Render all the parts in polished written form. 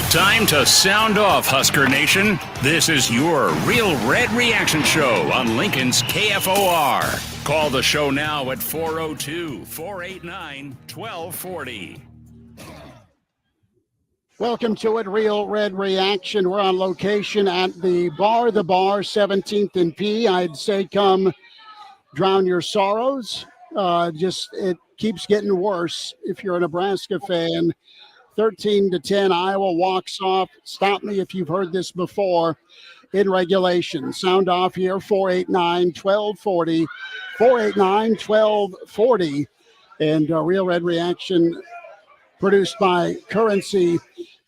Time to sound off, Husker Nation. This is your Real Red Reaction Show on Lincoln's KFOR. Call the show now at 402-489-1240. Welcome to it, Real Red Reaction. We're on location at the Bar, 17th and P. I'd say come drown your sorrows. It keeps getting worse if you're a Nebraska fan. 13-10, Iowa walks off. Stop me if you've heard this before. In regulation. Sound off here, 489-1240. 489-1240. And Real Red Reaction produced by Currency,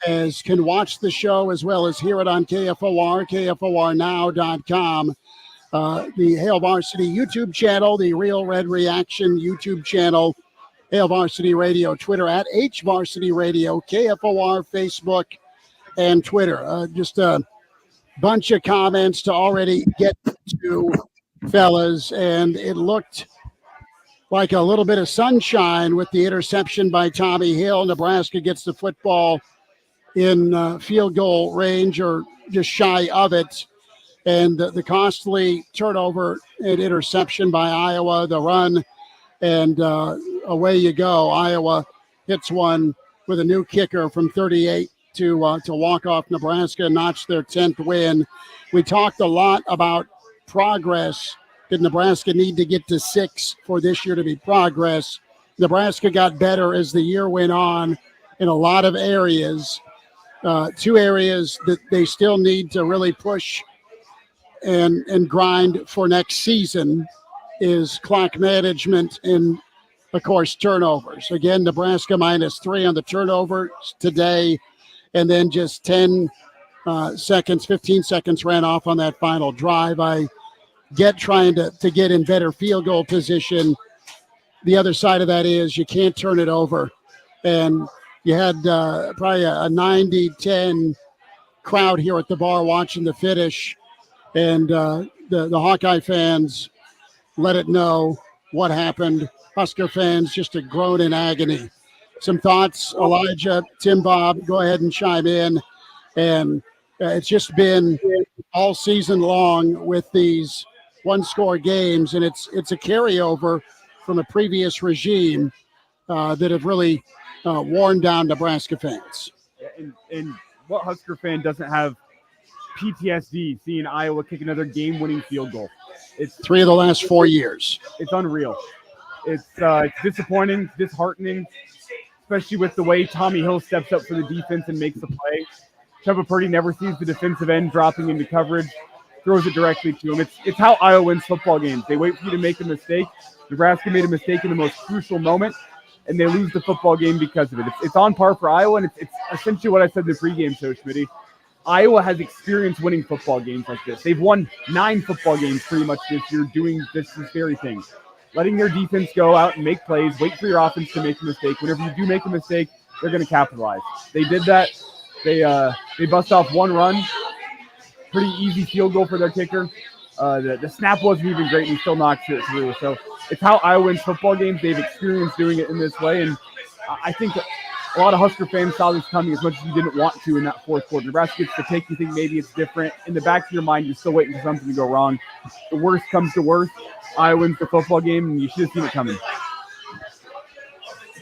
as can watch the show as well as hear it on KFOR, KFORnow.com. The Hail Varsity YouTube channel, the Real Red Reaction YouTube channel, Hail Varsity Radio, Twitter at HVarsity Radio, KFOR, Facebook, and Twitter. Just a bunch of comments to already get to, fellas, and it looked like a little bit of sunshine with the interception by Tommy Hill. Nebraska gets the football in field goal range or just shy of it. And the costly turnover and interception by Iowa, the run, and away you go. Iowa hits one with a new kicker from 38 to walk off Nebraska and notch their 10th win. We talked a lot about progress. Did Nebraska need to get to 6 for this year to be progress? Nebraska got better as the year went on in a lot of areas. 2 areas that they still need to really push and grind for next season is clock management and, of course, turnovers. Again, Nebraska -3 on the turnovers today, and then just 15 seconds ran off on that final drive. I get trying to get in better field goal position. The other side of that is you can't turn it over. And you had probably a 90-10 crowd here at the bar watching the finish. And the Hawkeye fans let it know what happened. Husker fans just a groan in agony. Some thoughts, Elijah, Tim, Bob, go ahead and chime in. And it's just been all season long with these one-score games, and it's a carryover from a previous regime that have really worn down Nebraska fans. And what Husker fan doesn't have PTSD seeing Iowa kick another game-winning field goal? It's 3 of the last 4 years. It's unreal. It's disappointing, disheartening, especially with the way Tommy Hill steps up for the defense and makes the play. Chuba Purdy never sees the defensive end dropping into coverage, throws it directly to him. It's how Iowa wins football games. They wait for you to make a mistake. Nebraska made a mistake in the most crucial moment, and they lose the football game because of it. It's on par for Iowa, and it's essentially what I said in the pregame show, Schmitty. Iowa has experience winning football games like this. They've won 9 football games pretty much this year doing this very thing. Letting their defense go out and make plays, wait for your offense to make a mistake. Whenever you do make a mistake, they're going to capitalize. They did that. They bust off one run. Pretty easy field goal for their kicker. The snap wasn't even great, and he still knocks it through. So it's how Iowa wins football games. They've experienced doing it in this way, and I think a lot of Husker fans saw this coming as much as you didn't want to in that fourth quarter. Nebraska gets the pick. You think maybe it's different. In the back of your mind, you're still waiting for something to go wrong. The worst comes to worst. Iowa wins the football game, and you should have seen it coming.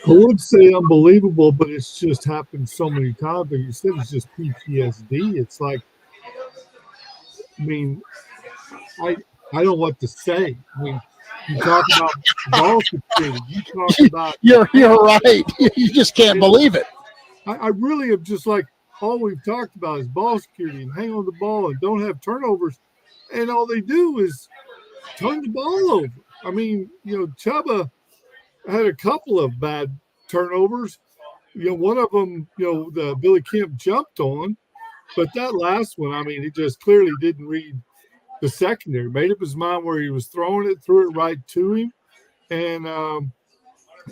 I would say unbelievable, but it's just happened so many times. Like you said, it's just PTSD. It's like, I mean, I don't know what to say. I mean, you talk about ball security. You talk about you're right. You just can't believe it. I really am just like, all we've talked about is ball security and hang on the ball and don't have turnovers. And all they do is turn the ball over. I mean, Chuba had a couple of bad turnovers. One of them, the Billy Kemp jumped on. But that last one, I mean, he just clearly didn't read the secondary. Made up his mind where he was throwing it, threw it right to him. And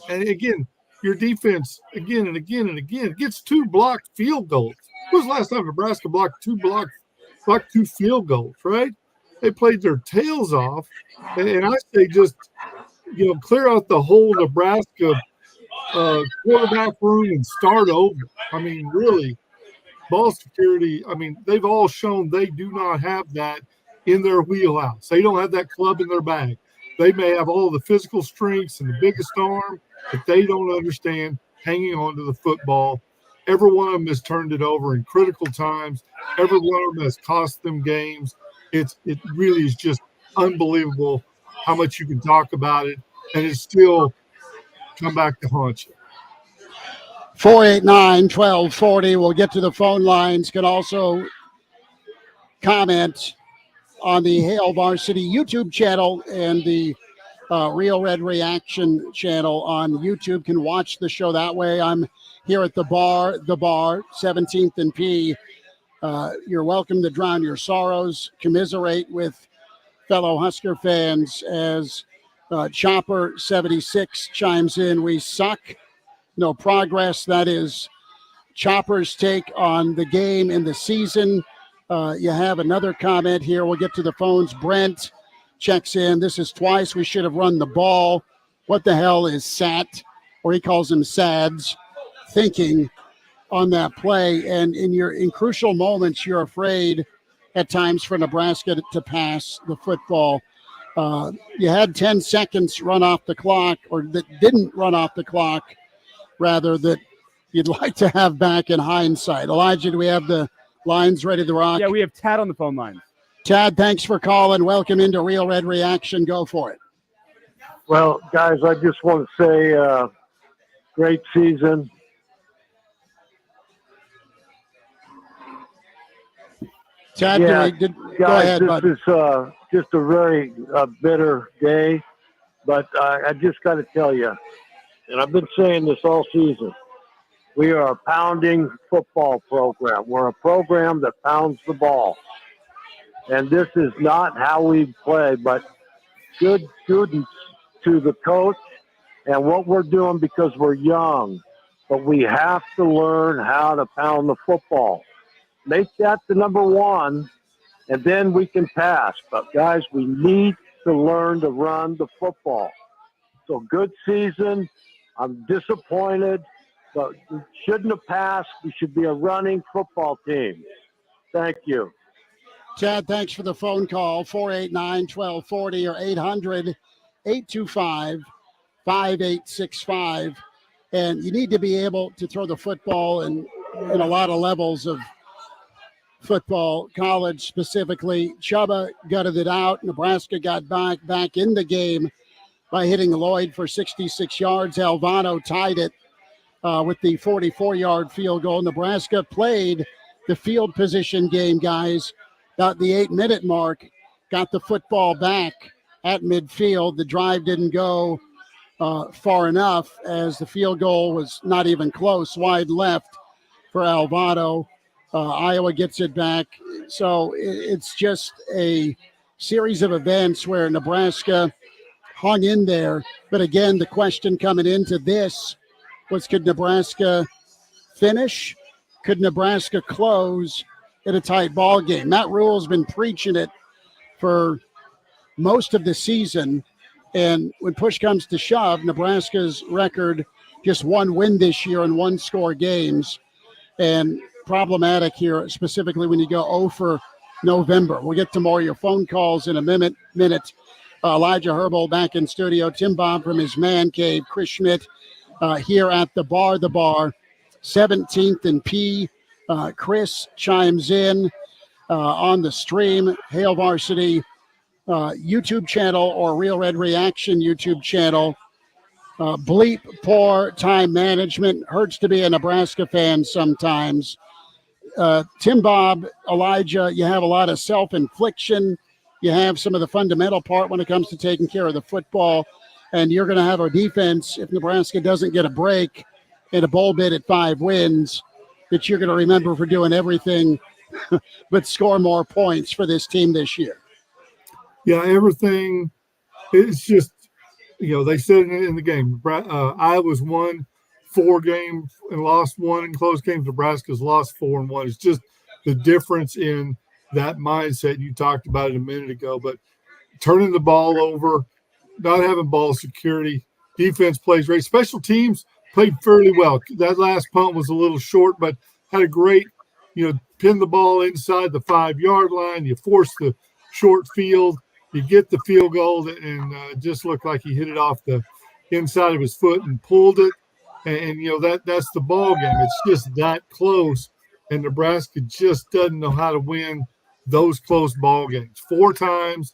again, your defense, again and again and again, gets 2 blocked field goals. When was the last time Nebraska blocked 2 field goals, right? They played their tails off. And I say just, clear out the whole Nebraska quarterback room and start over. I mean, really, ball security, I mean, they've all shown they do not have that in their wheelhouse. They don't have that club in their bag. They may have all the physical strengths and the biggest arm, but they don't understand hanging on to the football. Every one of them has turned it over in critical times. Every one of them has cost them games. It really is just unbelievable how much you can talk about it, and it still come back to haunt you. 489-1240. We'll get to the phone lines. Can also comment on the Hail Varsity YouTube channel and the Real Red Reaction channel on YouTube. Can watch the show that way. I'm here at the bar, 17th and P. You're welcome to drown your sorrows, commiserate with fellow Husker fans as Chopper 76 chimes in. We suck, no progress. That is Chopper's take on the game and the season. You have another comment here. We'll get to the phones. Brent checks in. This is twice we should have run the ball. What the hell is Sat, or he calls him Sads, thinking on that play? And in crucial moments, you're afraid at times for Nebraska to pass the football. You had 10 seconds run off the clock, or that didn't run off the clock, rather, that you'd like to have back in hindsight. Elijah, do we have the lines ready to rock? Yeah, we have Tad on the phone line. Tad, thanks for calling. Welcome into Real Red Reaction. Go for it. Well, guys, I just want to say great season. Tad, Yeah, go guys, ahead, this bud. is just a very bitter day, but I just got to tell you, and I've been saying this all season, we are a pounding football program. We're a program that pounds the ball. And this is not how we play, but good students to the coach and what we're doing because we're young. But we have to learn how to pound the football. Make that the number one, and then we can pass. But, guys, we need to learn to run the football. So good season. I'm disappointed, but we shouldn't have passed. We should be a running football team. Thank you. Chad, thanks for the phone call. 489-1240 or 800-825-5865. And you need to be able to throw the football in a lot of levels of football, college specifically. Chubba gutted it out. Nebraska got back in the game by hitting Lloyd for 66 yards. Alvano tied it with the 44-yard field goal. Nebraska played the field position game, guys. About the 8-minute mark, got the football back at midfield. The drive didn't go far enough as the field goal was not even close, wide left for Alvano. Iowa gets it back. So it's just a series of events where Nebraska hung in there. But again, the question coming into this was, could Nebraska finish? Could Nebraska close in a tight ball game? Matt Rule's been preaching it for most of the season. And when push comes to shove, Nebraska's record, just one win this year in one-score games. And problematic here, specifically when you go 0 for November. We'll get to more of your phone calls in a minute. Elijah Herbal back in studio. Tim Bob from his man cave. Chris Schmidt here at the bar, 17th and P. Chris chimes in on the stream. Hail Varsity YouTube channel or Real Red Reaction YouTube channel. Bleep poor time management. Hurts to be a Nebraska fan sometimes. Tim Bob, Elijah, you have a lot of self-infliction. You have some of the fundamental part when it comes to taking care of the football. And you're going to have a defense, if Nebraska doesn't get a break in a bowl bid at 5 wins, that you're going to remember for doing everything but score more points for this team this year. Yeah, everything. It's just, they said it in the game. Iowa's won 4 games and lost 1 in close games. Nebraska's lost 4 and 1. It's just the difference in that mindset. You talked about it a minute ago, but turning the ball over, not having ball security, defense plays great. Special teams played fairly well. That last punt was a little short, but had a great pin the ball inside the 5-yard line. You force the short field. You get the field goal, and just looked like he hit it off the inside of his foot and pulled it. And that's the ball game. It's just that close, and Nebraska just doesn't know how to win those close ball games. 4 times,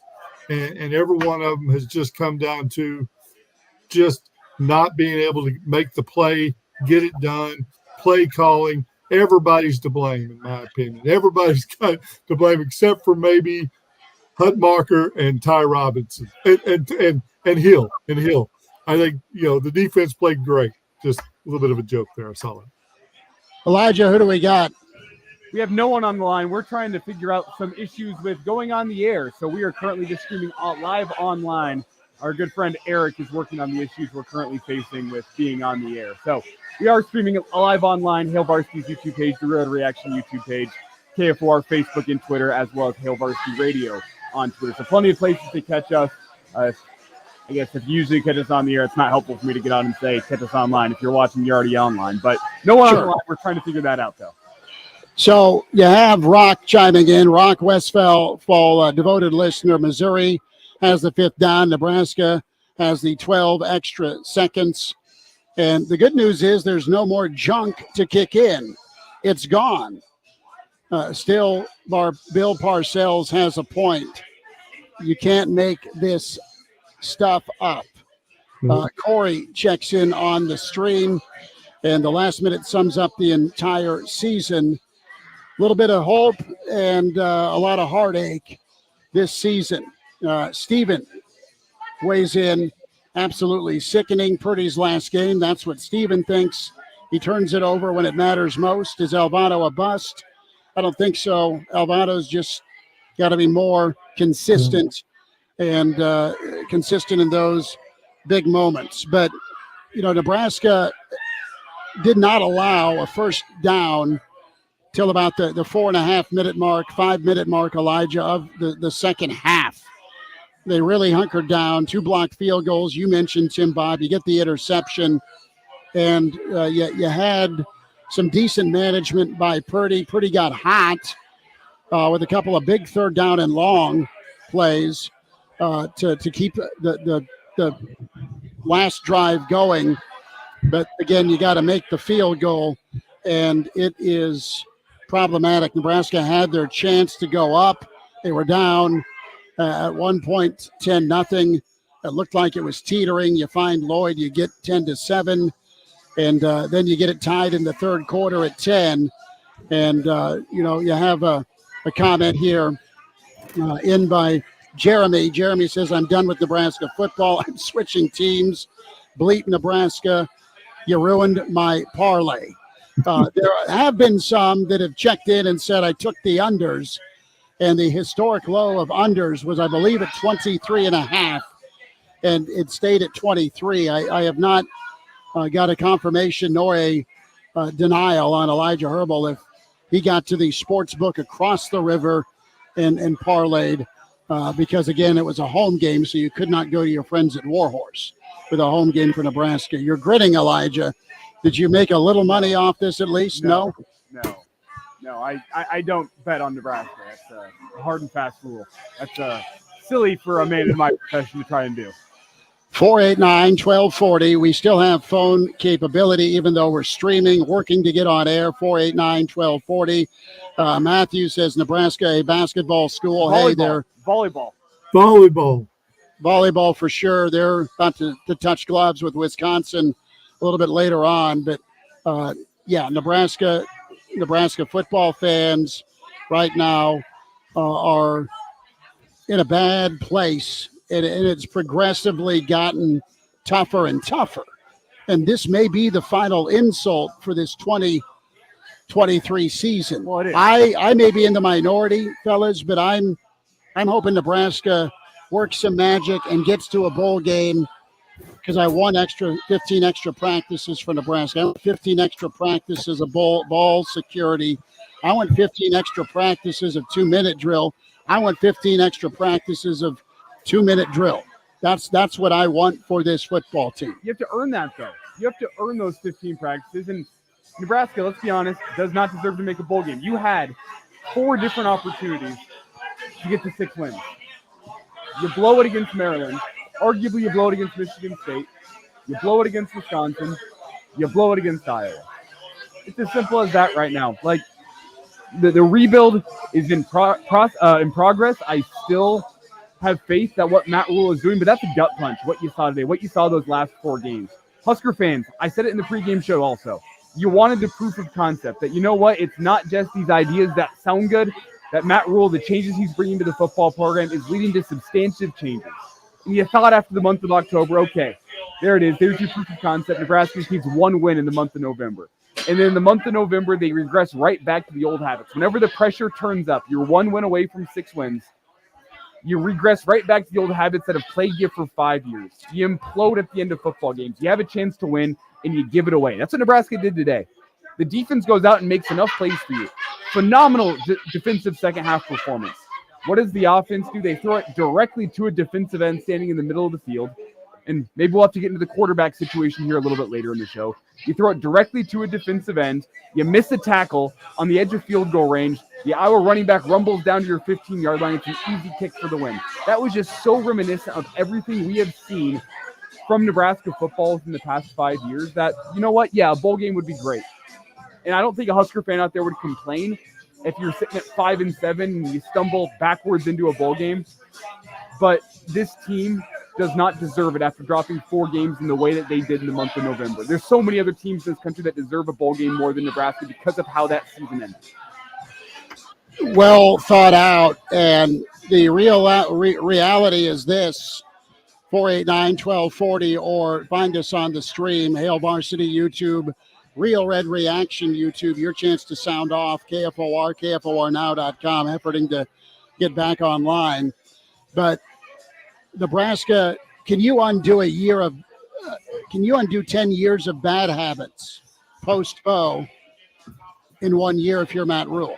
and every one of them has just come down to just not being able to make the play, get it done, play calling. Everybody's to blame, in my opinion. Everybody's got to blame except for maybe Hutmacher and Ty Robinson and Hill. I think, the defense played great. Just a little bit of a joke there. I saw it. Elijah, who do we got? We have no one on the line. We're trying to figure out some issues with going on the air. So we are currently just streaming live online. Our good friend Eric is working on the issues we're currently facing with being on the air. So we are streaming live online, Hail Varsity's YouTube page, the Real Reaction YouTube page, KFOR Facebook and Twitter, as well as Hail Varsity Radio on Twitter. So plenty of places to catch us. I guess if you usually catch us on the air, it's not helpful for me to get on and say, catch us online. If you're watching, you're already online. But no one on the line. We're trying to figure that out, though. So you have Rock chiming in. Rock Westfall, devoted listener. Missouri has the 5th down. Nebraska has the 12 extra seconds. And the good news is there's no more junk to kick in. It's gone. Still, Bill Parcells has a point. You can't make this stuff up. Corey checks in on the stream, and the last minute sums up the entire season. A little bit of hope and a lot of heartache this season. Steven weighs in. Absolutely sickening. Purdy's last game. That's what Steven thinks. He turns it over when it matters most. Is Alvado a bust? I don't think so. Alvado's just got to be more consistent and consistent in those big moments. But, Nebraska did not allow a first down till about the 4.5-minute mark, 5-minute mark, Elijah, of the second half. They really hunkered down. 2 blocked field goals. You mentioned Tim Bob. You get the interception, and you had some decent management by Purdy. Purdy got hot with a couple of big 3rd down and long plays to keep the last drive going. But again, you got to make the field goal, and it is problematic. Nebraska had their chance to go up. They were down at one point 10-0. It looked like it was teetering. You find Lloyd, you get 10-7, and then you get it tied in the 3rd quarter at 10. And you have a comment here in by Jeremy. Jeremy says, I'm done with Nebraska football. I'm switching teams. Bleep Nebraska. You ruined my parlay. There have been some that have checked in and said I took the unders, and the historic low of unders was, I believe, at 23.5, and it stayed at 23. I have not got a confirmation nor a denial on Elijah Herbal if he got to the sports book across the river and parlayed because, again, it was a home game, so you could not go to your friends at Warhorse with a home game for Nebraska. You're gritting, Elijah. Did you make a little money off this at least? No. I don't bet on Nebraska. That's a hard and fast rule. That's silly for a man in my profession to try and do. 489-1240. We still have phone capability, even though we're streaming, working to get on air. 489-1240. Matthew says Nebraska, a basketball school. Volleyball. Hey, they're volleyball for sure. They're about to touch gloves with Wisconsin a little bit later on. But, Nebraska football fans right now are in a bad place. And it's progressively gotten tougher and tougher. And this may be the final insult for this 2023 season. Well, it is. I may be in the minority, fellas, but I'm hoping Nebraska works some magic and gets to a bowl game because I want 15 extra practices for Nebraska. I want 15 extra practices of ball security. I want 15 extra practices of 2-minute drill. I want 15 extra practices of 2-minute drill. That's what I want for this football team. You have to earn that, though. You have to earn those 15 practices. And Nebraska, let's be honest, does not deserve to make a bowl game. You had 4 different opportunities to get to 6 wins. You blow it against Maryland. Arguably, you blow it against Michigan State. You blow it against Wisconsin. You blow it against Iowa. It's as simple as that right now. Like, the rebuild is in progress. I still have faith that what Matt Rule is doing, but that's a gut punch, what you saw today, what you saw those last 4 games. Husker fans, I said it in the pregame show also. You wanted the proof of concept that, you know what, it's not just these ideas that sound good, that Matt Rule, the changes he's bringing to the football program is leading to substantive changes. And you thought after the month of October, okay, there it is. There's your proof of concept. Nebraska just needs 1 win in the month of November. And then in the month of November, they regress right back to the old habits. Whenever the pressure turns up, you're 1 win away from 6 wins. You regress right back to the old habits that have plagued you for 5 years. You implode at the end of football games. You have a chance to win, and you give it away. That's what Nebraska did today. The defense goes out and makes enough plays for you. Phenomenal defensive second-half performance. What does the offense do? They throw it directly to a defensive end standing in the middle of the field. And maybe we'll have to get into the quarterback situation here a little bit later in the show. You throw it directly to a defensive end. You miss a tackle on the edge of field goal range. The Iowa running back rumbles down to your 15-yard line. It's an easy kick for the win. That was just so reminiscent of everything we have seen from Nebraska football in the past 5 years that, you know what? Yeah, a bowl game would be great. And I don't think a Husker fan out there would complain if you're sitting at 5-7 and you stumble backwards into a bowl game. But this team does not deserve it after dropping 4 games in the way that they did in the month of November. There's so many other teams in this country that deserve a bowl game more than Nebraska because of how that season ended. Well thought out, and the reality is this: 489-1240, or find us on the stream, Hail Varsity YouTube, Real Red Reaction YouTube. Your chance to sound off, KFOR, KFORnow.com, efforting to get back online. But Nebraska, can you undo 10 years of bad habits post-Bo in 1 year if you're Matt Rule?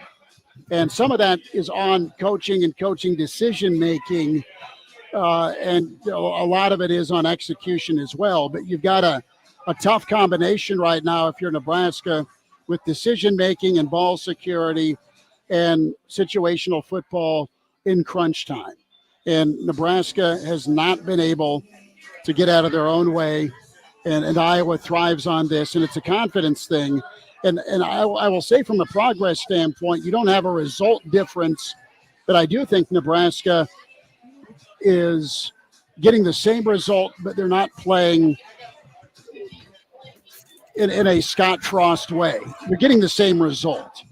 And some of that is on coaching and coaching decision-making, and a lot of it is on execution as well. But you've got a tough combination right now if you're Nebraska with decision-making and ball security and situational football in crunch time. And Nebraska has not been able to get out of their own way, and Iowa thrives on this, and it's a confidence thing. And I will say from a progress standpoint, you don't have a result difference, but I do think Nebraska is getting the same result, but they're not playing in a Scott Frost way. You're getting the same result,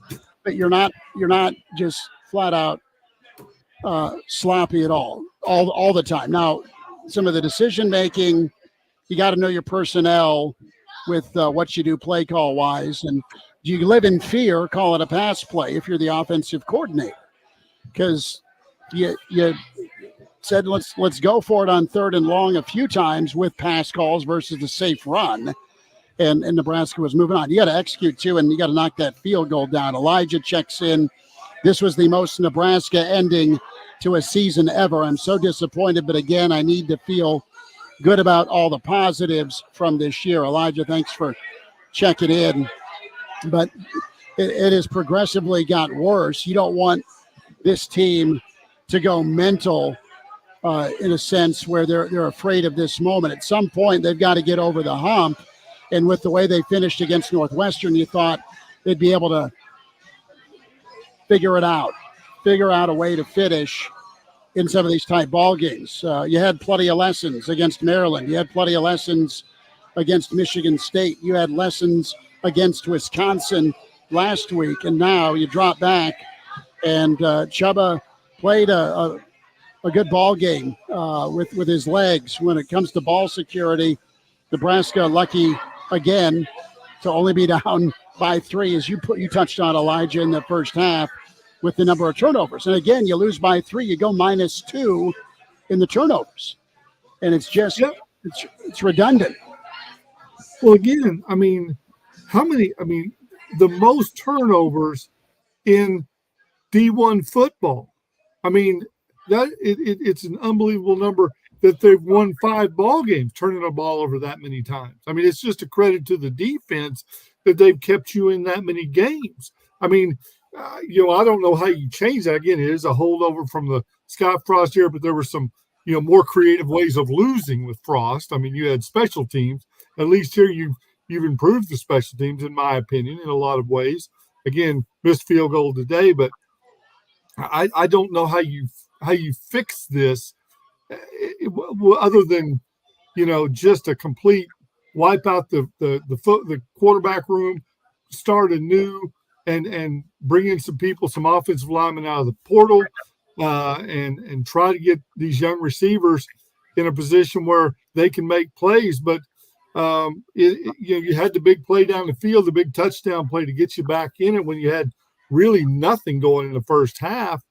but you're not just flat out sloppy at all the time. Now, some of the decision making, you got to know your personnel with what you do play call wise, and do you live in fear? Call it a pass play if you're the offensive coordinator, because you said let's go for it on 3rd and long a few times with pass calls versus the safe run, and Nebraska was moving on. You got to execute too, and you got to knock that field goal down. Elijah checks in. This was the most Nebraska ending to a season ever. I'm so disappointed, but again, I need to feel good about all the positives from this year. Elijah, thanks for checking in. But it has progressively got worse. You don't want this team to go mental in a sense where they're afraid of this moment. At some point, they've got to get over the hump. And with the way they finished against Northwestern, you thought they'd be able to figure out a way to finish in some of these tight ball games. You had plenty of lessons against Maryland. You had plenty of lessons against Michigan State. You had lessons against Wisconsin last week, and now you drop back. And Chubba played a good ball game with his legs. When it comes to ball security, Nebraska lucky again to only be down by 3, as you touched on, Elijah, in the first half with the number of turnovers. And again, you lose by 3, you go -2 in the turnovers. And it's just, it's redundant. Well, again, I mean, the most turnovers in D1 football. I mean, it's an unbelievable number that they've won 5 ball games, turning a ball over that many times. I mean, it's just a credit to the defense that they've kept you in that many games. I mean, I don't know how you change that. Again, it is a holdover from the Scott Frost era, but there were some, more creative ways of losing with Frost. I mean, you had special teams. At least here you've improved the special teams, in my opinion, in a lot of ways. Again, missed field goal today, but I don't know how you fix this other than just a complete wipe out the quarterback room, start anew, and bring in some offensive linemen out of the portal, and try to get these young receivers in a position where they can make plays. But you had the big play down the field, the big touchdown play to get you back in it when you had really nothing going in the first half.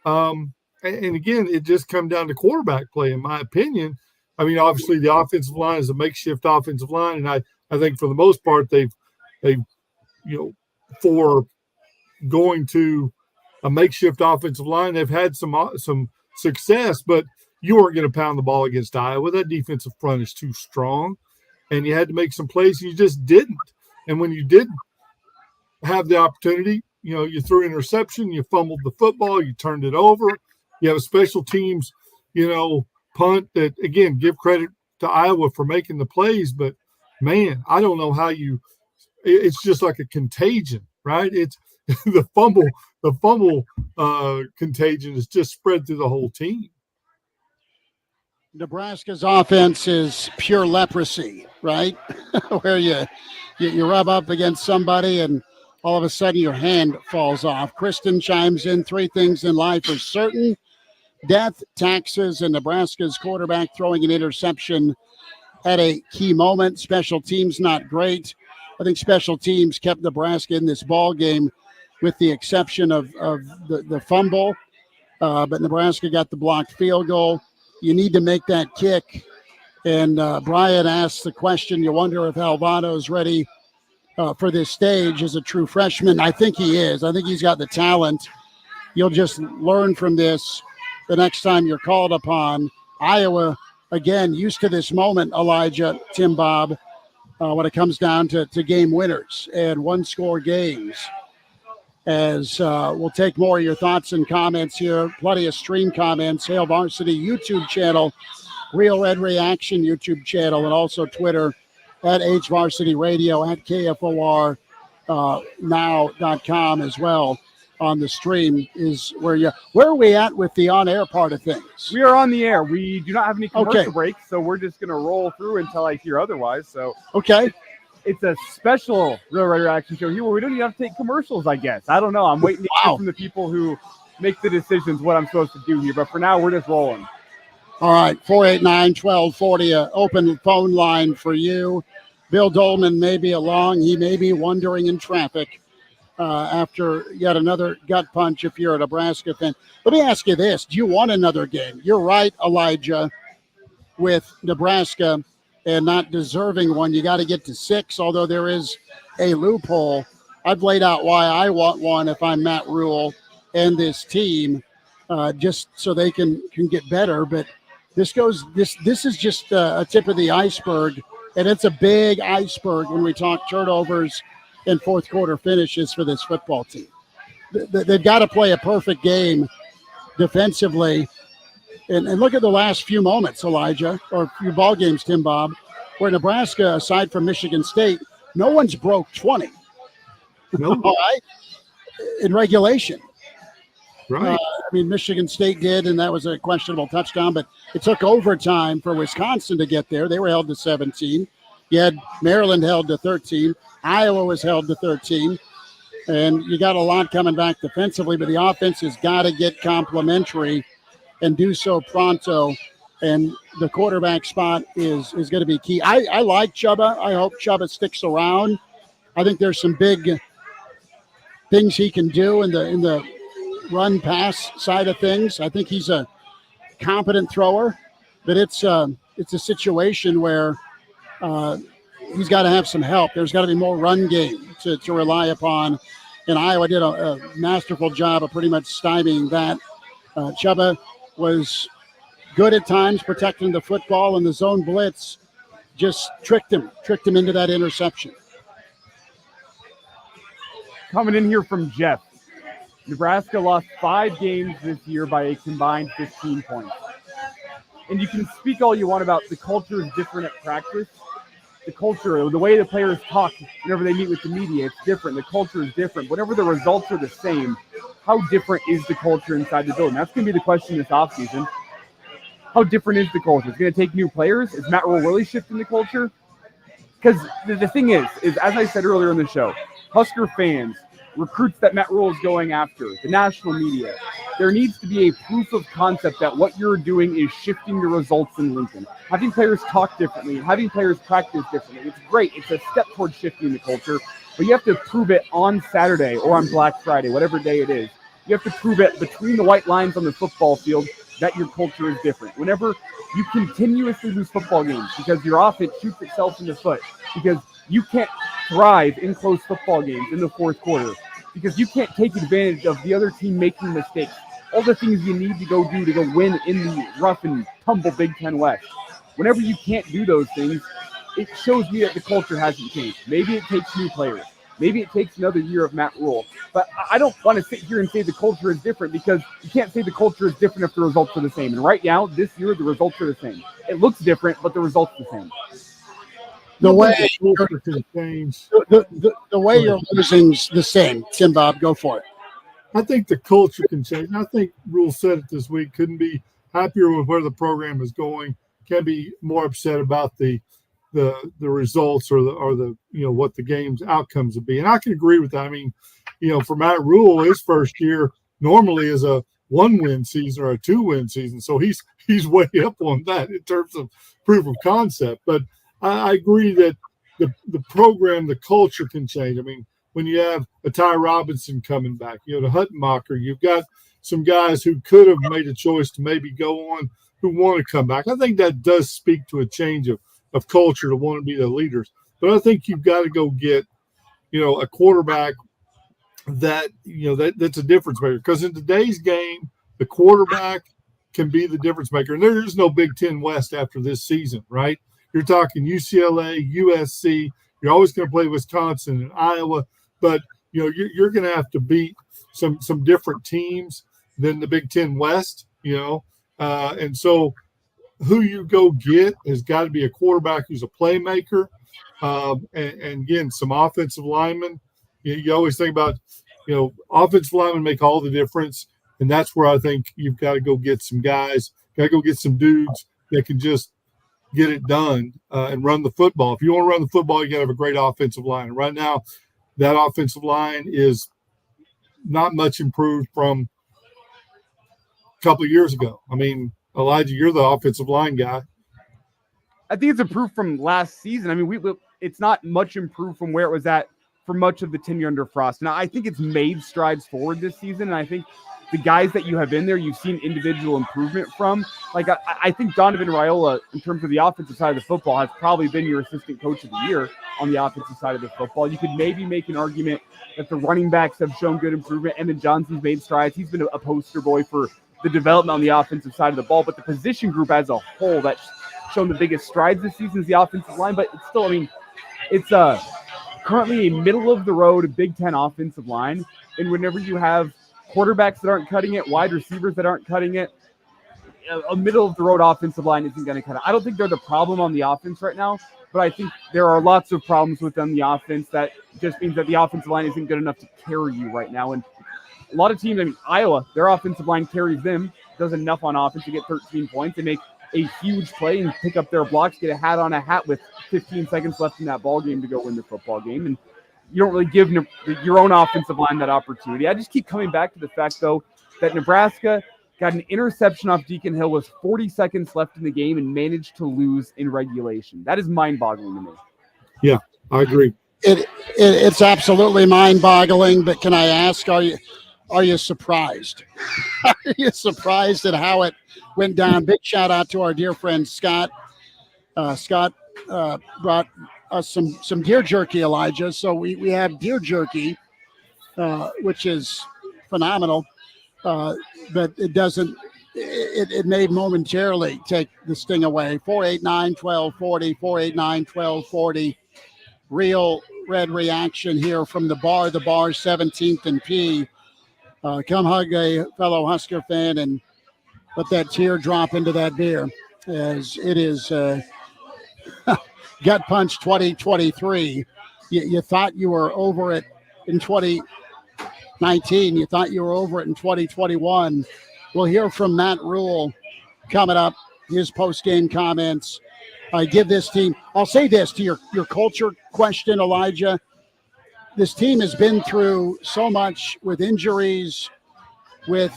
And again, it just comes down to quarterback play, in my opinion. I mean, obviously the offensive line is a makeshift offensive line, and I think for the most part they've for going to a makeshift offensive line, they've had some success, but you weren't going to pound the ball against Iowa. That defensive front is too strong, and you had to make some plays, and you just didn't. And when you didn't have the opportunity, you threw an interception, you fumbled the football, you turned it over. You have a special teams, punt that, again, give credit to Iowa for making the plays, but man, I don't know how it's just like a contagion, right? It's the fumble contagion is just spread through the whole team. Nebraska's offense is pure leprosy, right? Where you rub up against somebody and all of a sudden your hand falls off. Kristen chimes in, 3 things in life are certain: death, taxes, and Nebraska's quarterback throwing an interception at a key moment. Special teams not great. I think special teams kept Nebraska in this ball game with the exception of the fumble. But Nebraska got the blocked field goal. You need to make that kick. And Brian asked the question, you wonder if Alvado is ready for this stage as a true freshman. I think he is. I think he's got the talent. You'll just learn from this the next time you're called upon. Iowa, again, used to this moment, Elijah, Tim Bob, when it comes down to game winners and one-score games. As we'll take more of your thoughts and comments here. Plenty of stream comments. Hail Varsity YouTube channel, Real Red Reaction YouTube channel, and also Twitter at HVarsity Radio, at KFOR now.com as well. On the stream is where are we at with the on-air part of things? We are on the air. We do not have any commercial breaks, so we're just going to roll through until I hear otherwise. So okay, it's a special Real Red Reaction show here where we don't even have to take commercials, I guess. I don't know. I'm waiting to hear from the people who make the decisions what I'm supposed to do here. But for now, we're just rolling. All right, 489-1240, open phone line for you. Bill Dolman may be along. He may be wandering in traffic after yet another gut punch if you're a Nebraska fan. Let me ask you this. Do you want another game? You're right, Elijah, with Nebraska and not deserving one. You got to get to 6, although there is a loophole. I've laid out why I want one if I'm Matt Rule and this team, just so they can get better. But this is just a tip of the iceberg, and it's a big iceberg when we talk turnovers and fourth quarter finishes for this football team. They've got to play a perfect game defensively. And look at the last few moments, Elijah, or few ball games, Tim Bob, where Nebraska, aside from Michigan State, no one's broke 20. No. All right? In regulation. Right. Michigan State did, and that was a questionable touchdown, but it took overtime for Wisconsin to get there. They were held to 17. You had Maryland held to 13. Iowa was held to 13. And you got a lot coming back defensively, but the offense has got to get complimentary and do so pronto. And the quarterback spot is going to be key. I like Chubba. I hope Chubba sticks around. I think there's some big things he can do in the run pass side of things. I think he's a competent thrower, but it's a situation where he's got to have some help. There's got to be more run game to rely upon. And Iowa did a masterful job of pretty much stymieing that. Chubba was good at times protecting the football, and the zone blitz just tricked him into that interception. Coming in here from Jeff. Nebraska lost 5 games this year by a combined 15 points. And you can speak all you want about the culture is different at practice. The culture, the way the players talk whenever they meet with the media, it's different. The culture is different. Whenever the results are the same, how different is the culture inside the building? That's going to be the question this offseason. How different is the culture? It's going to take new players. Is Matt Rule really shifting the culture? Because the thing is, as I said earlier in the show, Husker fans, recruits that Matt Rule is going after, the national media, there needs to be a proof of concept that what you're doing is shifting the results in Lincoln. Having players talk differently, having players practice differently, it's great. It's a step towards shifting the culture, but you have to prove it on Saturday or on Black Friday, whatever day it is. You have to prove it between the white lines on the football field that your culture is different. Whenever you continuously lose football games because your offense shoots itself in the foot, because you can't thrive in close football games in the fourth quarter, because you can't take advantage of the other team making mistakes, all the things you need to go do to go win in the rough and tumble Big Ten West. Whenever you can't do those things, it shows me that the culture hasn't changed. Maybe it takes new players. Maybe it takes another year of Matt Rule. But I don't want to sit here and say the culture is different, because you can't say the culture is different if the results are the same. And right now, this year, the results are the same. It looks different, but the results are the same. The way the way you're losing's the same. Tim Bob, go for it. I think the culture can change. I think Rule said it this week. Couldn't be happier with where the program is going. Can't be more upset about the results or the what the game's outcomes would be. And I can agree with that. I mean, for Matt Rule, his first year normally is a 1-win season or a 2-win season. So he's way up on that in terms of proof of concept. But I agree that the program, the culture can change. I mean, when you have a Ty Robinson coming back, the Huttenmacher, you've got some guys who could have made a choice to maybe go on who want to come back. I think that does speak to a change of culture to want to be the leaders. But I think you've got to go get, a quarterback that's a difference maker. Because in today's game, the quarterback can be the difference maker. And there is no Big Ten West after this season, right? You're talking UCLA, USC. You're always going to play Wisconsin and Iowa, but you're going to have to beat some different teams than the Big Ten West. And so who you go get has got to be a quarterback who's a playmaker, and again, some offensive linemen. You always think about offensive linemen make all the difference, and that's where I think you've got to go get some guys. Got to go get some dudes that can just get it done and run the football. If you want to run the football, you got to have a great offensive line. And right now, that offensive line is not much improved from a couple of years ago. I mean, Elijah, you're the offensive line guy. I think it's improved from last season. I mean, it's not much improved from where it was at for much of the tenure under Frost. Now, I think it's made strides forward this season, and I think the guys that you have in there, you've seen individual improvement from. Like, I think Donovan Raiola, in terms of the offensive side of the football, has probably been your assistant coach of the year on the offensive side of the football. You could maybe make an argument that the running backs have shown good improvement. Evan Johnson's made strides. He's been a poster boy for the development on the offensive side of the ball. But the position group as a whole that's shown the biggest strides this season is the offensive line. But it's still, I mean, it's currently a middle-of-the-road Big Ten offensive line. And whenever you have quarterbacks that aren't cutting it, wide receivers that aren't cutting it, a middle-of-the-road offensive line isn't going to cut it. I don't think they're the problem on the offense right now, but I think there are lots of problems within the offense that just means that the offensive line isn't good enough to carry you right now. And a lot of teams, I mean, Iowa, their offensive line carries them, does enough on offense to get 13 points. They make a huge play and pick up their blocks, get a hat on a hat with 15 seconds left in that ball game to go win the football game. And you don't really give your own offensive line that opportunity. I just keep coming back to the fact, though, that Nebraska got an interception off Deacon Hill with 40 seconds left in the game and managed to lose in regulation. That is mind-boggling to me. Yeah, I agree. It's absolutely mind-boggling, but can I ask, are you surprised? Are you surprised at how it went down? Big shout-out to our dear friend Scott. Scott brought us some deer jerky, Elijah. So we have deer jerky, which is phenomenal, but it doesn't. It may momentarily take the sting away. 489-1240, 489-1240. Real Red Reaction here from the bar 17th and P. Come hug a fellow Husker fan and let that tear drop into that beer, as it is gut punch 2023. You thought you were over it in 2019. You thought you were over it in 2021. We'll hear from Matt Rule coming up, his post-game comments. I give this team, I'll say this to your culture question, Elijah. This team has been through so much with injuries, with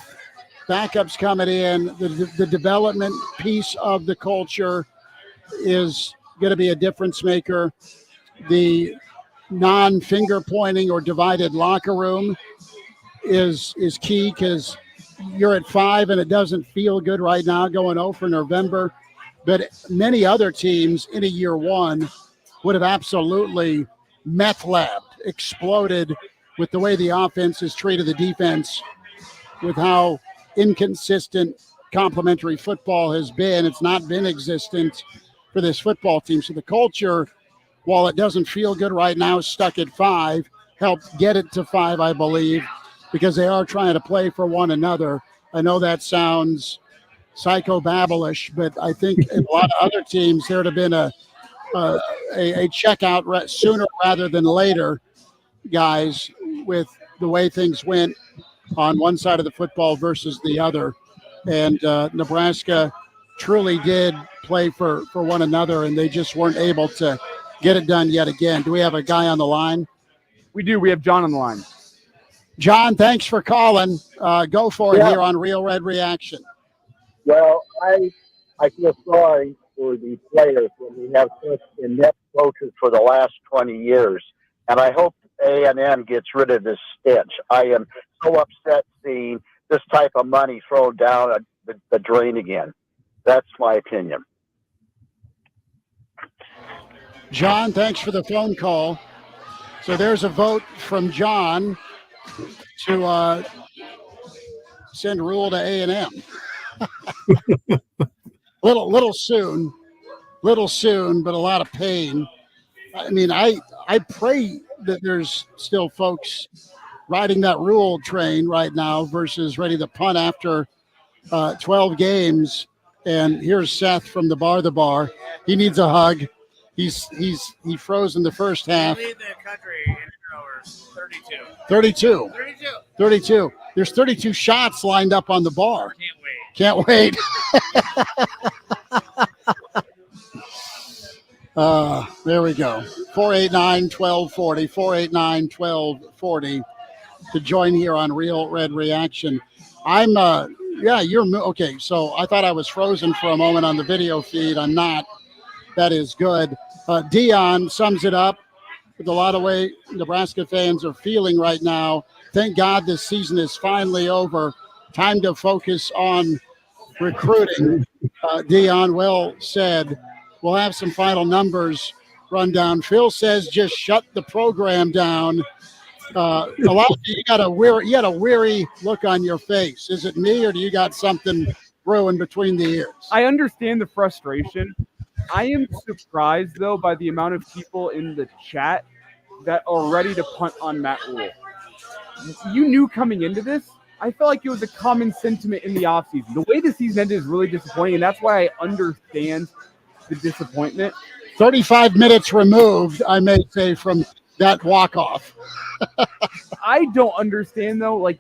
backups coming in. The development piece of the culture is going to be a difference maker. The non-finger pointing or divided locker room is key, because you're at 5 and it doesn't feel good right now going 0 for November. But many other teams in a year one would have absolutely meth labbed, exploded with the way the offense has treated the defense, with how inconsistent complementary football has been. It's not been existent for this football team. So the culture, while it doesn't feel good right now, is stuck at 5, helped get it to 5, I believe, because they are trying to play for one another. I know that sounds psychobabblish, but I think in a lot of other teams, there would have been a checkout sooner rather than later, guys, with the way things went on one side of the football versus the other. And Nebraska truly did play for one another, and they just weren't able to get it done yet again. Do we have a guy on the line? We do. We have John on the line. John, thanks for calling. Go for it here on Real Red Reaction. Well, I feel sorry for the players when we have such inept coaches for the last 20 years, and I hope A&M gets rid of this stench. I am so upset seeing this type of money thrown down the drain again. That's my opinion. John, thanks for the phone call. So there's a vote from John to send Rule to A&M. little soon, but a lot of pain. I mean, I pray that there's still folks riding that Rule train right now versus ready to punt after 12 games. And here's Seth from the bar. He needs a hug. He froze in the first half. Lead the country in turnovers, 32. There's 32 shots lined up on the bar. Can't wait. There we go. 489-1240, 489-1240 to join here on Real Red Reaction. I'm, okay, so I thought I was frozen for a moment on the video feed. I'm not. That is good. Dion sums it up with a lot of way Nebraska fans are feeling right now. Thank God this season is finally over. Time to focus on recruiting. Dion, well said. We'll have some final numbers run down. Phil says just shut the program down. A lot of you got a weary look on your face. Is it me, or do you got something brewing between the ears? I understand the frustration. I am surprised, though, by the amount of people in the chat that are ready to punt on Matt Rule. You knew coming into this, I felt like it was a common sentiment in the offseason. The way the season ended is really disappointing, and that's why I understand the disappointment. 35 minutes removed, I may say, from that walk-off. I don't understand, though, like,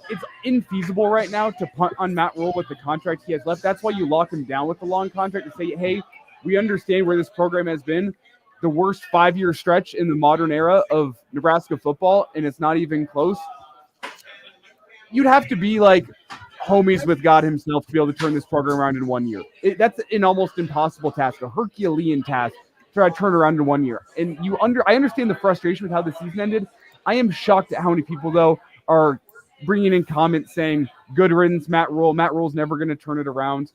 it's infeasible right now to punt on Matt Rule with the contract he has left. That's why you lock him down with the long contract to say, hey, we understand where this program has been. The worst 5-year stretch in the modern era of Nebraska football, and it's not even close. You'd have to be like homies with God himself to be able to turn this program around in 1 year. That's an almost impossible task, a Herculean task to try to turn around in 1 year. And I understand the frustration with how the season ended. I am shocked at how many people, though, are bringing in comments saying, good riddance, Matt Rule. Matt Rule's never going to turn it around.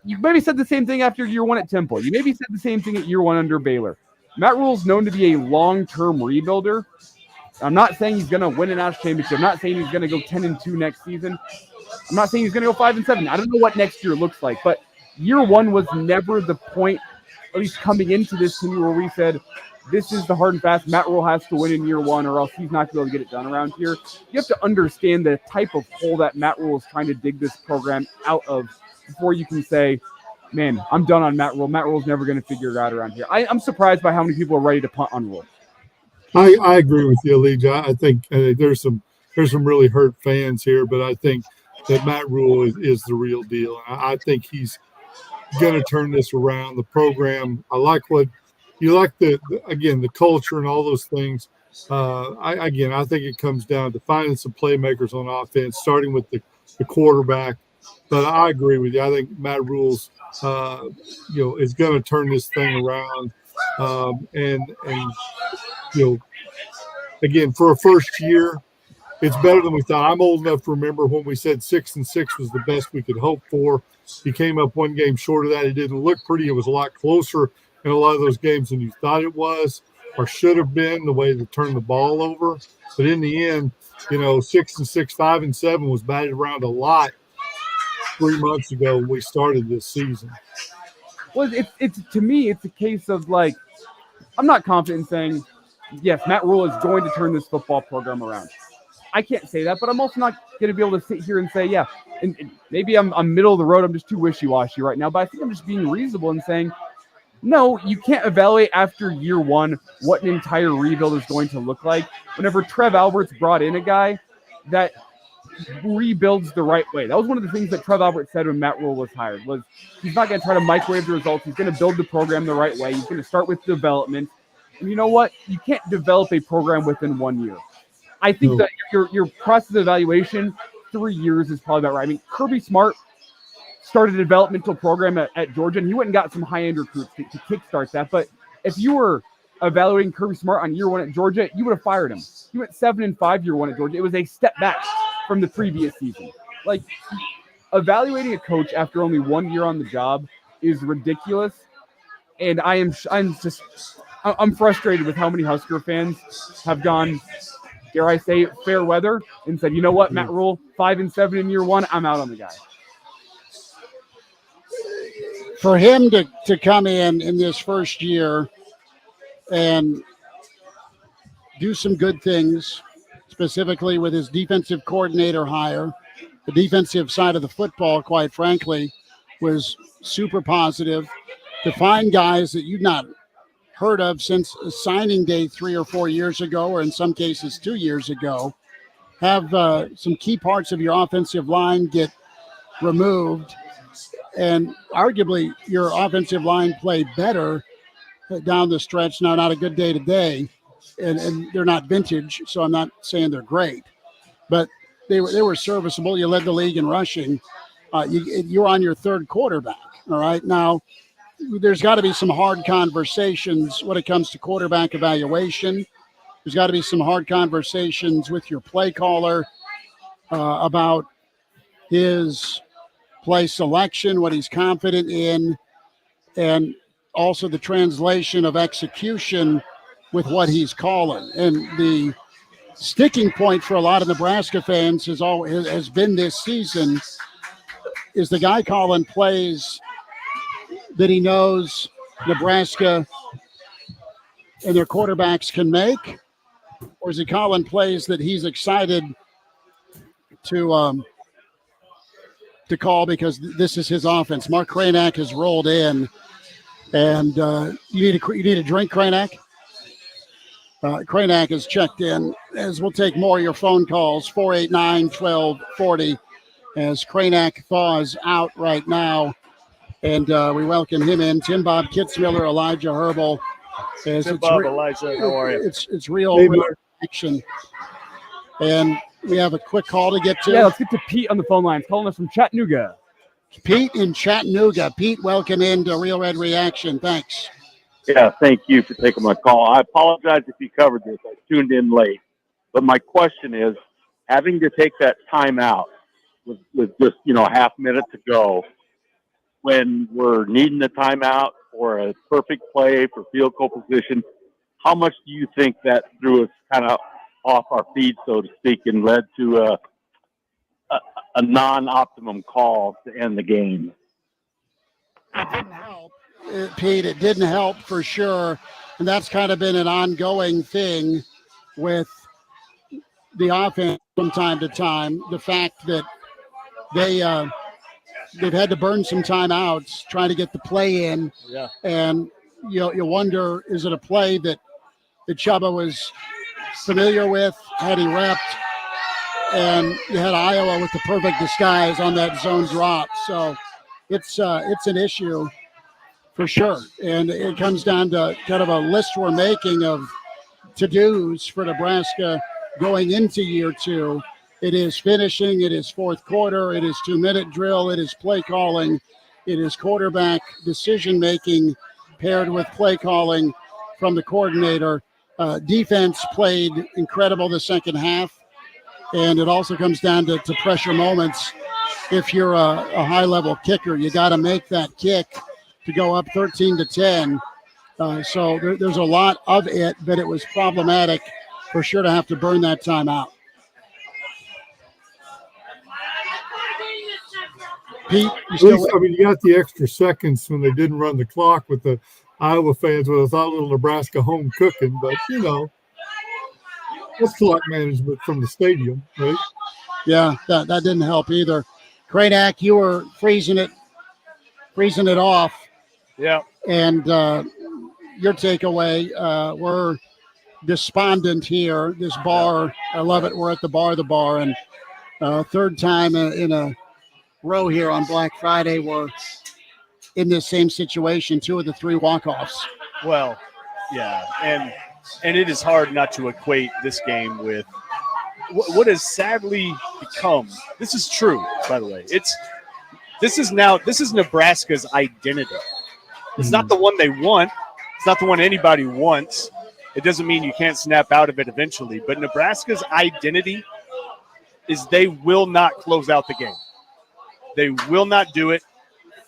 You maybe said the same thing after year one at Temple. You maybe said the same thing at year one under Baylor. Matt Rule's known to be a long-term rebuilder. I'm not saying he's going to win a national championship. I'm not saying he's going to go 10-2 next season. I'm not saying he's going to go 5-7. I don't know what next year looks like, but year one was never the point, at least coming into this team, where we said, this is the hard and fast. Matt Rule has to win in year one or else he's not going to be able to get it done around here. You have to understand the type of hole that Matt Rule is trying to dig this program out of before you can say, man, I'm done on Matt Rule. Matt Rule's never going to figure it out around here. I'm surprised by how many people are ready to punt on Rule. I agree with you, Elijah. I think there's some really hurt fans here, but I think that Matt Rule is the real deal. I think he's going to turn this around. The program, I like what you like the culture and all those things. I think it comes down to finding some playmakers on offense, starting with the quarterback. But I agree with you. I think Matt Rule's, is going to turn this thing around. Again, for a first year, it's better than we thought. I'm old enough to remember when we said 6-6 was the best we could hope for. He came up one game short of that. It didn't look pretty. It was a lot closer in a lot of those games than you thought it was or should have been, the way they turned the ball over. But in the end, 6-6, 5-7 was batted around a lot 3 months ago when we started this season. Well, it's to me, it's a case of like, I'm not confident in saying, yes, Matt Rule is going to turn this football program around. I can't say that, but I'm also not going to be able to sit here and say, yeah, and maybe I'm middle of the road. I'm just too wishy-washy right now, but I think I'm just being reasonable and saying, no, you can't evaluate after year one what an entire rebuild is going to look like. Whenever Trev Alberts brought in a guy that rebuilds the right way. That was one of the things that Trev Alberts said when Matt Rule was hired, was he's not going to try to microwave the results. He's going to build the program the right way. He's going to start with development. And you know what? You can't develop a program within 1 year. I think that your process of evaluation, 3 years is probably about right. I mean, Kirby Smart started a developmental program at Georgia, and he went and got some high-end recruits to kickstart that. But if you were evaluating Kirby Smart on year one at Georgia, you would have fired him. He went 7-5 year one at Georgia. It was a step back from the previous season. Like, evaluating a coach after only 1 year on the job is ridiculous. And I'm frustrated with how many Husker fans have gone, dare I say, fair weather and said, you know what, Matt Rule, 5-7 in year one, I'm out on the guy. For him to come in this first year and do some good things, specifically with his defensive coordinator hire, the defensive side of the football, quite frankly, was super positive. To find guys that you've not heard of since signing day 3 or 4 years ago, or in some cases 2 years ago, have some key parts of your offensive line get removed, and arguably your offensive line played better down the stretch. Now, not a good day today, and they're not vintage, so I'm not saying they're great, but they were serviceable. You led the league in rushing. You're on your third quarterback. All right, now there's got to be some hard conversations when it comes to quarterback evaluation. There's got to be some hard conversations with your play caller about his play selection, what he's confident in, and also the translation of execution with what he's calling. And the sticking point for a lot of Nebraska fans has been this season is the guy calling plays that he knows Nebraska and their quarterbacks can make, or is he calling plays that he's excited to call because this is his offense? Mark Kranak has rolled in, and you need a drink, Kranak? Kranak has checked in, as we'll take more of your phone calls, 489-1240, as Kranak thaws out right now, and we welcome him in. Tim Bob Kitzmiller, Elijah Herbal. Tim Bob, Elijah, how are you? It's real action. And we have a quick call to get to. Yeah, let's get to Pete on the phone line, calling us from Chattanooga. Pete in Chattanooga. Pete, welcome into Real Red Reaction. Thanks. Yeah, thank you for taking my call. I apologize if you covered this. I tuned in late. But my question is, having to take that time out with just, a half minute to go, when we're needing a timeout or a perfect play for field goal position, how much do you think that threw us kind of off our feet, so to speak, and led to a non-optimum call to end the game? It didn't help, Pete. It didn't help for sure. And that's kind of been an ongoing thing with the offense from time to time. The fact that they've had to burn some timeouts trying to get the play in. Yeah. And you wonder, is it a play that Chubba was familiar with, had he repped, and you had Iowa with the perfect disguise on that zone drop. So it's an issue for sure. And it comes down to kind of a list we're making of to-dos for Nebraska going into year two. It is finishing, it is fourth quarter, it is 2-minute drill, it is play calling, it is quarterback decision-making paired with play calling from the coordinator. Defense played incredible the second half, and it also comes down to pressure moments. If you're a high-level kicker, you got to make that kick to go up 13-10. So there's a lot of it, but it was problematic for sure to have to burn that time out. Pete, at least, I mean, you got the extra seconds when they didn't run the clock with the Iowa fans with a thought little Nebraska home cooking, but that's clock management from the stadium, right? Yeah, that didn't help either. Kranak, you were freezing it off. Yeah. And your takeaway, we're despondent here. This bar, I love it. We're at the bar, and third time in a row here on Black Friday, we're in this same situation, 2 of the 3 walk-offs. Well, yeah, and it is hard not to equate this game with what has sadly become. This is true, by the way. This is Nebraska's identity. It's not the one they want. It's not the one anybody wants. It doesn't mean you can't snap out of it eventually. But Nebraska's identity is they will not close out the game. They will not do it.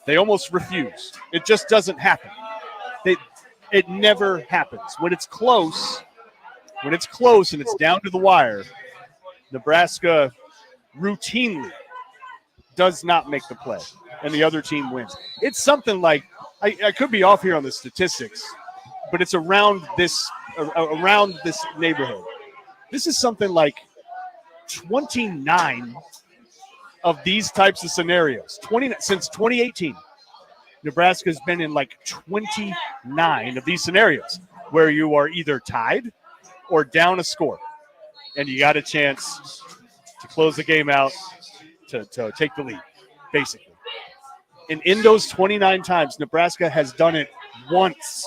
They almost refuse. It just doesn't happen. It never happens. When it's close and it's down to the wire, Nebraska routinely does not make the play, and the other team wins. It's something like, I could be off here on the statistics, but it's around this neighborhood. This is something like 29 of these types of scenarios. Since 2018, Nebraska has been in like 29 of these scenarios where you are either tied or down a score, and you got a chance to close the game out, to take the lead, basically. And in those 29 times, Nebraska has done it once.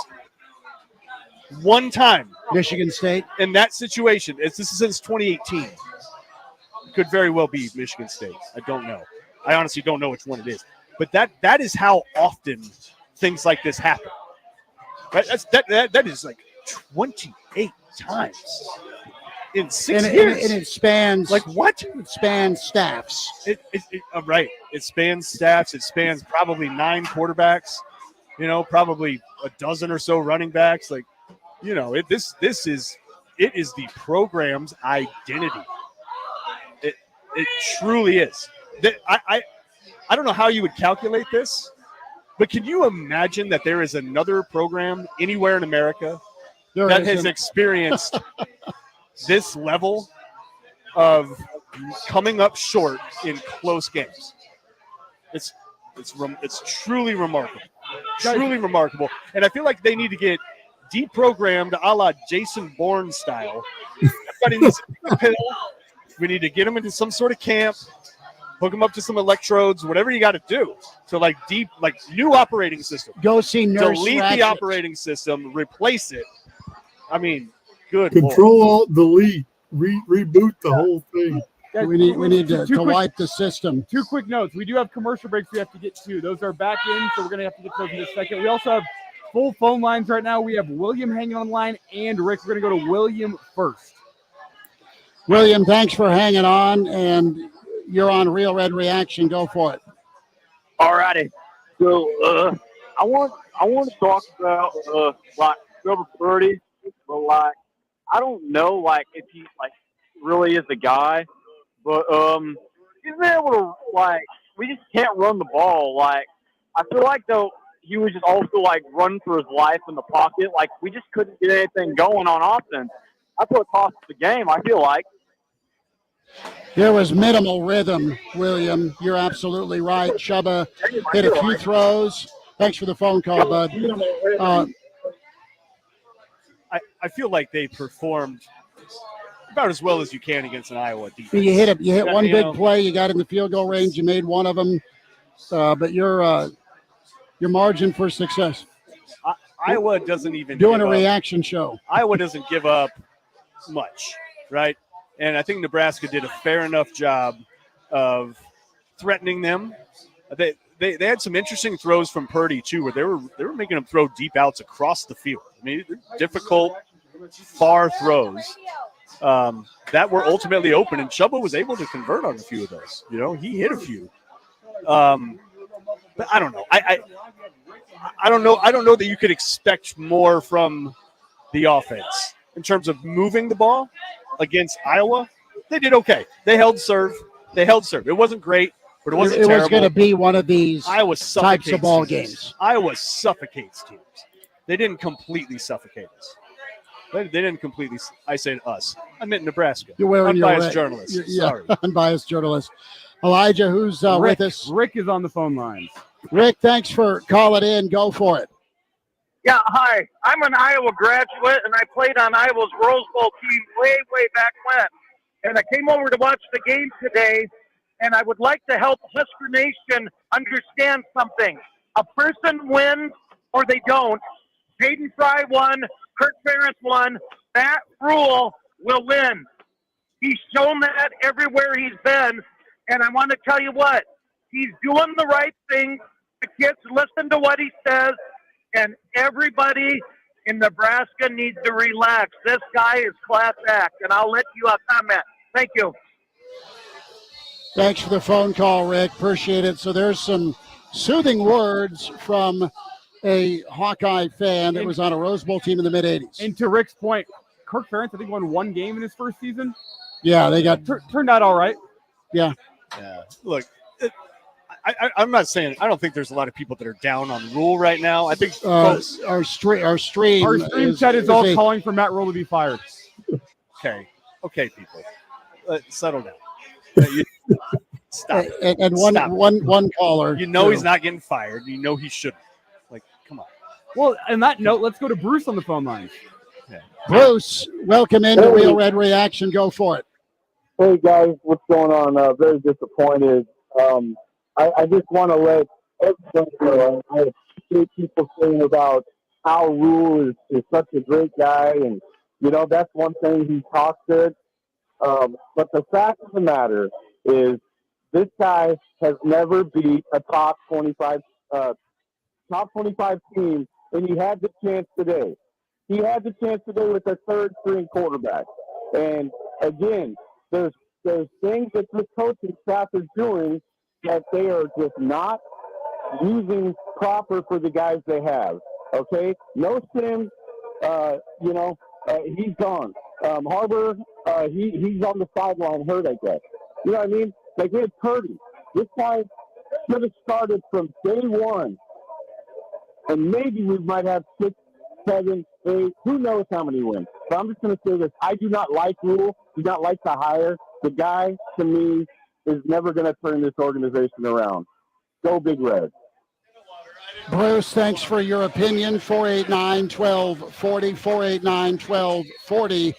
One time. Michigan State. In that situation, this is since 2018. Could very well be Michigan State. I don't know. I honestly don't know which one it is. But that is how often things like this happen. Right? That is like 28 times in 6 years. And it spans like what? It spans staffs. Right. It spans staffs. It spans probably 9 quarterbacks. Probably a dozen or so running backs. Like, it is the program's identity. It truly is. I don't know how you would calculate this, but can you imagine that there is another program anywhere in America that has experienced this level of coming up short in close games? It's truly remarkable. Truly remarkable. And I feel like they need to get deprogrammed a la Jason Bourne style. Everybody needs to take a pill. We need to get them into some sort of camp, hook them up to some electrodes, whatever you got to do. So new operating system. Go see Nurse Delete Ratchet. the operating system, replace it. I mean, good Control Lord. Alt Delete, reboot the whole thing. We need to wipe the system. 2 quick notes. We do have commercial breaks we have to get to. Those are back in, so we're going to have to get to those in a second. We also have full phone lines right now. We have William hanging on the line and Rick. We're going to go to William first. William, thanks for hanging on, and you're on Real Red Reaction. Go for it. All righty. So I want to talk about Trevor Purdy, but I don't know if he really is the guy, but he's been able to we just can't run the ball. I feel like though he was just also like running for his life in the pocket. Like we just couldn't get anything going on offense. That's what cost the game, I feel like. There was minimal rhythm, William. You're absolutely right. Chubba hit a few throws. Thanks for the phone call, bud. I feel like they performed about as well as you can against an Iowa defense. You hit one big play. You got in the field goal range. You made one of them. But your margin for success. Iowa doesn't even doing a reaction show. Iowa doesn't give up much, right? And I think Nebraska did a fair enough job of threatening them. They had some interesting throws from Purdy too, where they were making them throw deep outs across the field. I mean, difficult, far throws that were ultimately open, and Chubba was able to convert on a few of those. You know, he hit a few. But I don't know. I don't know. I don't know that you could expect more from the offense in terms of moving the ball against Iowa. They did okay. They held serve. It wasn't great, but it wasn't terrible. It was going to be one of these types of ball games. Iowa suffocates teams. They didn't completely suffocate us. They didn't completely. I say us. I meant Nebraska. You're wearing unbiased journalist. Sorry, unbiased journalist. Elijah, who's with us? Rick is on the phone lines. Rick, thanks for calling in. Go for it. Yeah, hi. I'm an Iowa graduate, and I played on Iowa's Rose Bowl team way back when. And I came over to watch the game today, and I would like to help Husker Nation understand something. A person wins or they don't. Hayden Fry won. Kirk Ferentz won. That rule will win. He's shown that everywhere he's been. And I want to tell you what, he's doing the right thing. The kids listen to what he says, and everybody in Nebraska needs to relax. This guy is class act, and I'll let you comment. Thank you. Thanks for the phone call, Rick. Appreciate it. So there's some soothing words from a Hawkeye fan that was on a Rose Bowl team in the mid-'80s. And to Rick's point, Kirk Ferentz, I think, won one game in his first season. Yeah, they got turned out all right. Yeah. Yeah. Look, I'm not saying – I don't think there's a lot of people that are down on Rule right now. I think our stream chat is all calling for Matt Rule to be fired. Okay, people. Settle down. Stop. And one caller. You know he's not getting fired. You know he shouldn't. Like, come on. Well, on that note, let's go to Bruce on the phone line. Yeah. Bruce, welcome into Real Red Reaction. Go for it. Hey, guys. What's going on? Very disappointed. I just want to let everybody know. I appreciate people saying about how Rule is such a great guy. And, you know, that's one thing. He talks good. But the fact of the matter is this guy has never beat a top 25 team, and he had the chance today. He had the chance today with a third-string quarterback. And, again, there's things that this coaching staff is doing that they are just not using proper for the guys they have. Okay? No Sims, he's gone. Harbor, he's on the sideline hurt, I guess. You know what I mean? Like, we had Purdy. This guy should have started from day one. And maybe we might have 6, 7, 8, who knows how many wins. But I'm just going to say this. I do not like Rule. Do not like the hire. The guy, to me, is never going to turn this organization around. Go Big Red. Bruce, thanks for your opinion. 489-1240, 489-1240.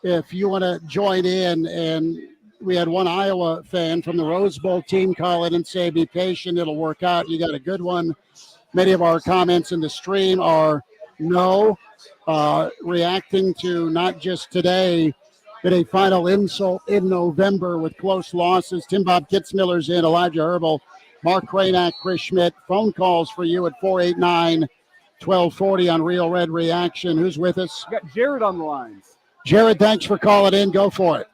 If you want to join in, and we had one Iowa fan from the Rose Bowl team call in and say, be patient, it'll work out. You got a good one. Many of our comments in the stream are no, reacting to not just today, but a final insult in November with close losses. Tim Bob Kitzmiller's in, Elijah Herbal, Mark Cranack, Chris Schmidt. Phone calls for you at 489-1240 on Real Red Reaction. Who's with us? We got Jared on the lines. Jared, thanks for calling in. Go for it.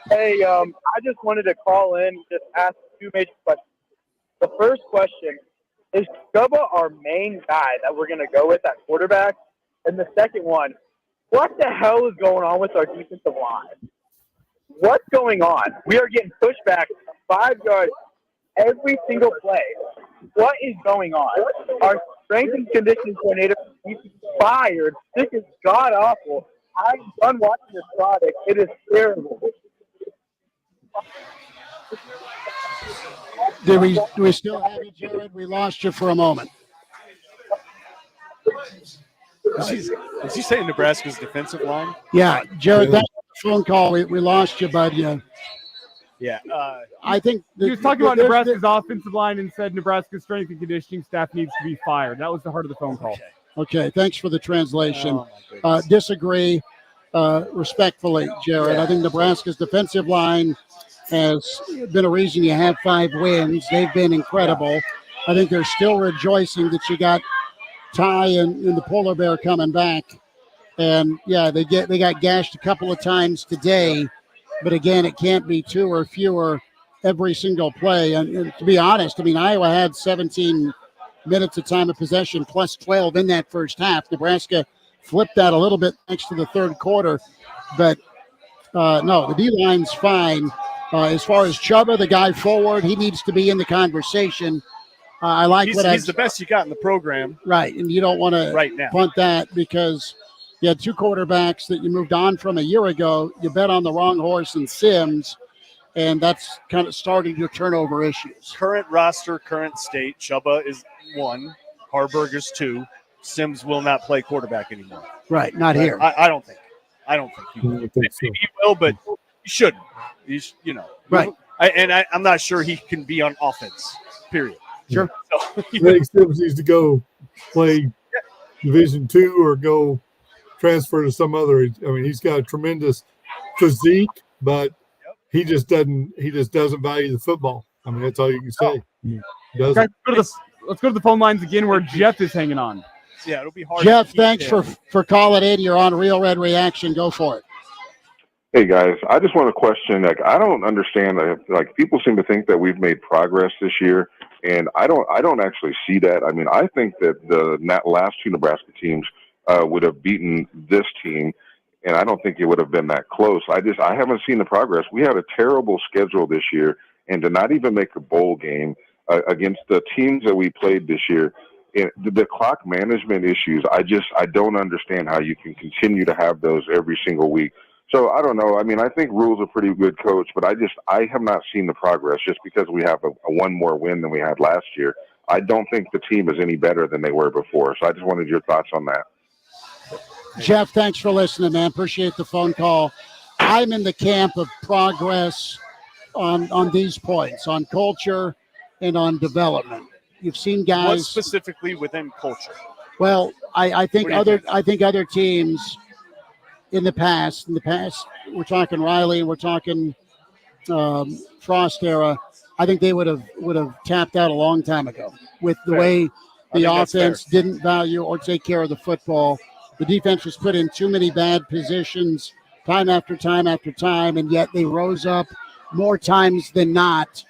Hey, I just wanted to call in, just ask 2 major questions. The first question, is Gubba our main guy that we're going to go with at quarterback? And the second one, what the hell is going on with our defensive line? What's going on? We are getting pushed back 5 yards every single play. What is going on? Our strength and conditioning coordinator is fired. This is god awful. I'm done watching this product. It is terrible. Do we still have you, Jared? We lost you for a moment. Is he saying Nebraska's defensive line? Yeah, Jared, that's the phone call. We lost you, bud. Yeah. Yeah. I think He was talking about Nebraska's offensive line and said Nebraska's strength and conditioning staff needs to be fired. That was the heart of the phone call. Okay, thanks for the translation. Oh, Disagree respectfully, Jared. Yeah. I think Nebraska's defensive line has been a reason you have 5 wins. They've been incredible. I think they're still rejoicing that you got Ty and the Polar Bear coming back. And, yeah, they got gashed a couple of times today. But, again, it can't be 2 or fewer every single play. And to be honest, I mean, Iowa had 17 minutes of time of possession plus 12 in that first half. Nebraska flipped that a little bit thanks to the third quarter. But, no, the D-line's fine. As far as Chuba, the guy forward, he needs to be in the conversation. I like he's the best you got in the program. Right, and you don't want to right now punt that because you had 2 quarterbacks that you moved on from a year ago. You bet on the wrong horse in Sims, and that's kind of starting your turnover issues. Current roster, current state, Chuba is 1, Harburg is 2. Sims will not play quarterback anymore. Right, not here. I don't think. He will. Maybe he will, but he shouldn't. He's, Right. I'm not sure he can be on offense, period. Sure. So, I think Sims needs to go play Division II or go transfer to some other. I mean, he's got a tremendous physique, but he just doesn't value the football. I mean, that's all you can say. He doesn't. Okay, let's go to the phone lines again where Jeff is hanging on. Yeah, it'll be hard. Jeff, thanks for calling in. You're on Real Red Reaction. Go for it. Hey guys, I just want to question. Like, I don't understand. Like, people seem to think that we've made progress this year, and I don't actually see that. I mean, I think that the last 2 Nebraska teams would have beaten this team, and I don't think it would have been that close. I haven't seen the progress. We had a terrible schedule this year, and to not even make a bowl game against the teams that we played this year. And the clock management issues, I don't understand how you can continue to have those every single week. So I don't know. I mean, I think Rule's a pretty good coach, but I have not seen the progress just because we have a 1 more win than we had last year. I don't think the team is any better than they were before. So I just wanted your thoughts on that. Jeff, thanks for listening, man. Appreciate the phone call. I'm in the camp of progress on these points, on culture and on development. You've seen guys. What specifically within culture? Well, I think other teams in the past, we're talking Riley and we're talking Frost era. I think they would have tapped out a long time ago with the way the offense didn't value or take care of the football. The defense was put in too many bad positions time after time after time, and yet they rose up more times than not.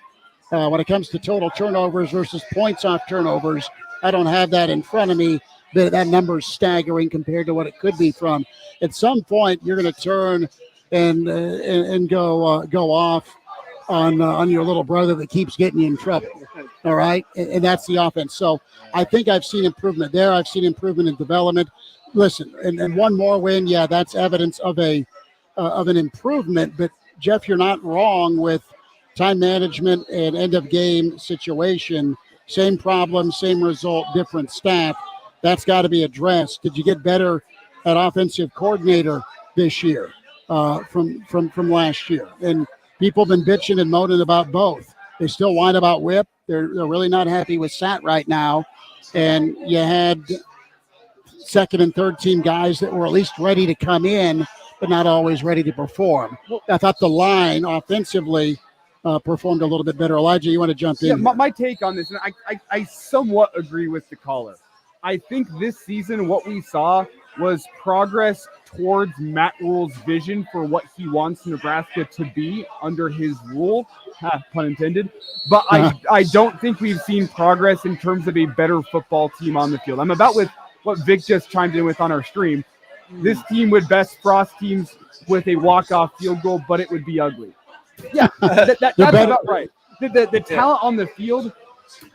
When it comes to total turnovers versus points off turnovers, I don't have that in front of me. That number is staggering compared to what it could be from. At some point, you're going to turn and go off on your little brother that keeps getting you in trouble. All right, and that's the offense. So I think I've seen improvement there. I've seen improvement in development. Listen, and 1 more win, yeah, that's evidence of an improvement. But Jeff, you're not wrong with time management and end of game situation. Same problem, same result, different staff. That's got to be addressed. Did you get better at offensive coordinator this year from last year? And people have been bitching and moaning about both. They still whine about Whip. They're really not happy with Sat right now. And you had second and third team guys that were at least ready to come in, but not always ready to perform. I thought the line offensively performed a little bit better. Elijah, you want to jump in? Yeah, my take on this, and I somewhat agree with the caller. I think this season what we saw was progress towards Matt Rule's vision for what he wants Nebraska to be under his rule, pun intended. But I don't think we've seen progress in terms of a better football team on the field. I'm about with what Vic just chimed in with on our stream. This team would best Frost teams with a walk-off field goal, but it would be ugly. Yeah, that's about right. The talent on the field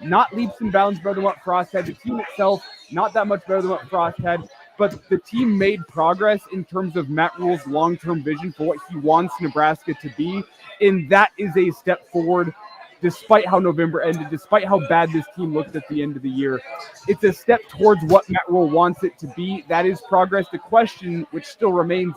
not leaps and bounds better than what Frost had. The team itself, not that much better than what Frost had. But the team made progress in terms of Matt Rule's long-term vision for what he wants Nebraska to be. And that is a step forward, despite how November ended, despite how bad this team looked at the end of the year. It's a step towards what Matt Rule wants it to be. That is progress. The question, which still remains,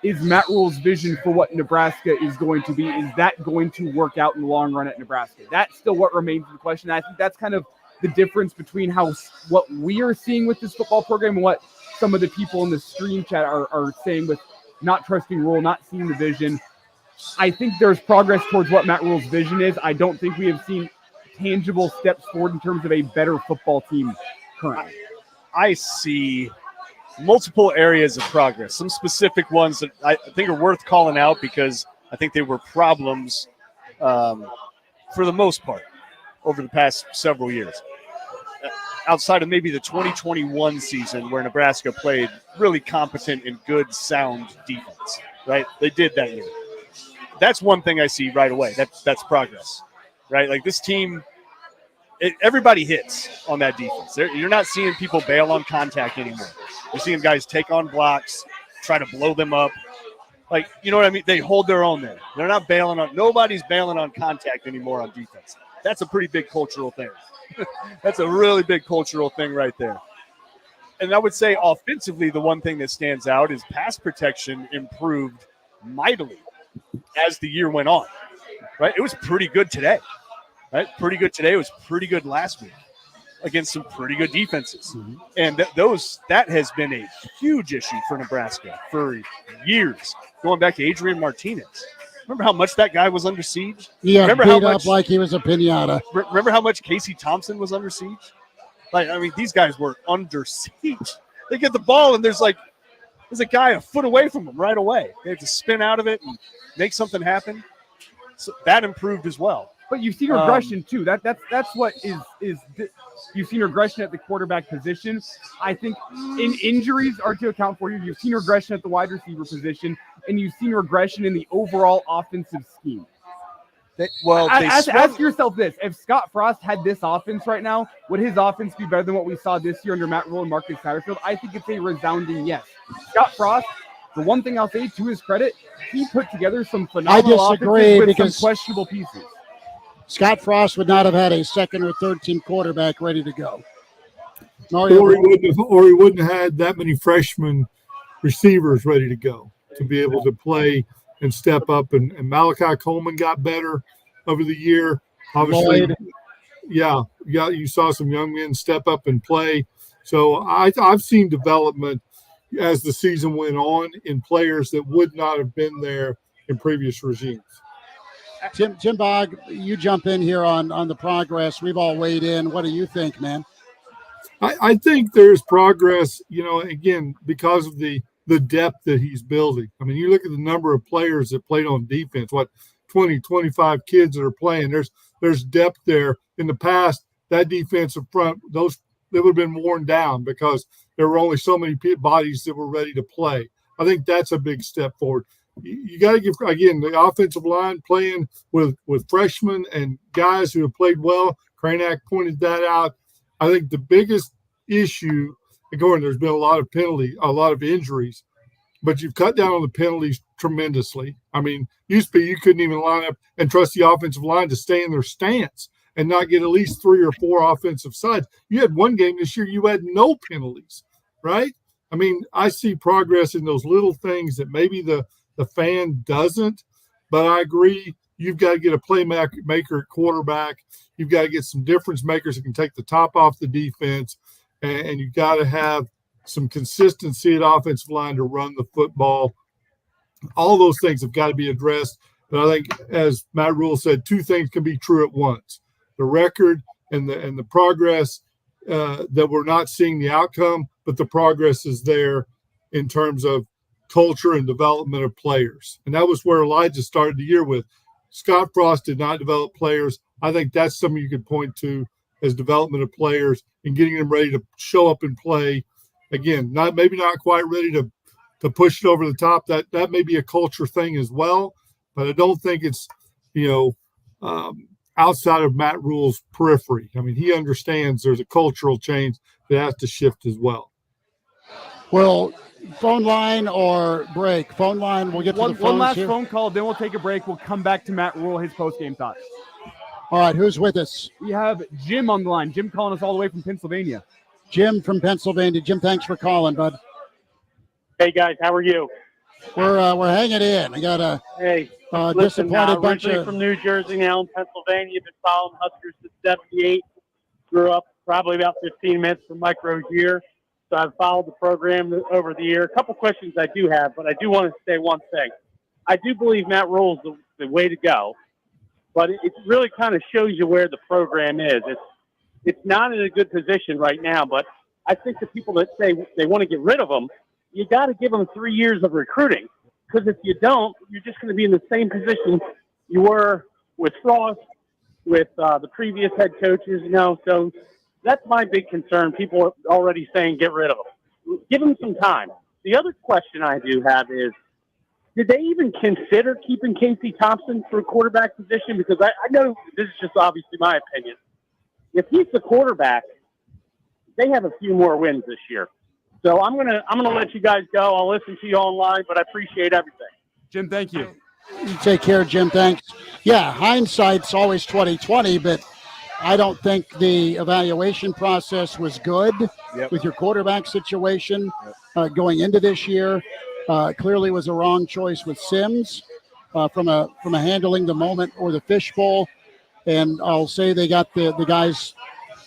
is Matt Rule's vision for what Nebraska is going to be, is that going to work out in the long run at Nebraska? That's still what remains the question. I think that's kind of the difference between what we are seeing with this football program and what some of the people in the stream chat are saying with not trusting Rule, not seeing the vision. I think there's progress towards what Matt Rule's vision is. I don't think we have seen tangible steps forward in terms of a better football team currently. I see multiple areas of progress, some specific ones that I think are worth calling out because I think they were problems for the most part over the past several years. Outside of maybe the 2021 season where Nebraska played really competent and good, sound defense, right? They did that year. That's one thing I see right away. That's progress, right? Like this team, everybody hits on that defense. You're not seeing people bail on contact anymore. You're seeing guys take on blocks, try to blow them up. Like, you know what I mean? They hold their own there. They're not bailing on – nobody's bailing on contact anymore on defense. That's a pretty big cultural thing. That's a really big cultural thing right there. And I would say offensively, the one thing that stands out is pass protection improved mightily as the year went on, right? It was pretty good today, right? Pretty good today. It was pretty good last week against some pretty good defenses. Mm-hmm. And that has been a huge issue for Nebraska for years, going back to Adrian Martinez. Remember how much that guy was under siege? Yeah, remember beat how up much, like he was a pinata. Remember how much Casey Thompson was under siege? Like, I mean, these guys were under siege. They get the ball, and there's a guy a foot away from them right away. They have to spin out of it and make something happen. So that improved as well. But you've seen regression too. That's what is you've seen regression at the quarterback position. I think in injuries are to account for you. You've seen regression at the wide receiver position, and you've seen regression in the overall offensive scheme. Ask yourself this: if Scott Frost had this offense right now, would his offense be better than what we saw this year under Matt Rule and Marcus Satterfield? I think it's a resounding yes. Scott Frost, the one thing I'll say to his credit, he put together some phenomenal offenses with some questionable pieces. Scott Frost would not have had a second or third team quarterback ready to go. Or he wouldn't have had that many freshman receivers ready to go to be able to play and step up. And Malachi Coleman got better over the year. Obviously, you saw some young men step up and play. So I've seen development as the season went on in players that would not have been there in previous regimes. Tim Bogg, you jump in here on the progress. We've all weighed in. What do you think, man? I think there's progress, again, because of the depth that he's building. I mean, you look at the number of players that played on defense, 20, 25 kids that are playing. There's depth there. In the past, that defensive front, they would have been worn down because there were only so many bodies that were ready to play. I think that's a big step forward. You got to give, again, the offensive line playing with freshmen and guys who have played well. Cranack pointed that out. I think the biggest issue, again, there's been a lot of injuries, but you've cut down on the penalties tremendously. I mean, used to be you couldn't even line up and trust the offensive line to stay in their stance and not get at least 3 or 4 offensive sides. You had one game this year, you had no penalties, right? I mean, I see progress in those little things that maybe the fan doesn't, but I agree. You've got to get a playmaker at quarterback. You've got to get some difference makers that can take the top off the defense, and you've got to have some consistency at offensive line to run the football. All those things have got to be addressed. But I think, as Matt Rule said, 2 things can be true at once: the record and the progress that we're not seeing the outcome, but the progress is there in terms of culture and development of players. And that was where Elijah started the year with. Scott Frost did not develop players. I think that's something you could point to as development of players and getting them ready to show up and play. Again, maybe not quite ready to push it over the top. That may be a culture thing as well, but I don't think it's outside of Matt Rule's periphery. I mean, he understands there's a cultural change that has to shift as well. Well, phone line or break? Phone line, we'll get to the phones one last here. phone call, then we'll take a break. We'll come back to Matt Rule, his post-game thoughts. All right, who's with us? We have Jim on the line. Jim calling us all the way from Pennsylvania. Jim from Pennsylvania. Jim, thanks for calling, bud. Hey, guys, how are you? We're hanging in. I got a Listen, disappointed bunch originally of from New Jersey, now in Pennsylvania. Been following Huskers since '78. Grew up probably about 15 minutes from Mike Rozier. So I've followed the program over the year. A couple questions I do have, but I do want to say one thing. I do believe Matt Rule's the way to go, but it really kind of shows you where the program is. It's not in a good position right now, but I think the people that say they want to get rid of him, you got to give them 3 years of recruiting. Because if you don't, you're just going to be in the same position you were with Frost, with the previous head coaches, So that's my big concern. People are already saying get rid of him. Give him some time. The other question I do have is, did they even consider keeping Casey Thompson for a quarterback position? Because I know this is just obviously my opinion. If he's the quarterback, they have a few more wins this year. So I'm gonna let you guys go. I'll listen to you online, but I appreciate everything. Jim, thank you. You take care, Jim. Thanks. Yeah, hindsight's always 20/20, but I don't think the evaluation process was good with your quarterback situation going into this year. Clearly was a wrong choice with Sims from a handling the moment or the fishbowl. And I'll say they got the guys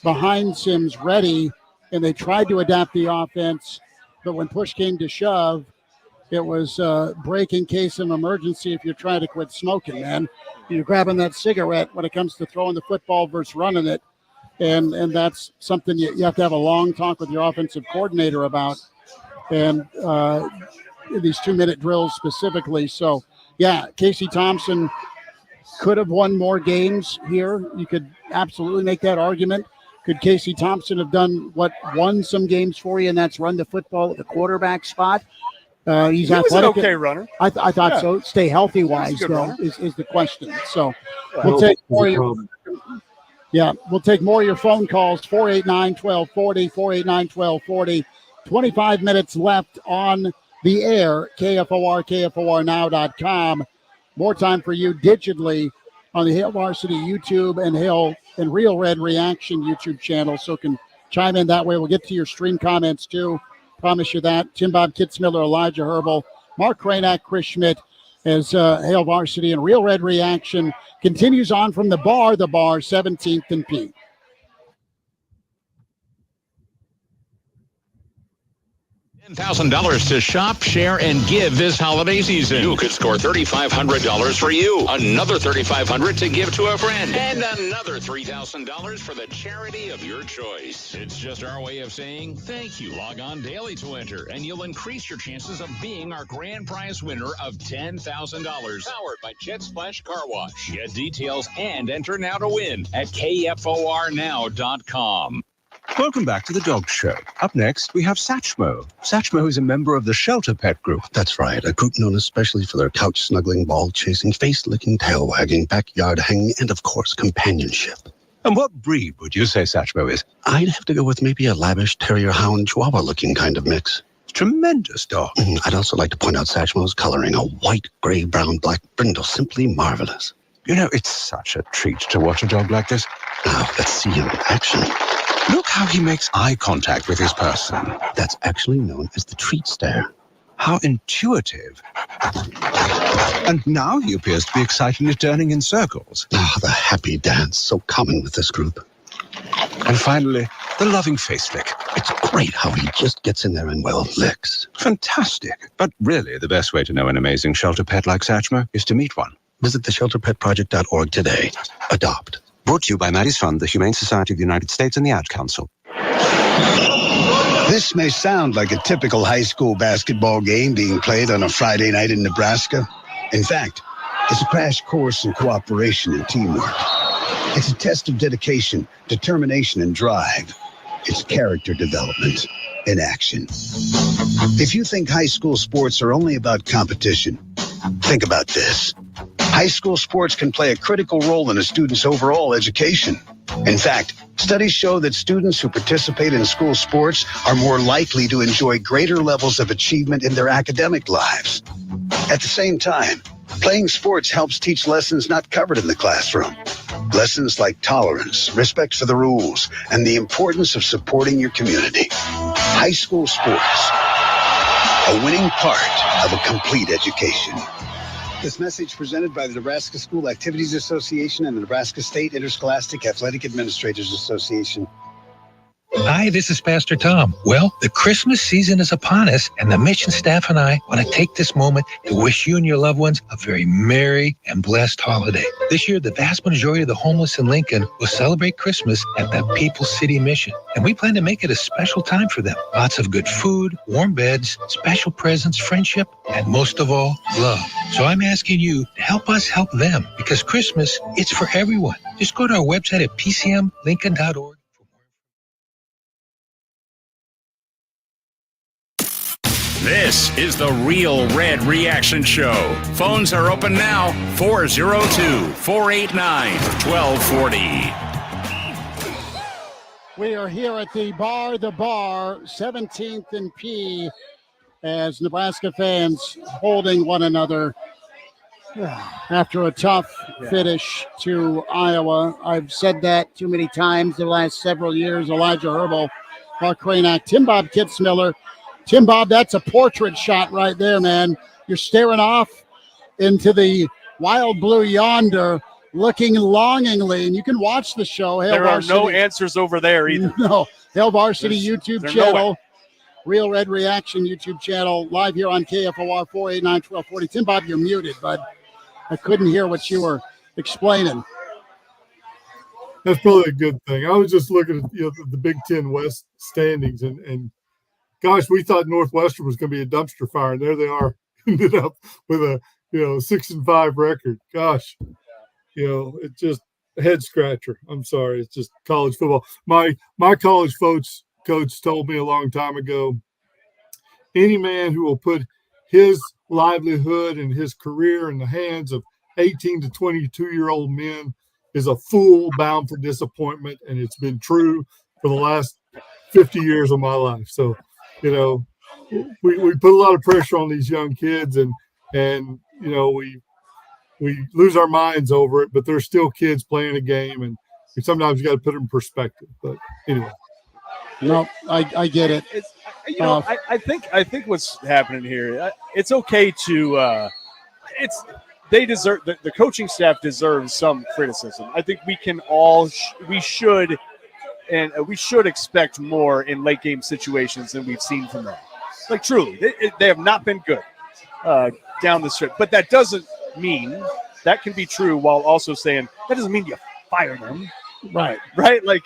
behind Sims ready, and they tried to adapt the offense. But when push came to shove, it was break in case of emergency if you're trying to quit smoking, man. You're grabbing that cigarette when it comes to throwing the football versus running it. And that's something you have to have a long talk with your offensive coordinator about. And these 2-minute drills specifically. So, yeah, Casey Thompson could have won more games here. You could absolutely make that argument. Could Casey Thompson have done what won some games for you, and that's run the football at the quarterback spot? He's athletic. Was an okay runner. I thought so. Stay healthy wise, though, is the question. So we'll take more. We'll take more of your phone calls. 489-1240, 489-1240. 25 minutes left on the air. KFOR, KFORnow.com. More time for you digitally on the Hail Varsity YouTube and Hail and Real Red Reaction YouTube channel. So can chime in that way. We'll get to your stream comments too. Promise you that. Tim Bob Kitzmiller, Elijah Herbal, Mark Kranak, Chris Schmidt as Hail Varsity and Real Red Reaction continues on from the bar, 17th and P. $10,000 to shop, share, and give this holiday season. You could score $3,500 for you, another $3,500 to give to a friend, and another $3,000 for the charity of your choice. It's just our way of saying thank you. Log on daily to enter, and you'll increase your chances of being our grand prize winner of $10,000. Powered by Jet Splash Car Wash. Get details and enter now to win at KFORnow.com. Welcome back to the Dog Show. Up next, we have Satchmo. Satchmo is a member of the Shelter Pet Group. That's right, a group known especially for their couch-snuggling, ball-chasing, face-licking, tail-wagging, backyard-hanging, and, of course, companionship. And what breed would you say Satchmo is? I'd have to go with maybe a lavish terrier-hound chihuahua-looking kind of mix. Tremendous dog. I'd also like to point out Satchmo's coloring, a white, gray, brown, black brindle, simply marvelous. You know, it's such a treat to watch a dog like this. Now, let's see him in action. Look how he makes eye contact with his person. That's actually known as the treat stare. How intuitive. And now he appears to be excitedly turning in circles. The happy dance, so common with this group. And finally, the loving face lick. It's great how he just gets in there and, well, licks. Fantastic. But really, the best way to know an amazing shelter pet like Satchmo is to meet one. Visit theshelterpetproject.org today. Adopt. Brought to you by Maddie's Fund, the Humane Society of the United States, and the Ad Council. This may sound like a typical high school basketball game being played on a Friday night in Nebraska. In fact, it's a crash course in cooperation and teamwork. It's a test of dedication, determination, and drive. It's character development in action. If you think high school sports are only about competition, think about this. High school sports can play a critical role in a student's overall education. In fact, studies show that students who participate in school sports are more likely to enjoy greater levels of achievement in their academic lives. At the same time, playing sports helps teach lessons not covered in the classroom. Lessons like tolerance, respect for the rules, and the importance of supporting your community. High school sports, a winning part of a complete education. This message presented by the Nebraska School Activities Association and the Nebraska State Interscholastic Athletic Administrators Association. Hi, this is Pastor Tom. Well, the Christmas season is upon us, and the mission staff and I want to take this moment to wish you and your loved ones a very merry and blessed holiday. This year, the vast majority of the homeless in Lincoln will celebrate Christmas at the People's City Mission, and we plan to make it a special time for them. Lots of good food, warm beds, special presents, friendship, and most of all, love. So I'm asking you to help us help them, because Christmas, it's for everyone. Just go to our website at pcmlincoln.org. This is the Real Red Reaction Show. Phones are open now. 402-489-1240. We are here at the bar, 17th and P, as Nebraska fans holding one another after a tough finish to Iowa. I've said that too many times the last several years. Elijah Herbal, Mark Cranack, Tim Bob Kitzmiller. Tim Bob, that's a portrait shot right there, man. You're staring off into the wild blue yonder, looking longingly, and you can watch the show. There are no answers over there either. No. Hail Varsity YouTube there's channel, Real Red Reaction YouTube channel, live here on KFOR 489-1240. Tim Bob, you're muted, bud. I couldn't hear what you were explaining. That's probably a good thing. I was just looking at the Big Ten West standings, and gosh, we thought Northwestern was going to be a dumpster fire, and there they are, ended up with a 6-5 record. Gosh, it's just a head scratcher. I'm sorry, it's just college football. My college coach told me a long time ago, any man who will put his livelihood and his career in the hands of 18 to 22-year-old men is a fool bound for disappointment, and it's been true for the last 50 years of my life. So, we put a lot of pressure on these young kids, and we lose our minds over it, but they're still kids playing a game, and sometimes you got to put them in perspective. But anyway, no, I get it. I think what's happening here, it's okay to they deserve the coaching staff deserves some criticism. I think we can all we should expect more in late game situations than we've seen from them. Like, truly, they have not been good down the stretch. But that doesn't mean that can be true while also saying that doesn't mean you fire them. Right. Like,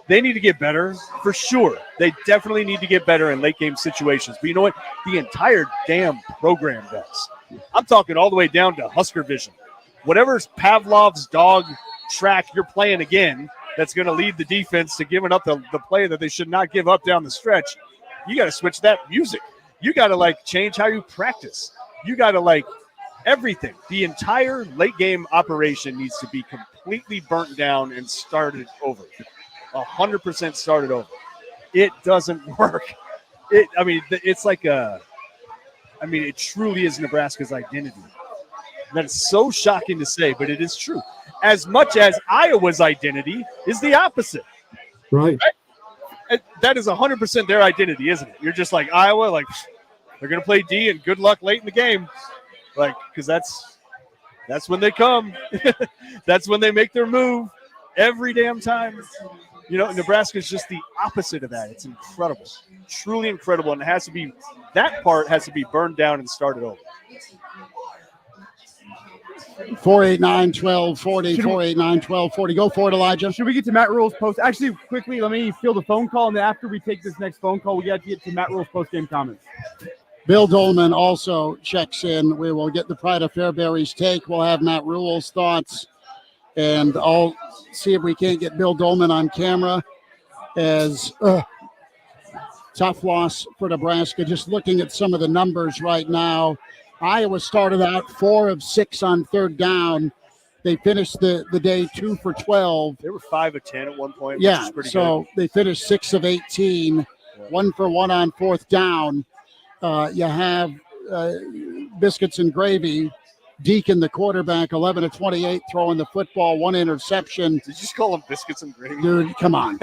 they need to get better for sure. They definitely need to get better in late game situations. But you know what? The entire damn program does. I'm talking all the way down to Husker Vision. Whatever's Pavlov's dog track you're playing again, that's going to lead the defense to giving up the play that they should not give up down the stretch. You got to switch that music. You got to change how you practice. You got to everything. The entire late game operation needs to be completely burnt down and started over. 100% started over. It doesn't work. It truly is Nebraska's identity. That is so shocking to say, but it is true. As much as Iowa's identity is the opposite. Right? That is 100% their identity, isn't it? You're just like Iowa, they're going to play D and good luck late in the game. Because that's when they come. That's when they make their move every damn time. Nebraska is just the opposite of that. It's incredible, truly incredible. And that part has to be burned down and started over. 489-1240, 489-1240. Go for it, Elijah. Should we get to Matt Rule's post? Actually, quickly, let me field a phone call, and then after we take this next phone call, we got to get to Matt Rule's post-game comments. Bill Dolman also checks in. We will get the Pride of Fairbury's take. We'll have Matt Rule's thoughts, and I'll see if we can't get Bill Dolman on camera as tough loss for Nebraska. Just looking at some of the numbers right now, Iowa started out 4 of 6 on third down. They finished the day 2 for 12. They were 5 of 10 at one point, Yeah, which is pretty so good. they finished 6 of 18, 1 for 1 on fourth down. You have Biscuits and Gravy. Deacon, the quarterback, 11 of 28, throwing the football, 1 interception. Did you just call him Biscuits and Gravy? Dude, come on.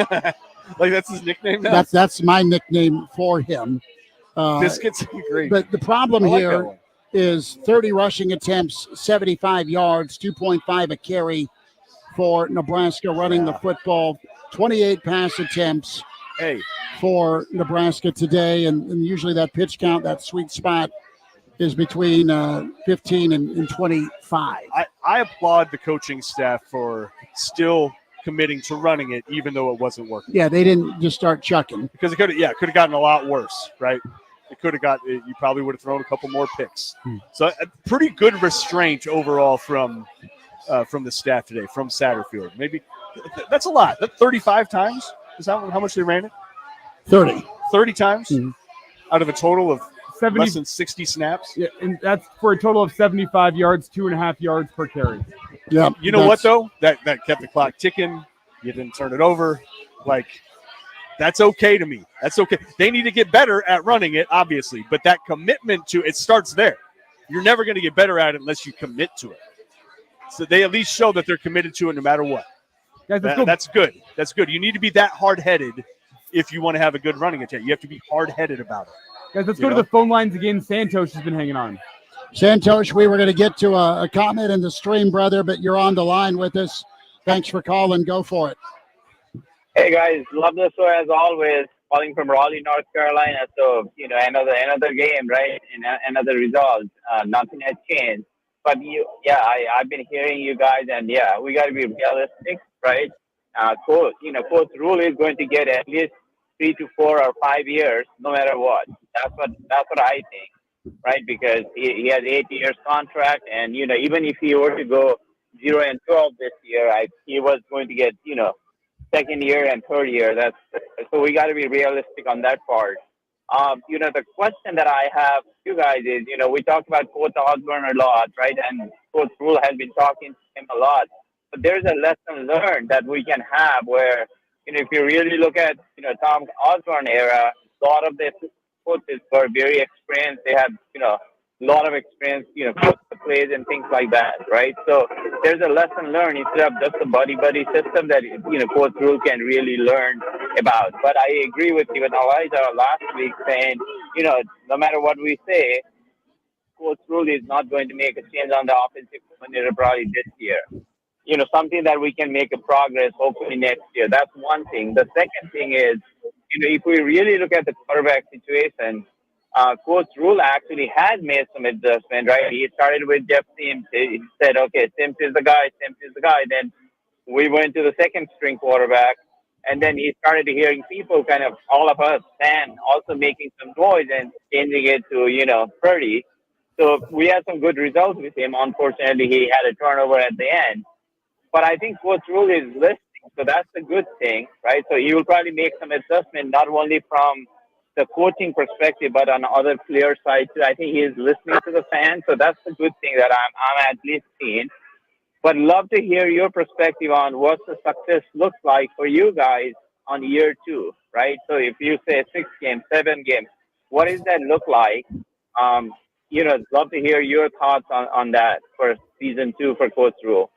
Like that's his nickname now? That's my nickname for him. Biscuits and Gravy. But the problem I like that here one. is 30 rushing attempts, 75 yards, 2.5 a carry for Nebraska running the football, 28 pass attempts for Nebraska today. And usually that pitch count, that sweet spot, is between 15 and 25. I applaud the coaching staff for still committing to running it, even though it wasn't working. Yeah, they didn't just start chucking. Because it could have gotten a lot worse, right? It could have you probably would have thrown a couple more picks. So a pretty good restraint overall from the staff today, from Satterfield. Maybe that's a lot. That 35 times? Is that how much they ran it? 30. 30 times out of a total of 70, less than 60 snaps? Yeah, and that's for a total of 75 yards, 2.5 yards per carry. Yeah. You know what, though? That kept the clock ticking. You didn't turn it over. Like, that's okay to me. That's okay. They need to get better at running it, obviously, but that commitment to it starts there. You're never going to get better at it unless you commit to it. So they at least show that they're committed to it no matter what. Guys, that's good. That's good. You need to be that hard-headed if you want to have a good running attack. You have to be hard-headed about it. Guys, let's go to the phone lines again. Santosh has been hanging on. Santosh, we were going to get to a comment in the stream, brother, but you're on the line with us. Thanks for calling. Go for it. Hey, guys. Love the show as always. Calling from Raleigh, North Carolina. So, another game, right? And another result. Nothing has changed. But, I've been hearing you guys, and, we got to be realistic, right? Coach Rule is going to get at least 3 to 4 or 5 years, no matter what. That's what I think, right? Because he has 8 years contract, and even if he were to go 0-12 this year, he was going to get second year and third year. So we got to be realistic on that part. The question that I have to you guys is, we talked about Coach Osborne a lot, right? And Coach Rule has been talking to him a lot. But there's a lesson learned that we can have where, if you really look at, Tom Osborne era, a lot of the coaches were very experienced. They had, a lot of experience, coach the plays and things like that, right? So there's a lesson learned instead of just a buddy-buddy system that, Coach Rule can really learn about. But I agree with you and Elijah last week saying, no matter what we say, Coach Rule is not going to make a change on the offensive coordinator probably this year. Something that we can make a progress hopefully next year. That's one thing. The second thing is, if we really look at the quarterback situation, Coach Rule actually has made some adjustment, right? He started with Jeff Sims. He said, okay, Sims is the guy. Then we went to the second string quarterback. And then he started hearing people, kind of all of us, Sam, also making some noise and changing it to, Purdy. So we had some good results with him. Unfortunately, he had a turnover at the end. But I think Coach Rule is listening, so that's a good thing, right? So he will probably make some adjustment, not only from the coaching perspective, but on the other player side too. I think he is listening to the fans, so that's a good thing that I'm at least seeing. But love to hear your perspective on what the success looks like for you guys on year 2, right? So if you say 6 games, 7 games, what does that look like? Love to hear your thoughts on that for season 2 for Coach Rule.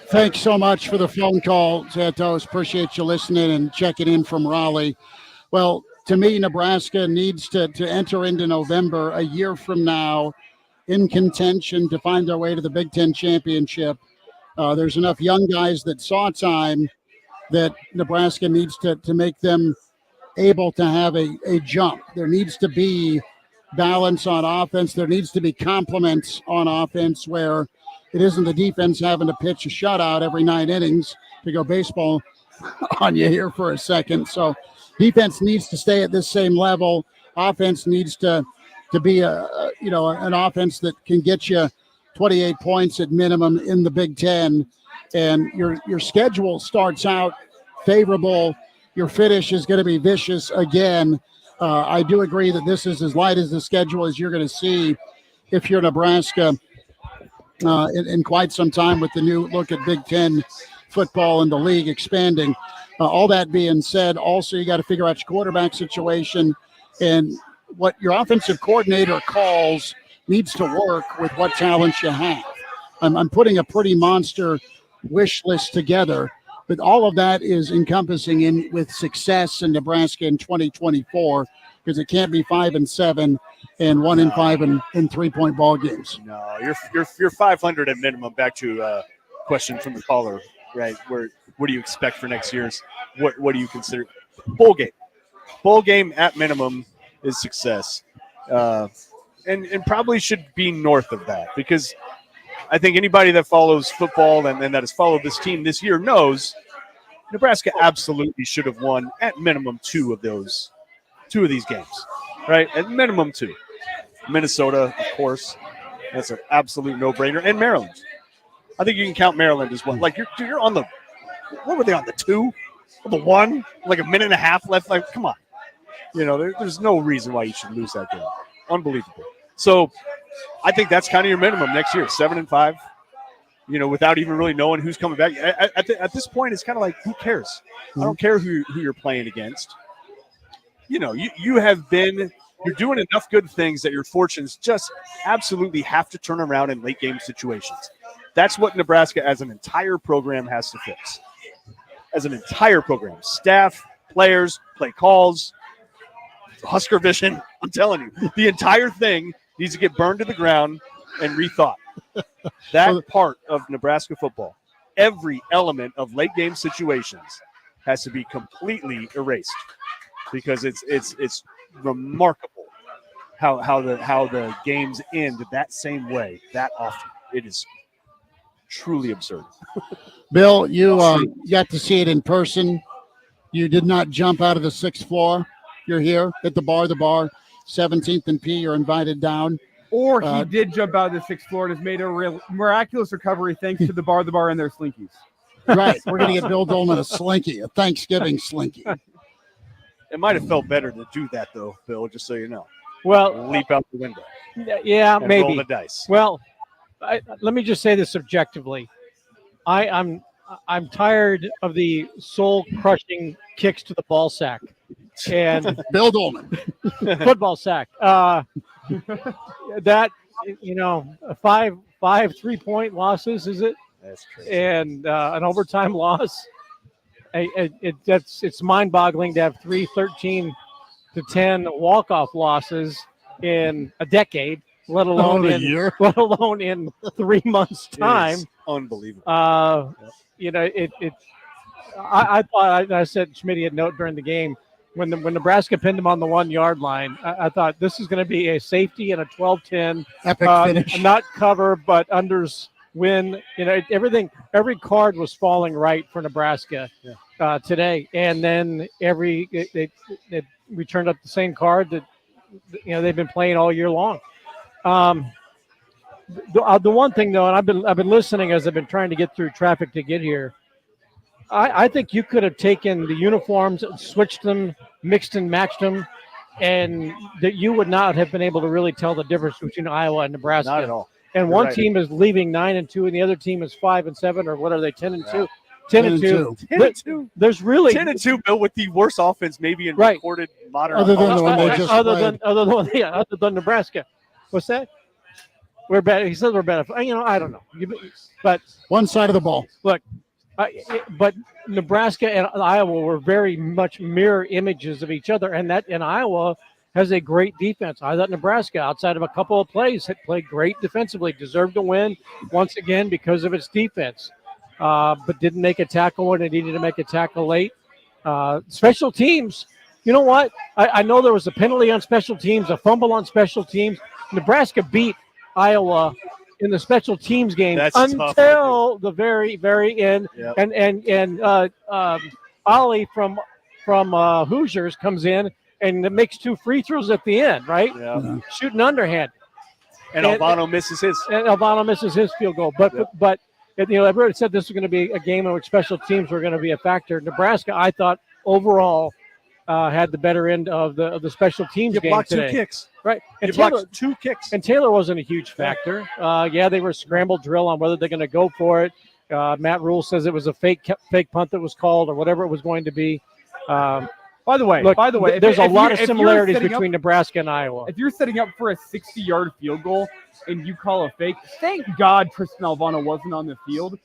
Thanks so much for the phone call, Santos. Appreciate you listening and checking in from Raleigh. Well, to me, Nebraska needs to enter into November a year from now in contention to find their way to the Big Ten championship. There's enough young guys that saw time that Nebraska needs to make them able to have a jump. There needs to be balance on offense. There needs to be complements on offense where it isn't the defense having to pitch a shutout every 9 innings to go baseball on you here for a second. So defense needs to stay at this same level. Offense needs to be an offense that can get you 28 points at minimum in the Big Ten. And your schedule starts out favorable. Your finish is going to be vicious again. I do agree that this is as light as the schedule as you're going to see if you're Nebraska in quite some time with the new look at Big Ten football and the league expanding. All that being said, also you got to figure out your quarterback situation and what your offensive coordinator calls needs to work with what talents you have. I'm putting a pretty monster wish list together, but all of that is encompassing in with success in Nebraska in 2024 because it can't be 5-7 and 1-5 in 3-point ball games. No, you're 500 at minimum. Back to a question from the caller, right? What do you expect for next year's? What do you consider bowl game? Bowl game at minimum is success, and probably should be north of that because I think anybody that follows football and that has followed this team this year knows Nebraska absolutely should have won at minimum two of these games, right? At minimum two. Minnesota, of course, that's an absolute no-brainer, and Maryland. I think you can count Maryland as well. Like you're on the, what were they on, the 2, the 1, like a minute and a half left. Like, come on, there's no reason why you should lose that game. Unbelievable. So I think that's kind of your minimum next year, 7-5. Without even really knowing who's coming back. At this point, it's kind of like, who cares? I don't care who you're playing against. You're doing enough good things that your fortunes just absolutely have to turn around in late game situations. That's what Nebraska as an entire program has to fix. As an entire program, staff, players, play calls, Husker vision. I'm telling you, the entire thing needs to get burned to the ground and rethought. That part of Nebraska football, every element of late game situations has to be completely erased because it's remarkable how the games end that same way that often. It is truly absurd. Bill, you got to see it in person. You did not jump out of the 6th floor. You're here at the bar, 17th and P. You're invited down. Or he did jump out of the 6th floor and has made a real miraculous recovery thanks to the bar and their slinkies. Right. We're going to get Bill Dolman a slinky, a Thanksgiving slinky. It might have felt better to do that, though, Bill, just so you know. Well, leap out the window. Yeah, and maybe. Roll the dice. Well, let me just say this objectively. I'm tired of the soul-crushing kicks to the ball sack. And Bill Dolman. Football sack. That, 5 3-point losses, is it? That's crazy. And an overtime loss. It's mind-boggling to have 3 13-10 walk-off losses in a decade, let alone a year, let alone in 3 months' time. Unbelievable. I thought I said Schmidt had note during the game when Nebraska pinned him on the 1-yard line. I thought this is going to be a safety and a 12-10 epic finish, not cover but unders win. Everything. Every card was falling right for Nebraska today, and then we turned up the same card that they've been playing all year long. The one thing though, and I've been listening as I've been trying to get through traffic to get here. I think you could have taken the uniforms, switched them, mixed and matched them, and that you would not have been able to really tell the difference between Iowa and Nebraska. Not at all. And one team is leaving 9-2, and the other team is 5-7, or what are they? 10-2. 10-2. 10-2. There's really 10-2, Bill, with the worst offense maybe in recorded modern. Other than the one they just other than Nebraska. What's that? We're better. He says we're better. I don't know. But one side of the ball. Look, but Nebraska and Iowa were very much mirror images of each other, and Iowa has a great defense. I thought Nebraska, outside of a couple of plays, had played great defensively, deserved to win once again because of its defense, but didn't make a tackle when it needed to make a tackle late. Special teams, you know what? I know there was a penalty on special teams, a fumble on special teams. Nebraska beat Iowa in the special teams game until the very, very end. Yep. And Ollie from Hoosiers comes in and makes 2 free throws at the end, right? Yeah. Shooting underhand. And Albano misses his. And Albano misses his field goal. But everybody said this was going to be a game in which special teams were going to be a factor. Nebraska, I thought, overall, had the better end of the special teams You game blocked today. 2 kicks. Right. You And Taylor, blocked 2 kicks. and Taylor wasn't a huge factor. They were scrambled drill on whether they're going to go for it. Matt Rule says it was a fake punt that was called or whatever it was going to be. By the way, there's a lot of if you're similarities setting between Nebraska and Iowa. If you're setting up for a 60-yard field goal and you call a fake, thank God Tristan Alvano wasn't on the field.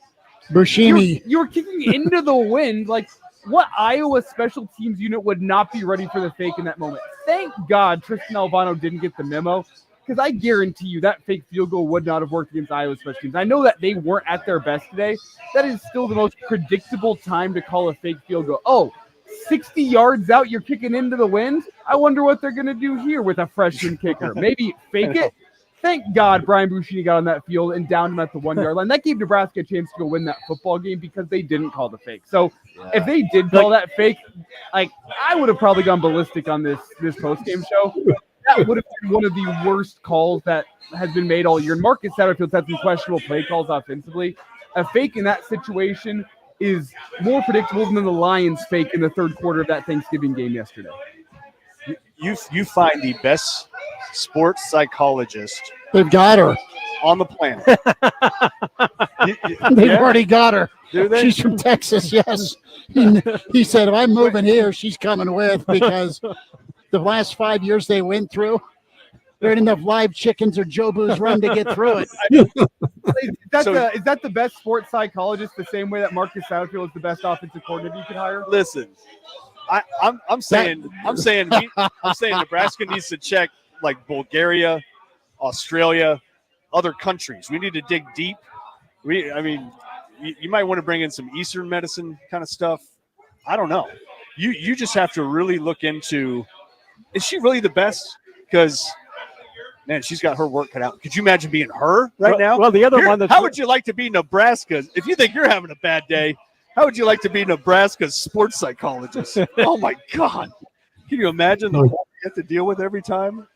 Bushimi. You were kicking into the wind. Like, what Iowa special teams unit would not be ready for the fake in that moment? Thank God Tristan Alvano didn't get the memo, because I guarantee you that fake field goal would not have worked against Iowa special teams. I know that they weren't at their best today. That is still the most predictable time to call a fake field goal. Oh, 60 yards out, you're kicking into the wind? I wonder what they're going to do here with a freshman kicker. Maybe fake it? Thank God Brian Bushini got on that field and downed him at the 1-yard line. That gave Nebraska a chance to go win that football game because they didn't call the fake. So if they did call that fake, like, I would have probably gone ballistic on this post-game show. That would have been one of the worst calls that has b's made all year. And Marcus Satterfield's had some questionable play calls offensively. A fake in that situation is more predictable than the Lions fake in the third quarter of that Thanksgiving game yesterday. You find the best sports psychologist They've got her on the planet. They've already got her. Do they? She's from Texas, yes. He said, if I'm moving here, she's coming with, because the last 5 years they went through, there ain't enough live chickens or Jobu's run to get through it. Is that the best sports psychologist, the same way that Marcus Satterfield is the best offensive coordinator you could hire? Listen, I'm saying Nebraska needs to check like Bulgaria, Australia, other countries. We need to dig deep. You might want to bring in some Eastern medicine kind of stuff. I don't know. You just have to really look into, is she really the best? Because, man, she's got her work cut out. Could you imagine being her right now? Well, the other one that's how would you like to be Nebraska? If you think you're having a bad day, how would you like to be Nebraska's sports psychologist? Oh, my God. Can you imagine the whole you have to deal with every time?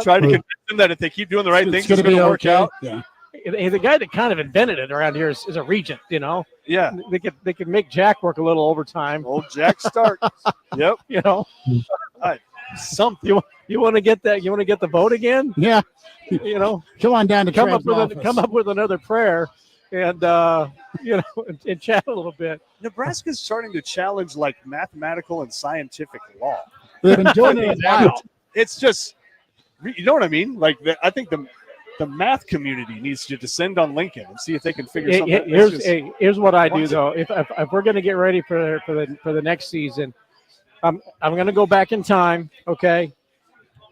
Try to convince them that if they keep doing the right things, it's going to work out. Yeah. The guy that kind of invented it around here is a regent, you know. Yeah. They could make Jack work a little overtime. Old Jack Stark. Yep. You know. Something. You want to get that? You want to get the vote again? Yeah. You know. Come on down to come Trent's up with another prayer, and and chat a little bit. Nebraska's starting to challenge like mathematical and scientific law. They've been doing it a while. It's just, you know what I mean? Like, I think the math community needs to descend on Lincoln and see if they can figure something out. Here's what I do though. If we're going to get ready for the next season, I'm going to go back in time. Okay.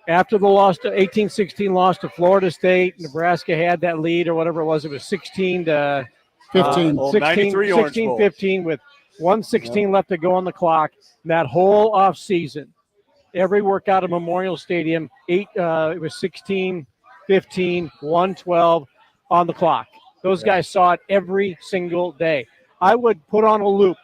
After the 18-16 loss to Florida State, Nebraska had that lead or whatever it was. It was 16-15. 16-15 with 1:16 left to go on the clock. And that whole off season, every workout at Memorial Stadium, it was 16-15, 1:12 on the clock. Those guys saw it every single day. I would put on a loop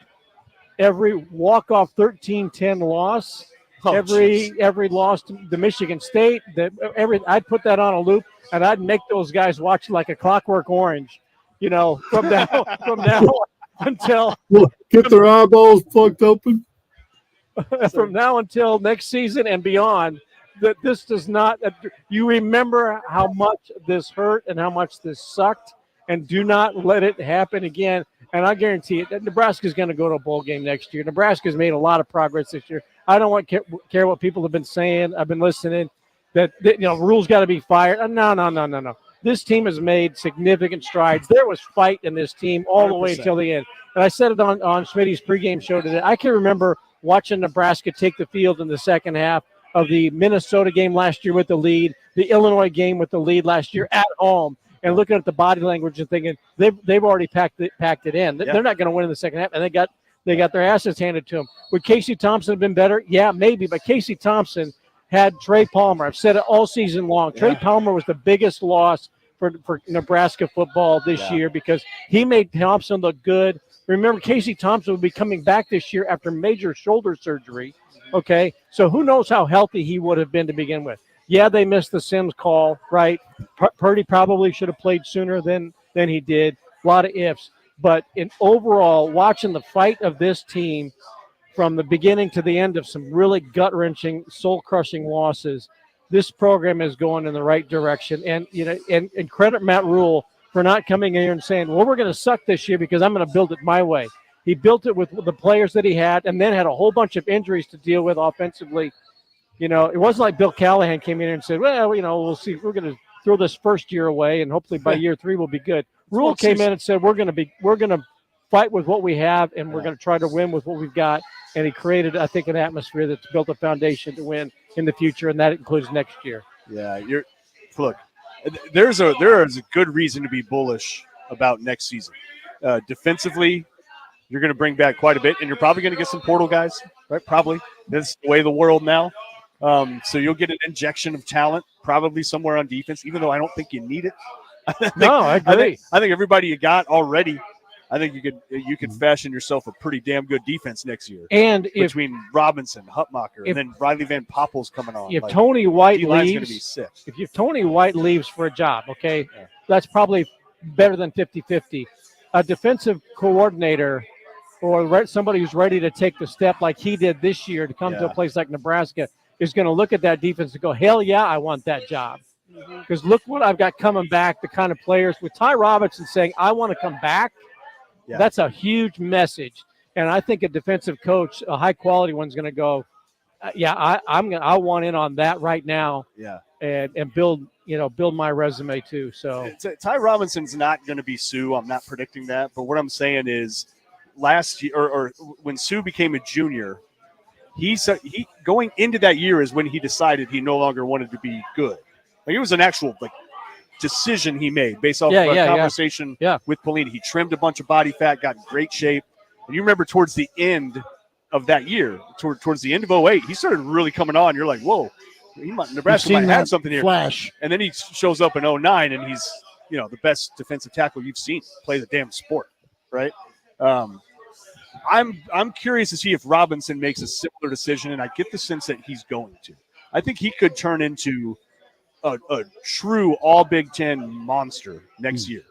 every walk-off 13-10 loss. Every loss to the Michigan State, I'd put that on a loop, and I'd make those guys watch like a Clockwork Orange, you know, from now until get their eyeballs plugged open. From now until next season and beyond, that this does not. You remember how much this hurt and how much this sucked, and do not let it happen again. And I guarantee it that Nebraska's going to go to a bowl game next year. Nebraska's made a lot of progress this year. I don't care what people have been saying. I've been listening that Rule's got to be fired. No. This team has made significant strides. There was fight in this team all the way until the end. And I said it on Schmitty's pregame show today. I can remember watching Nebraska take the field in the second half of the Minnesota game last year with the lead, the Illinois game with the lead last year at home, and looking at the body language and thinking they've already packed it in. Yeah. They're not going to win in the second half, and they got their asses handed to them. Would Casey Thompson have been better? Yeah, maybe. But Casey Thompson had Trey Palmer. I've said it all season long. Yeah. Trey Palmer was the biggest loss for Nebraska football this year because he made Thompson look good. Remember, Casey Thompson will be coming back this year after major shoulder surgery. Okay, so who knows how healthy he would have been to begin with. Yeah, they missed the Sims call, right? Purdy probably should have played sooner than he did. A lot of ifs. But in overall, watching the fight of this team, from the beginning to the end of some really gut-wrenching, soul-crushing losses, this program is going in the right direction. And and credit Matt Rule for not coming in here and saying, well, we're going to suck this year because I'm going to build it my way. He built it with the players that he had, and then had a whole bunch of injuries to deal with offensively. It wasn't like Bill Callahan came in and said, well, we'll see. We're going to throw this first year away, and hopefully by year 3 we'll be good. Rule came in and said, we're going to fight with what we have, and we're going to try to win with what we've got. And he created, I think, an atmosphere that's built a foundation to win in the future, and that includes next year. Yeah, look. There is a good reason to be bullish about next season. Defensively, you're going to bring back quite a bit, and you're probably going to get some portal guys, right? Probably. That's the way of the world now. So you'll get an injection of talent probably somewhere on defense, even though I don't think you need it. I agree. I think everybody you got already, I think you could fashion yourself a pretty damn good defense next year. And between Robinson, Hutmacher, and then Riley Van Poppel's coming on. If Tony White leaves, going to be sick. If Tony White leaves for a job, okay, that's probably better than 50-50. A defensive coordinator or somebody who's ready to take the step like he did this year to come to a place like Nebraska is going to look at that defense and go, hell yeah, I want that job. Because look what I've got coming back, the kind of players. With Ty Robinson saying, I want to come back, that's a huge message. And I think a defensive coach, a high-quality one's going to go, I want in on that right now. Yeah. And build my resume too. So Ty Robinson's not going to be Sue. I'm not predicting that. But what I'm saying is last year or when Sue became a junior, he going into that year is when he decided he no longer wanted to be good. Like it was an actual decision he made based off of a conversation with Pelini. He trimmed a bunch of body fat, got in great shape. And you remember towards the end of that year, towards the end of 2008, he started really coming on. You're like, whoa, Nebraska might have something here. Flash. And then he shows up in 2009, and he's the best defensive tackle you've seen play the damn sport, right? I'm curious to see if Robinson makes a similar decision, and I get the sense that he's going to. I think he could turn into a true all Big Ten monster next year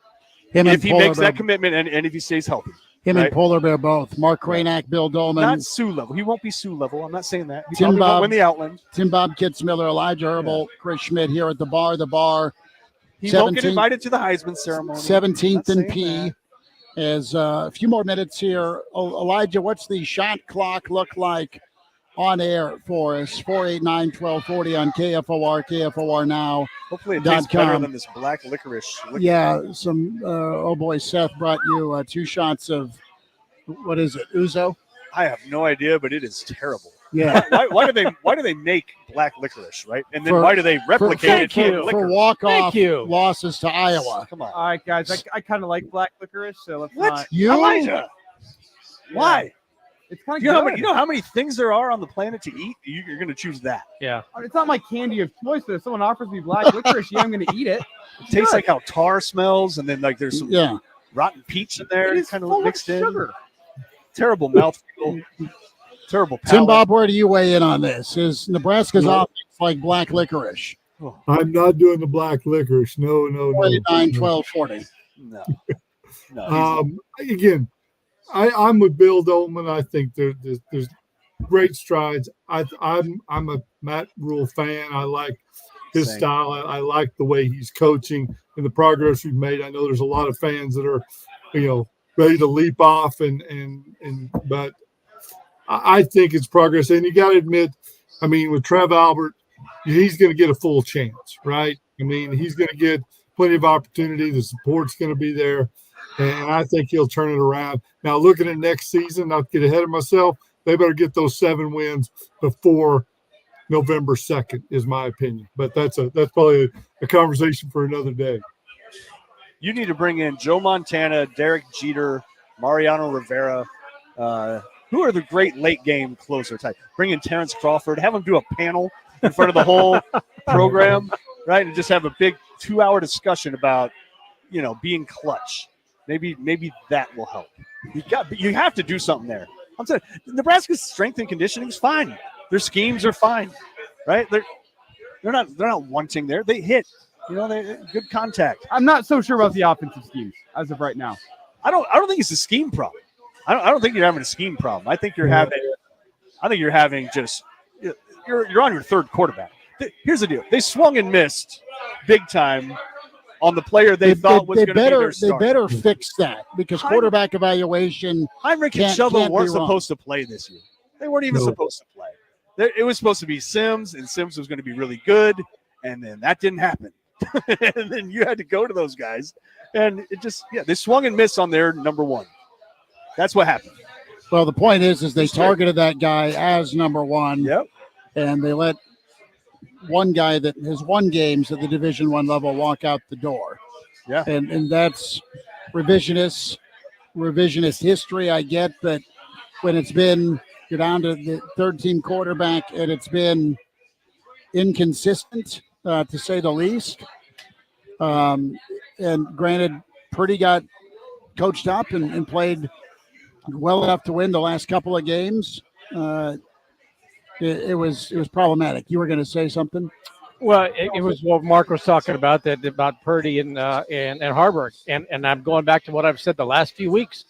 if he makes that commitment and if he stays healthy. And Polar Bear both. Mark Cranack, Bill Dolman. Not Sue level. He won't be Sue level. I'm not saying that. He Tim probably won't win the Outland. Tim Bob Kitzmiller, Elijah Herbal, Chris Schmidt here at the bar. The bar. He won't get invited to the Heisman ceremony. 17th and P. As a few more minutes here. Elijah, what's the shot clock look like on air for us? 489-1240 on KFOR, KFOR Now. Hopefully it tastes better than this black licorice. Yeah, Seth brought you 2 shots of, what is it, Ouzo? I have no idea, but it is terrible. Yeah. Why do they make black licorice, right? And then why do they replicate it for walk-off losses to Iowa? Come on. All right, guys, I kind of like black licorice, so let's not. Elijah? Why? It's kind of good. You know how many things there are on the planet to eat? You're going to choose that. Yeah. It's not my candy of choice, but if someone offers me black licorice, I'm going to eat it. It tastes like how tar smells, and then there's some rotten peach in there. It is kind of full mixed of sugar. Terrible mouthfeel. Terrible palate. Tim Bob, where do you weigh in on this? Is Nebraska's offense like black licorice? I'm not doing the black licorice. No. 489-1240. No. Again, I'm with Bill Dolman. I think there's great strides. I'm a Matt Rule fan. I like his style. I like the way he's coaching and the progress we've made. I know there's a lot of fans that are, ready to leap off but I think it's progress. And you got to admit, with Trev Albert, he's going to get a full chance, right? He's going to get plenty of opportunity. The support's going to be there. And I think he'll turn it around. Now, looking at next season, not to get ahead of myself, they better get those 7 wins before November 2nd, is my opinion. But that's probably a conversation for another day. You need to bring in Joe Montana, Derek Jeter, Mariano Rivera. Who are the great late game closer type? Bring in Terrence Crawford. Have him do a panel in front of the whole program, right? And just have a big 2-hour discussion about, being clutch. Maybe that will help. You have to do something there. I'm saying Nebraska's strength and conditioning is fine. Their schemes are fine, right? They're not wanting there. They hit. They good contact. I'm not so sure about the offensive schemes as of right now. I don't think it's a scheme problem. I don't think you're having a scheme problem. I think you're having I think you're having you're on your third quarterback. Here's the deal: they swung and missed big time on the player they thought was going to be their They starter. better fix that because quarterback evaluation. Heinrich and Chuba weren't supposed to play this year. They weren't even supposed to play. It was supposed to be Sims, and Sims was going to be really good, and then that didn't happen. And then you had to go to those guys, and they swung and missed on their number one. That's what happened. Well, the point is they targeted that guy as number one. Yep. And they let one guy that has won games at the Division I level walk out the door. Yeah. And that's revisionist history. I get that when it's been you're down to the third team quarterback and it's been inconsistent, to say the least. And granted, Purdy got coached up and played well enough to win the last couple of games. It was problematic. You were going to say something? Well, it was what Mark was talking about about Purdy and Harburg, and I'm going back to what I've said the last few weeks.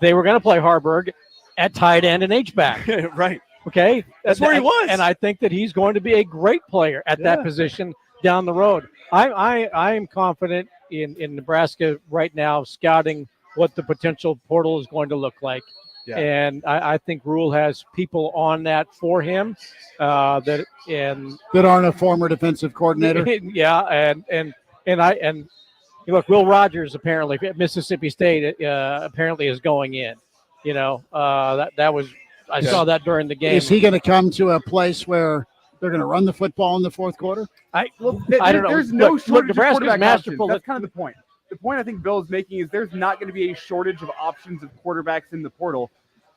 They were going to play Harburg at tight end and H-back. Right. Okay. That's where he was. And I think that he's going to be a great player at that position down the road. I am confident in Nebraska right now scouting what the potential portal is going to look like. Yeah. And I think Rule has people on that for him that aren't a former defensive coordinator. Yeah, and look, Will Rogers apparently at Mississippi State apparently is going in. That was I saw that during the game. Is he going to come to a place where they're going to run the football in the fourth quarter? I don't know. There's no shortage of Nebraska's quarterback masterful. options. That's kind of the point. The point I think Bill is making is there's not going to be a shortage of options of quarterbacks in the portal.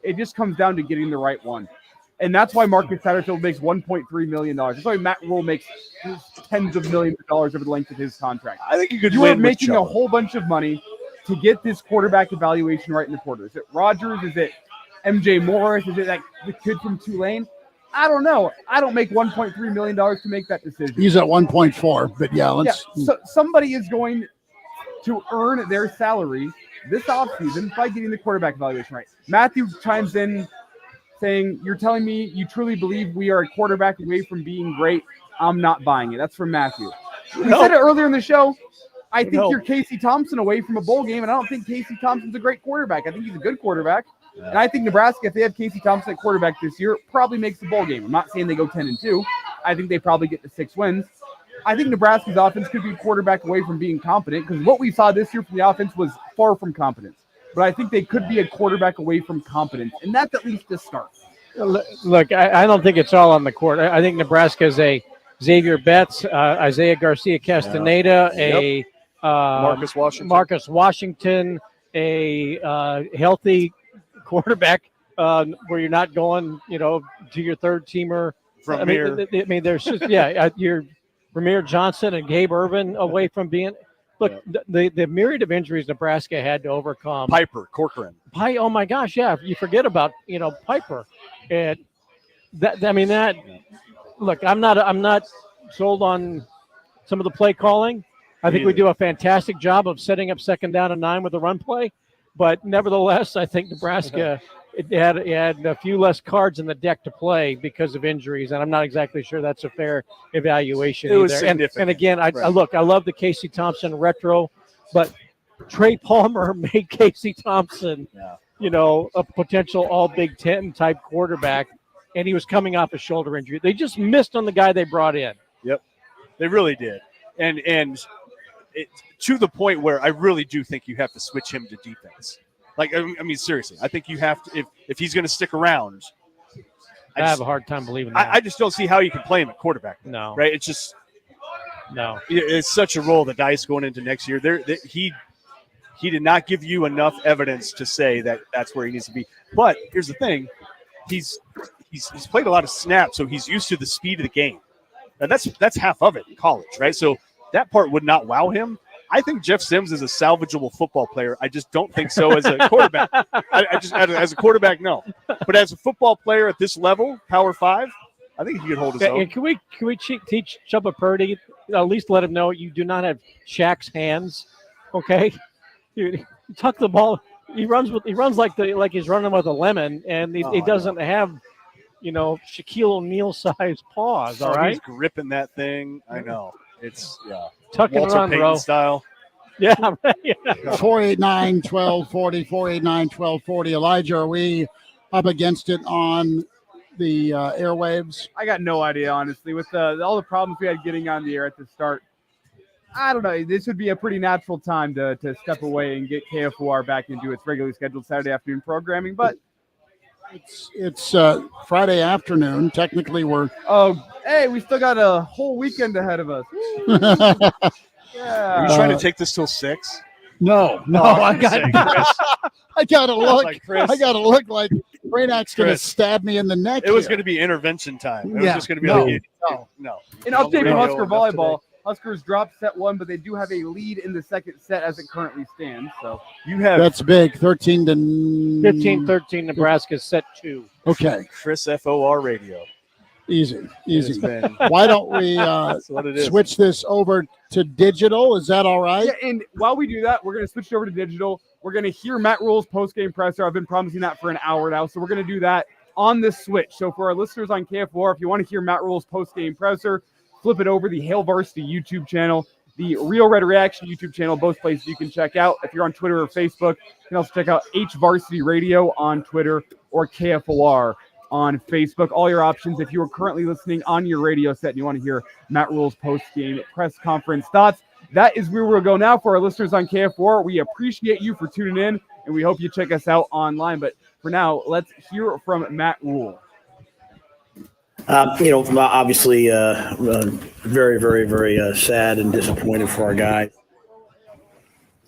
It just comes down to getting the right one. And that's why Marcus Satterfield makes $1.3 million. That's why Matt Rule makes tens of millions of dollars over the length of his contract. I think you are making a whole bunch of money to get this quarterback evaluation right in the portal. Is it Rogers? Is it MJ Morris? Is it the kid from Tulane? I don't know. I don't make $1.3 million to make that decision. He's at 1.4, but let's. So somebody is going to earn their salary this offseason by getting the quarterback evaluation right. Matthew chimes in saying, "You're telling me you truly believe we are a quarterback away from being great? I'm not buying it." That's from Matthew. We said it earlier in the show. I think you're Casey Thompson away from a bowl game, and I don't think Casey Thompson's a great quarterback. I think he's a good quarterback. Yeah. And I think Nebraska, if they have Casey Thompson at quarterback this year, probably makes the bowl game. I'm not saying they go 10-2. I think they probably get to 6 wins. I think Nebraska's offense could be a quarterback away from being competent because what we saw this year from the offense was far from competence. But I think they could be a quarterback away from competence, and that's at least a start. Look, I don't think it's all on the court. I think Nebraska is a Xavier Betts, Isaiah Garcia Castaneda, Marcus Washington, a healthy quarterback where you're not going, to your third teamer. There's just you're Ramir Johnson and Gabe Irvin away from being. Look, the myriad of injuries Nebraska had to overcome. Piper, Corcoran. Oh my gosh, you forget about Piper, and that. Look, I'm not sold on some of the play calling. I think we do a fantastic job of setting up 2nd down and 9 with the run play, but nevertheless, I think Nebraska had a few less cards in the deck to play because of injuries, and I'm not exactly sure that's a fair evaluation either. And again, I love the Casey Thompson retro, but Trey Palmer made Casey Thompson, a potential all Big Ten type quarterback, and he was coming off a shoulder injury. They just missed on the guy they brought in. Yep, they really did, and it, to the point where I really do think you have to switch him to defense. Like, seriously, I think you have to, if he's going to stick around. I have a hard time believing that. I just don't see how you can play him at quarterback. No. Right? It's just. No. It's such a roll of the dice going into next year. He did not give you enough evidence to say that that's where he needs to be. But here's the thing. He's played a lot of snaps, so he's used to the speed of the game. And that's half of it in college, right? So that part would not wow him. I think Jeff Sims is a salvageable football player. I just don't think so as a quarterback. As a quarterback, no. But as a football player at this level, Power 5, I think he could hold his own. Can we teach Chuba Purdy, at least let him know you do not have Shaq's hands, okay? You tuck the ball. He runs like he's running with a lemon, and he doesn't have Shaquille O'Neal size paws. All right, He's gripping that thing. I know. It's tuck and Walter run, Payton bro. style. Yeah. 489-1240, 489-1240. Elijah, are we up against it on the airwaves? I got no idea, honestly. With all the problems we had getting on the air at the start, I don't know. This would be a pretty natural time to step away and get KFOR back into its regularly scheduled Saturday afternoon programming. But It's Friday afternoon. Technically, we're. Oh, hey, we still got a whole weekend ahead of us. Yeah. Are you trying to take this till 6? No, I gotta look. Like, Chris. I gotta look like Brainac's gonna Chris. stab me in the neck. It was here. going to be intervention time. It was Yeah. just going to be No. no. An update from Husker Radio volleyball. Huskers dropped set 1, but they do have a lead in the second set as it currently stands. So you have That's big. 13-13 Nebraska set 2. Okay. Chris FOR Radio. Easy. has been- Why don't we That's what it is. switch this over to digital? Is that all right? Yeah, and while we do that, we're going to switch it over to digital. We're going to hear Matt Rule's post-game presser. I've been promising that for an hour now, so we're going to do that on this switch. So for our listeners on KFOR, if you want to hear Matt Rule's post-game presser, flip it over the Hail Varsity YouTube channel, the Real Red Reaction YouTube channel, both places you can check out. If you're on Twitter or Facebook, you can also check out H Varsity Radio on Twitter or KFOR on Facebook. All your options. If you are currently listening on your radio set and you want to hear Matt Rule's post-game press conference thoughts, that is where we'll go now. For our listeners on KFOR, we appreciate you for tuning in, and we hope you check us out online. But for now, let's hear from Matt Rule. Obviously, very, very, very sad and disappointed for our guys.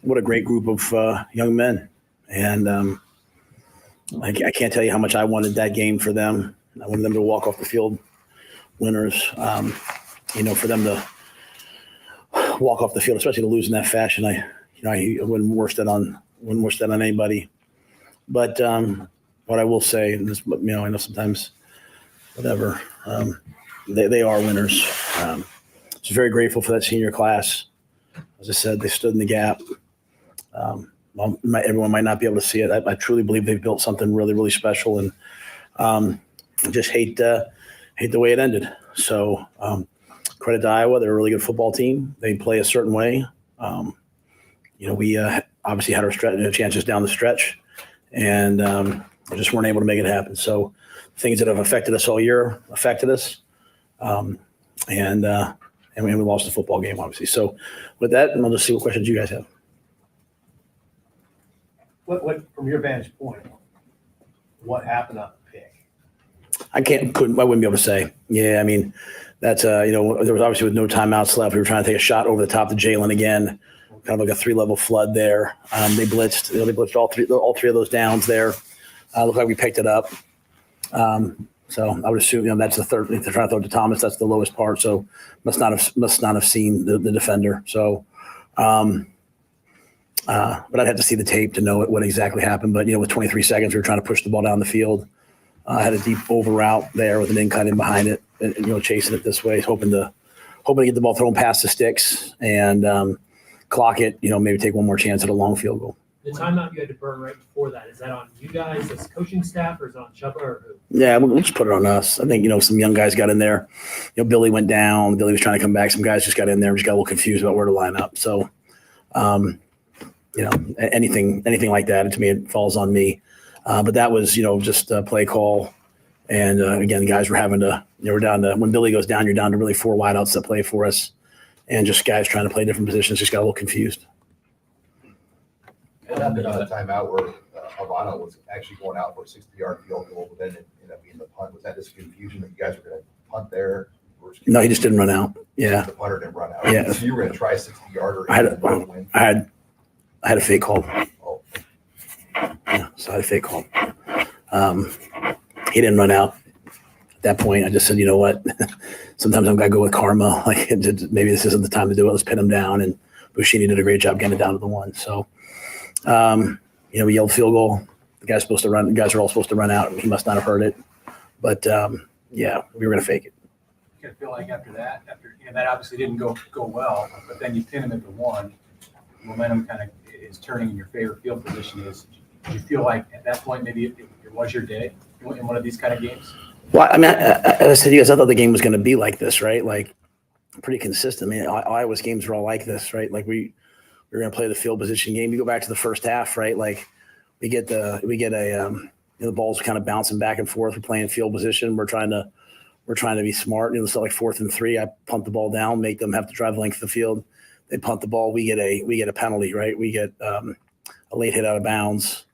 What a great group of young men. And I can't tell you how much I wanted that game for them. I wanted them to walk off the field winners. For them to walk off the field, especially to lose in that fashion, I wouldn't wish that on anybody. But what I will say is, I know sometimes, whatever, they are winners. So very grateful for that senior class. As I said, they stood in the gap. Everyone might not be able to see it. I truly believe they've built something really, really special, and just hate the way it ended. So credit to Iowa. They're a really good football team. They play a certain way. We obviously had our chances down the stretch, and we just weren't able to make it happen. So things that have affected us all year affected us, and we lost the football game, obviously. So with that, and I'll just see what questions you guys have. What from your vantage point, what happened on the pick? I wouldn't be able to say. Yeah, I mean, that's there was obviously with no timeouts left. We were trying to take a shot over the top to Jalen again, kind of like a 3-level flood there. They blitzed. They blitzed all three of those downs there. Looked like we picked it up. So I would assume that's the third. If they're trying to throw it to Thomas, that's the lowest part. So must not have seen the defender. So. But I'd have to see the tape to know what exactly happened. But, with 23 seconds, we were trying to push the ball down the field. Had a deep over route there with an in cut in behind it, and, chasing it this way, hoping to get the ball thrown past the sticks and clock it, maybe take one more chance at a long field goal. The timeout you had to burn right before that, is that on you guys as coaching staff, or is it on Chubba, or who? Yeah, we'll just put it on us. I think, some young guys got in there. Billy went down. Billy was trying to come back. Some guys just got in there and just got a little confused about where to line up. So, anything like that, to me, it falls on me. But that was, just a play call. And again, the guys were having to, we're down to, when Billy goes down, you're down to really 4 wideouts that play for us. And just guys trying to play different positions just got a little confused. What happened on the timeout where Havana was actually going out for a 60-yard field goal, but then it ended up being the punt? Was that just confusion that you guys were going to punt there? No, he just didn't run out. Yeah. The punter didn't run out. Yeah. So you were going to try 60-yarder. I had a fake call. Yeah, so I had a fake call. He didn't run out. At that point, I just said, you know what? Sometimes I'm going to go with karma. Like, maybe this isn't the time to do it. Let's pin him down. And Bushini did a great job getting it down to the 1. So, we yelled field goal. The guy's supposed to run. The guys are all supposed to run out. He must not have heard it. But, we were going to fake it. You feel like after that obviously didn't go well, but then you pin him at the 1. Momentum kind of is turning in your favor. Field position is. Do you feel like at that point maybe it was your day in one of these kind of games? Well, I mean, as I said to you guys, I thought the game was going to be like this, right? Like pretty consistent. I mean, Iowa's games are all like this, right? Like we're going to play the field position game. You go back to the first half, right? Like we get the ball's kind of bouncing back and forth. We're playing field position. We're trying to be smart. So like 4th and 3, I punt the ball down, make them have to drive the length of the field. They punt the ball. We get a penalty, right? We get a late hit out of bounds,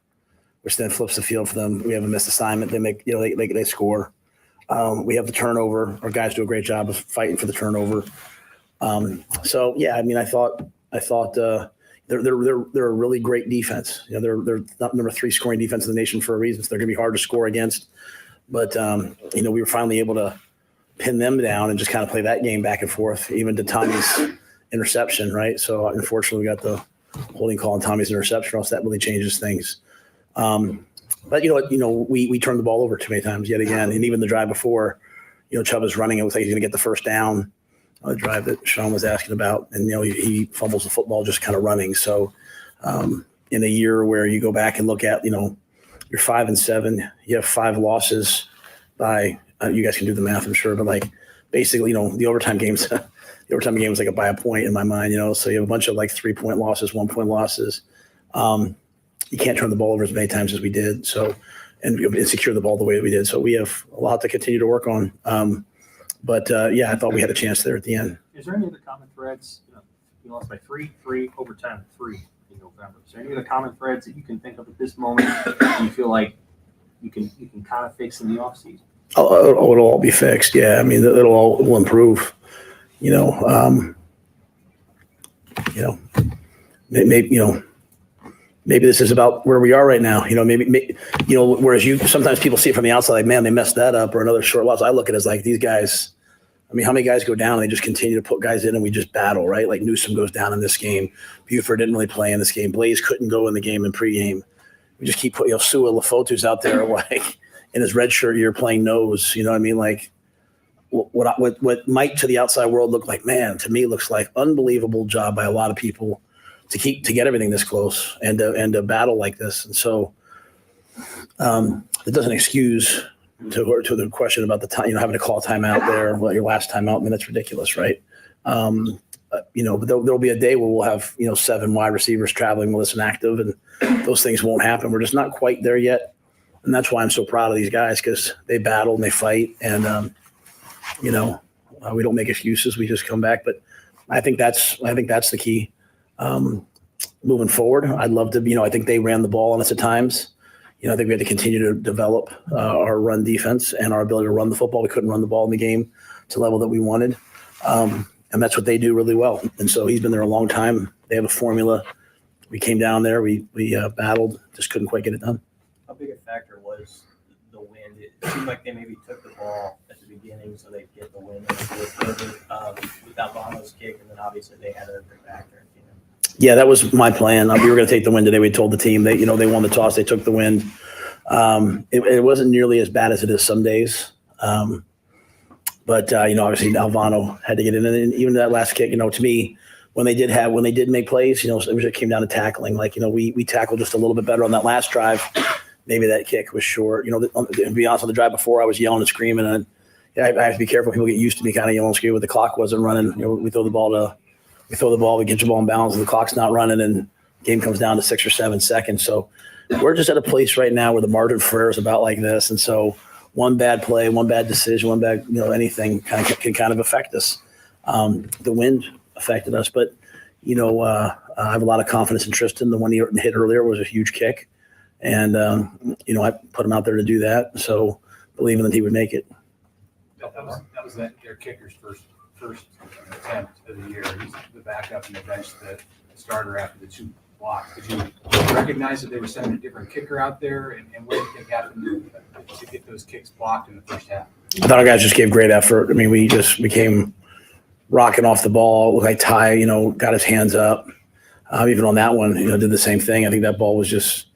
which then flips the field for them. We have a missed assignment. They make they score. We have the turnover. Our guys do a great job of fighting for the turnover. So yeah, I mean, I thought they're a really great defense. They're not number 3 scoring defense in the nation for a reason. So they're going to be hard to score against. But we were finally able to pin them down and just kind of play that game back and forth, even to Tommy's interception, right? So unfortunately, we got the holding call on Tommy's interception, or else that really changes things. But we turned the ball over too many times yet again, and even the drive before, Chubb was running. It looks like he's going to get the first down. The drive that Sean was asking about, and he fumbles the football just kind of running. So in a year where you go back and look at, you're 5-7, you have 5 losses by you guys can do the math, I'm sure, but like basically, the overtime games, the overtime game was like by a point in my mind, so you have a bunch of like 3-point losses, 1-point losses. You can't turn the ball over as many times as we did. So, and secure the ball the way that we did. So we have a lot to continue to work on. But I thought we had a chance there at the end. Is there any other common threads? You lost by 3, overtime 3 in November. Is there any other common threads that you can think of at this moment that you feel like you can kind of fix in the offseason? Oh, it'll all be fixed. Yeah, I mean, will improve. Maybe this is about where we are right now. Whereas sometimes people see it from the outside, like, man, they messed that up, or another short loss. I look at it as like these guys. I mean, how many guys go down and they just continue to put guys in and we just battle, right? Like Newsom goes down in this game. Buford didn't really play in this game. Blaze couldn't go in the game in pregame. We just keep putting, Sua Lefotu's out there like in his red shirt year playing nose. You know what I mean? Like what might to the outside world look like, man, to me looks like unbelievable job by a lot of people to get everything this close and to battle like this. And so it doesn't excuse to the question about the time, having to call a timeout there, your last timeout. I mean, that's ridiculous, right? But there'll be a day where we'll have, 7 wide receivers traveling with us and active, and those things won't happen. We're just not quite there yet. And that's why I'm so proud of these guys, because they battle and they fight, and, we don't make excuses. We just come back. But I think that's the key. Moving forward, I'd love to, I think they ran the ball on us at times. I think we had to continue to develop our run defense and our ability to run the football. We couldn't run the ball in the game to the level that we wanted. And that's what they do really well. And so he's been there a long time. They have a formula. We came down there, we battled, just couldn't quite get it done. How big a factor was the wind? It seemed like they maybe took the ball at the beginning so they'd get the wind without Bono's kick, and then obviously they had it back there. Yeah, that was my plan. We were going to take the win today. We told the team they won the toss. They took the win. It wasn't nearly as bad as it is some days. But obviously Alvano had to get in, and even that last kick, to me, when they did make plays, it came down to tackling. Like, we tackled just a little bit better on that last drive. Maybe that kick was short. To be honest, on the drive before, I was yelling and screaming, and I have to be careful. People get used to me kind of yelling and screaming, but the clock wasn't running. We throw the ball, we get the ball in bounds, and the clock's not running, and the game comes down to 6 or 7 seconds. So we're just at a place right now where the margin for error is about like this, and so one bad play, one bad decision, one bad anything can kind of affect us. The wind affected us, but I have a lot of confidence in Tristan. The one he hit earlier was a huge kick, and I put him out there to do that, so believing that he would make it. That was their kicker's first attempt of the year. He's the backup and the bench, the starter after the 2 blocks. Did you recognize that they were sending a different kicker out there, and what did you think happened to get those kicks blocked in the first half? I thought our guys just gave great effort. I mean, we just became rocking off the ball. Looked like Ty, got his hands up. Even on that one, did the same thing. I think that ball was just,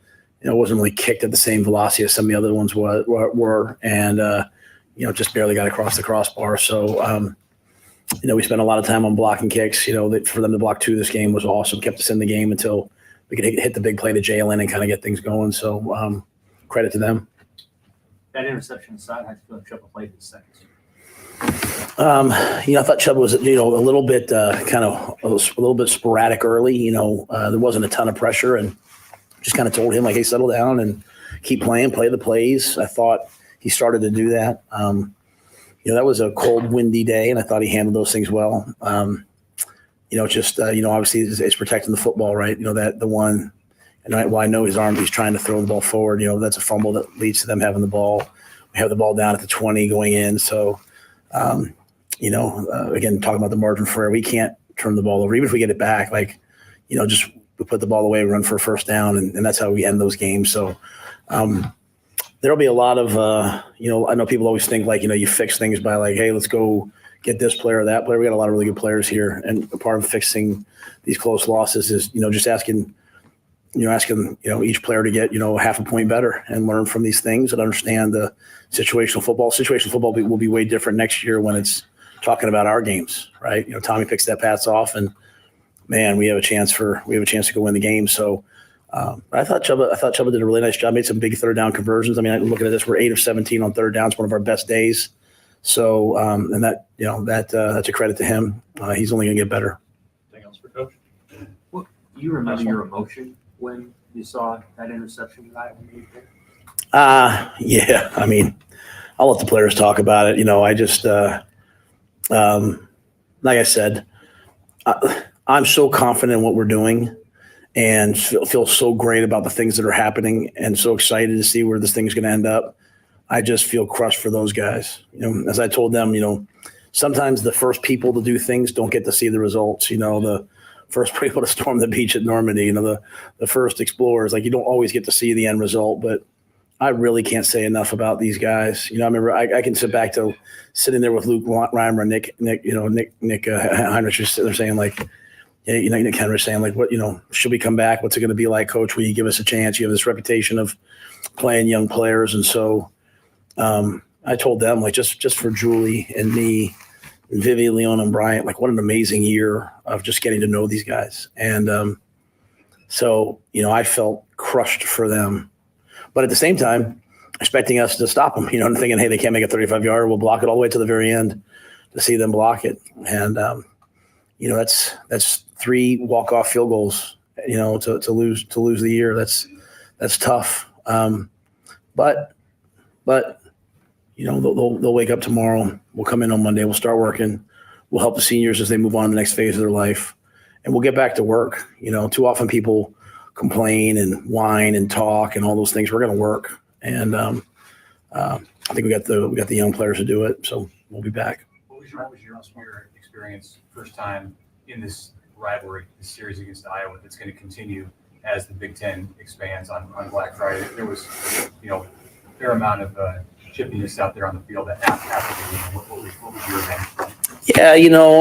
it wasn't really kicked at the same velocity as some of the other ones were, and just barely got across the crossbar. So, we spent a lot of time on blocking kicks. For them to block 2 this game was awesome. Kept us in the game until we could hit the big play to Jalen and kind of get things going. So, credit to them. That interception aside, how do you feel like Chuba played this second? I thought Chuba was, a little bit a little bit sporadic early. There wasn't a ton of pressure, and just kind of told him, like, hey, settle down and keep playing, play the plays. I thought he started to do that. That was a cold, windy day, and I thought he handled those things well. Obviously it's protecting the football, right? That the one, and I know his arm, he's trying to throw the ball forward. That's a fumble that leads to them having the ball. We have the ball down at the 20 going in. So, again, talking about the margin for error, we can't turn the ball over. Even if we get it back, just we put the ball away, run for a first down, and that's how we end those games. So there'll be a lot of, I know people always think you fix things by hey, let's go get this player or that player. We got a lot of really good players here. And a part of fixing these close losses is, just asking each player to get, half a point better and learn from these things and understand the situational football. Situational football will be way different next year when it's talking about our games, right? Tommy picks that pass off, and man, we have a chance to go win the game. So I thought Chuba did a really nice job. Made some big third down conversions. I mean, I'm looking at this, we're 8 of 17 on third downs, one of our best days. So and that's a credit to him. He's only going to get better. Anything else for Coach? What do you remember your emotion when you saw that interception that Iowa made there? Yeah. I mean, I'll let the players talk about it. I just like I said, I'm so confident in what we're doing and feel so great about the things that are happening and so excited to see where this thing's going to end up. I just feel crushed for those guys. As I told them, sometimes the first people to do things don't get to see the results. The first people to storm the beach at Normandy, the first explorers, you don't always get to see the end result, but I really can't say enough about these guys. I remember I can sit back to sitting there with Luke Reimer, Nick Heinrich just sitting there saying Nick Henry saying what, should we come back? What's it going to be like, Coach? Will you give us a chance? You have this reputation of playing young players. And so I told them just for Julie and me, and Vivian, Leon, and Bryant, what an amazing year of just getting to know these guys. And so, I felt crushed for them. But at the same time, expecting us to stop them, and thinking, hey, they can't make a 35-yarder. We'll block it all the way to the very end to see them block it. And, that's 3 walk-off field goals, to lose the year. That's tough. But they'll wake up tomorrow. We'll come in on Monday. We'll start working. We'll help the seniors as they move on to the next phase of their life. And we'll get back to work. Too often people complain and whine and talk and all those things. We're going to work. And I think we got the young players to do it. So we'll be back. What was your experience first time in this rivalry, this series against Iowa that's going to continue as the Big Ten expands on Black Friday? There was, a fair amount of chippiness out there on the field after the game. What was your event? Yeah,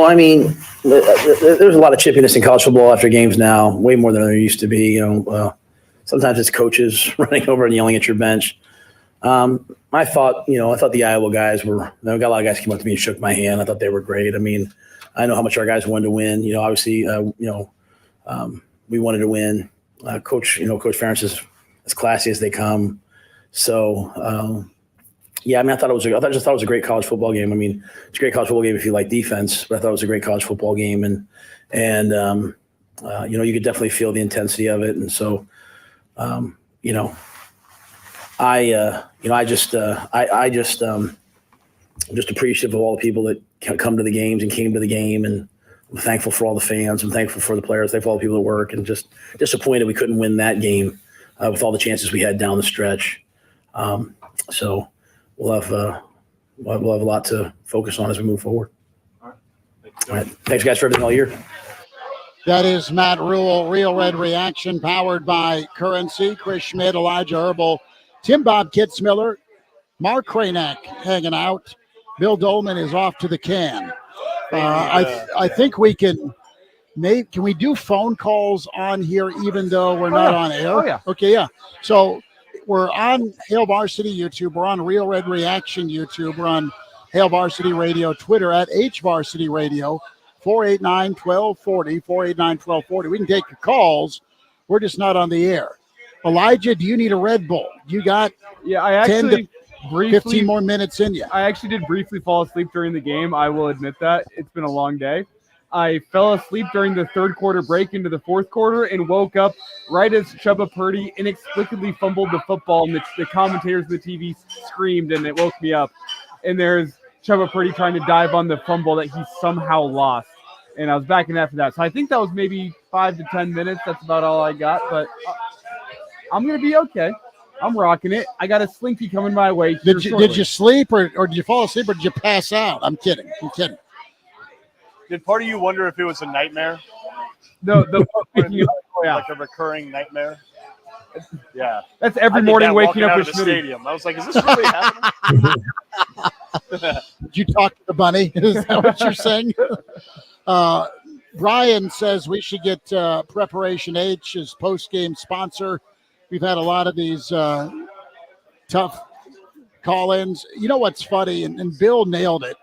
I mean, there's a lot of chippiness in college football after games now, way more than there used to be. Sometimes it's coaches running over and yelling at your bench. I thought the Iowa guys were. Got a lot of guys came up to me and shook my hand. I thought they were great. I mean, I know how much our guys wanted to win. Obviously, we wanted to win. Coach Ferentz is as classy as they come. So. Yeah, I mean, I just thought it was a great college football game. I mean, it's a great college football game if you like defense, but I thought it was a great college football game, and you could definitely feel the intensity of it. And so, I'm just appreciative of all the people that come to the games and came to the game, and I'm thankful for all the fans. I'm thankful for the players. Thankful for all the people that work, and just disappointed we couldn't win that game with all the chances we had down the stretch. So. We'll have a lot to focus on as we move forward. All right. Thanks, guys, for everything all year. That is Matt Rule, Real Red Reaction, powered by Currency. Chris Schmidt, Elijah Herbal, Tim Bob Kitzmiller, Mark Kranek hanging out. Bill Dolman is off to the can. I think we can we do phone calls on here even though we're not on air? Oh, yeah. Okay, yeah. So we're on Hail Varsity YouTube. We're on Real Red Reaction YouTube. We're on Hail Varsity Radio Twitter at HVarsity Radio, 489-1240, 489-1240. We can take your calls. We're just not on the air. Elijah, do you need a Red Bull? You got I actually briefly 15 more minutes in you. I actually did briefly fall asleep during the game. I will admit that. It's been a long day. I fell asleep during the third quarter break into the fourth quarter and woke up right as Chubba Purdy inexplicably fumbled the football, and the commentators on the TV screamed, and it woke me up. And there's Chubba Purdy trying to dive on the fumble that he somehow lost. And I was back in after that. So I think that was maybe 5 to 10 minutes. That's about all I got. But I'm going to be okay. I'm rocking it. I got a slinky coming my way. Did you sleep or did you fall asleep or did you pass out? I'm kidding. Did part of you wonder if it was a nightmare? Like a recurring nightmare? Yeah. That's every morning waking up out with of the Schmitty. stadium. I was like, is this really happening? Did you talk to the bunny? Is that what you're saying? Brian says we should get Preparation H as post-game sponsor. We've had a lot of these tough call-ins. You know what's funny? And Bill nailed it.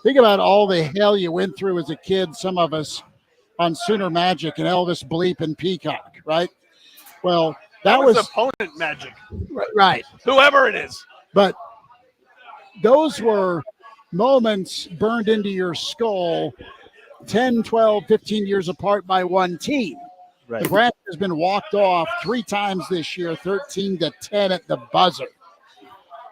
Think about all the hell you went through as a kid, some of us, on Sooner Magic and Elvis Bleep and Peacock, right? Well, that was opponent magic. Right. Whoever it is. But those were moments burned into your skull 10, 12, 15 years apart by one team. Right. Nebraska has been walked off 3 times this year, 13-10 at the buzzer.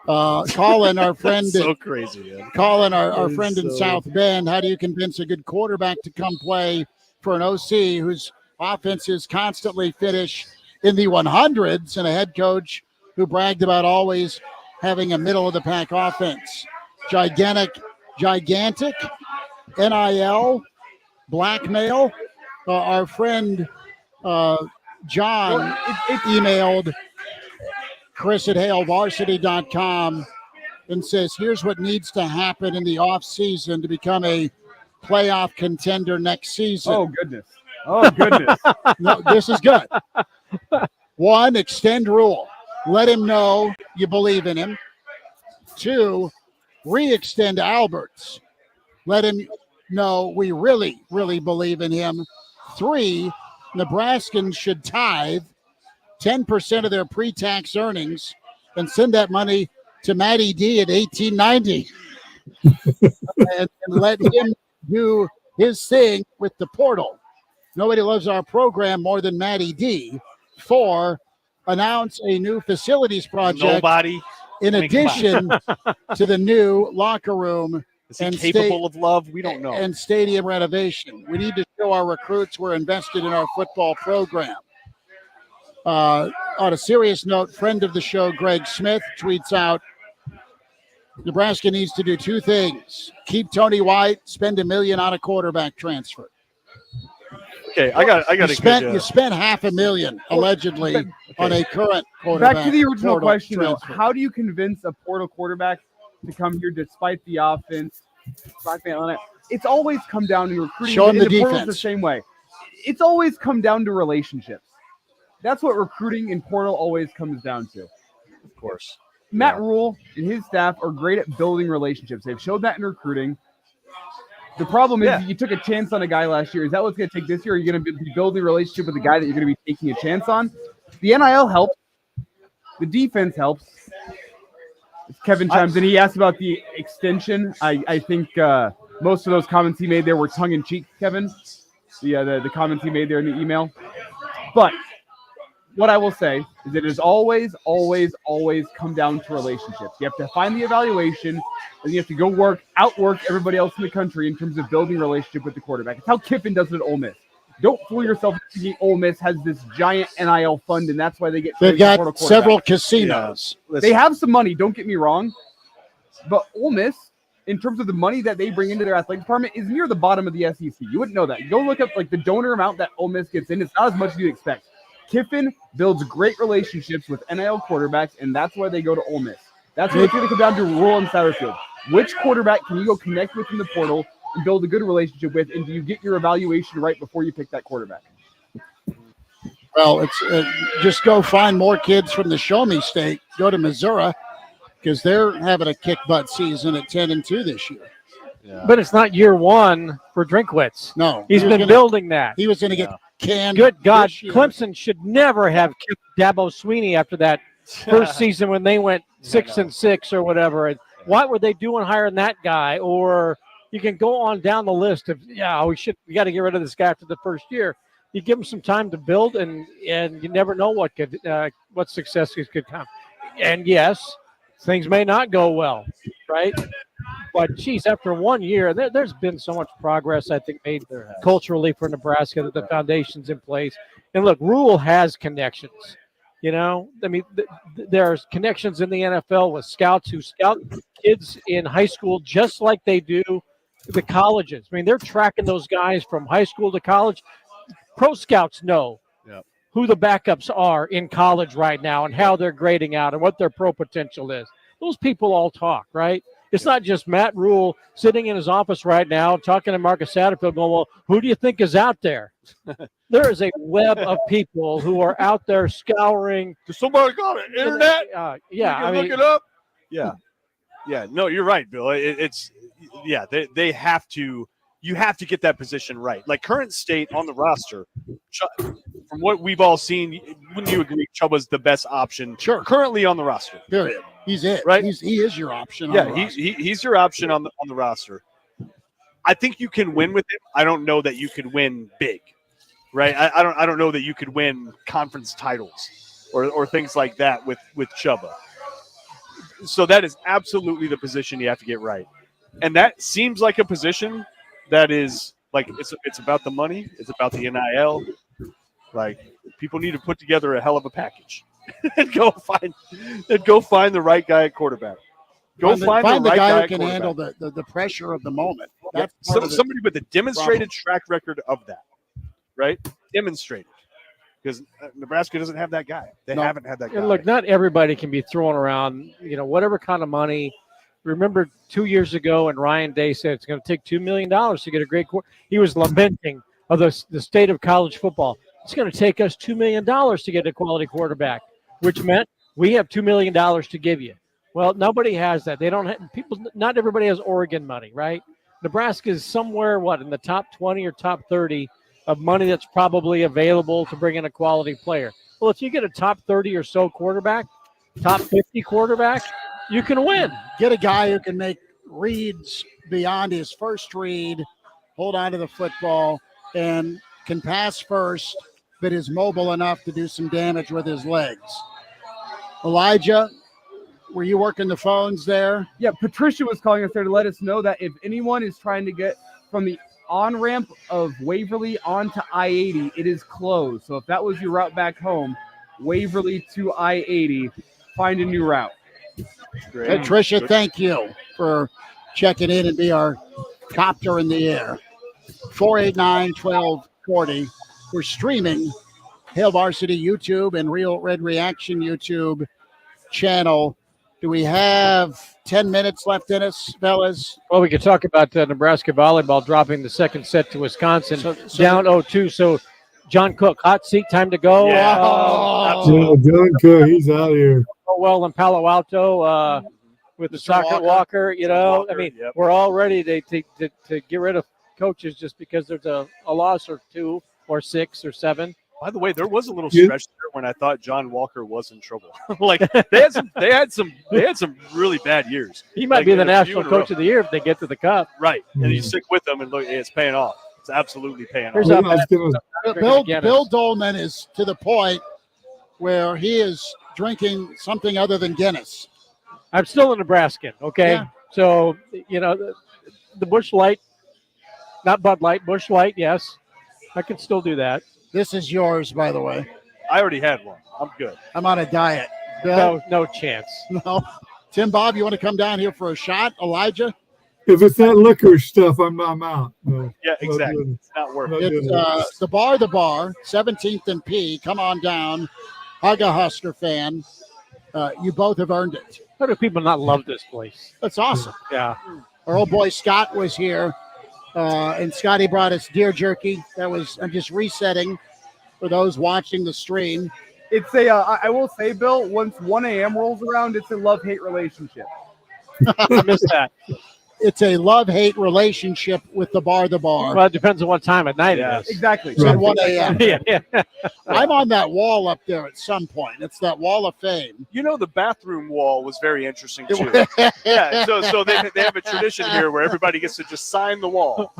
Colin, our friend, so crazy. Man. Colin, our friend in so... South Bend, how do you convince a good quarterback to come play for an OC whose offenses constantly finish in the 100s and a head coach who bragged about always having a middle-of-the-pack offense? Gigantic NIL, blackmail. Our friend John emailed Chris at HaleVarsity.com and says, here's what needs to happen in the offseason to become a playoff contender next season. Oh, goodness. No, this is good. 1, extend Rule. Let him know you believe in him. 2, re-extend Alberts. Let him know we really, really believe in him. 3, Nebraskans should tithe 10% of their pre-tax earnings and send that money to Matty D at 1890 and let him do his thing with the portal. Nobody loves our program more than Matty D. 4, announce a new facilities project. Nobody. In addition to the new locker room. Is he capable of love? We don't know. And stadium renovation. We need to show our recruits we're invested in our football program. On a serious note, friend of the show, Greg Smith, tweets out, Nebraska needs to do 2 things. Keep Tony White, spend $1 million on a quarterback transfer. Okay, I got you spent $500,000 allegedly on a current quarterback. Back to the original question, though. Transfer. How do you convince a portal quarterback to come here despite the offense? It's always come down to recruiting. Show him the portal's defense. The same way. It's always come down to relationships. That's what recruiting in portal always comes down to. Of course. Matt Rule and his staff are great at building relationships. They've showed that in recruiting. The problem is you took a chance on a guy last year. Is that what's going to take this year? Are you going to be building a relationship with a guy that you're going to be taking a chance on? The NIL helps. The defense helps. Kevin chimes in. He asked about the extension. I think most of those comments he made there were tongue-in-cheek, Kevin. The comments he made there in the email. But what I will say is that it has always come down to relationships. You have to find the evaluation, and you have to go outwork everybody else in the country in terms of building a relationship with the quarterback. It's how Kiffin does it at Ole Miss. Don't fool yourself thinking Ole Miss has this giant NIL fund, and that's why they get. They've got several casinos. Yeah. They have some money. Don't get me wrong, but Ole Miss, in terms of the money that they bring into their athletic department, is near the bottom of the SEC. You wouldn't know that. Go look up the donor amount that Ole Miss gets in. It's not as much as you'd expect. Kiffin builds great relationships with NIL quarterbacks, and that's why they go to Ole Miss. That's what it's going to come down to. Rule and Satterfield. Which quarterback can you go connect with in the portal and build a good relationship with, and do you get your evaluation right before you pick that quarterback? Well, it's just go find more kids from the Show Me State. Go to Missouri because they're having a kick butt season at 10-2 this year. Yeah. But it's not year 1 for Drinkwitz. No, he's been building that. He was going to get canned. Good God, Clemson should never have kicked Dabo Sweeney after that first season when they went 6-6 or whatever. And what were they doing hiring that guy? Or you can go on down the list of, we got to get rid of this guy after the first year. You give them some time to build, and you never know what success could come. And yes, things may not go well, right? But geez, after 1 year, there's been so much progress I think made culturally for Nebraska that the foundation's in place. And look, Rule has connections. You know, I mean, there's connections in the NFL with scouts who scout kids in high school just like they do the colleges. I mean, they're tracking those guys from high school to college. Pro scouts know who the backups are in college right now and how they're grading out and what their pro potential is. Those people all talk, right? It's not just Matt Rule sitting in his office right now talking to Marcus Satterfield going, well, who do you think is out there? There is a web of people who are out there scouring. Does somebody got an internet? Look it up. Yeah. No, you're right, Bill. They have to. You have to get that position right. Like current state on the roster, from what we've all seen, wouldn't you agree Chuba's the best option? Sure. Currently on the roster. Period. He's it. Right? He is your option. He's your option on the roster. I think you can win with him. I don't know that you could win big, right? I don't know that you could win conference titles or things like that with Chuba. So that is absolutely the position you have to get right. And that seems like a position that is like it's about the money, it's about the NIL. Like people need to put together a hell of a package and go find the right guy at quarterback. Find the right guy who can handle the pressure of the moment. That's somebody with a demonstrated track record of that, right? Demonstrated. Because Nebraska doesn't have that guy. They haven't had that guy. And look, not everybody can be throwing around, whatever kind of money. Remember 2 years ago when Ryan Day said it's going to take $2 million to get a great quarterback. He was lamenting of the state of college football. It's going to take us $2 million to get a quality quarterback, which meant we have $2 million to give you. Well, nobody has that. They don't have people. Not everybody has Oregon money, right? Nebraska is somewhere, in the top 20 or top 30 of money that's probably available to bring in a quality player. Well, if you get a top 30 or so quarterback, top 50 quarterback, you can win. Get a guy who can make reads beyond his first read, hold on to the football, and can pass first, but is mobile enough to do some damage with his legs. Elijah, were you working the phones there? Yeah, Patricia was calling us there to let us know that if anyone is trying to get from the on-ramp of Waverly onto I-80, it is closed. So if that was your route back home, Waverly to I-80, find a new route. Great. Patricia, thank you for checking in and be our copter in the air. 489-1240. We're streaming Hail Varsity YouTube and Real Red Reaction YouTube channel. Do we have 10 minutes left in us, fellas? Well, we could talk about Nebraska volleyball dropping the second set to Wisconsin, down 0-2. So, John Cook, hot seat, time to go. Yeah, John Cook, he's out here. Well, in Palo Alto with the soccer Walker, I mean, we're all ready to get rid of coaches just because there's a loss or 2 or 6 or 7. By the way, there was a little stretch there when I thought John Walker was in trouble. they had some really bad years. He might be the national coach of the year if they get to the cup. Right, and you stick with them, and look, it's paying off. It's absolutely paying off. Bill Dolman is to the point where he is drinking something other than Guinness. I'm still a Nebraskan, okay? Yeah. So, the Busch Light, not Bud Light, Busch Light, yes. I can still do that. This is yours, by the way. I already had one. I'm good. I'm on a diet. Bill? No chance. No. Tim Bob, you want to come down here for a shot? Elijah? If it's that liquor stuff, I'm out. No. Yeah, exactly. It's not worth it. It's the bar, 17th and P. Come on down. Hug a Husker fan. You both have earned it. How do people not love this place? That's awesome. Yeah. Our old boy Scott was here, and Scotty brought us deer jerky. I'm just resetting for those watching the stream. It's I will say, Bill, once 1 a.m. rolls around, it's a love-hate relationship. I miss that. it's a love-hate relationship with the bar. Well, it depends on what time at night it is. Exactly. It's at 1 a.m. Yeah. I'm on that wall up there at some point. It's that wall of fame. You know, the bathroom wall was very interesting too. Yeah, so they have a tradition here where everybody gets to just sign the wall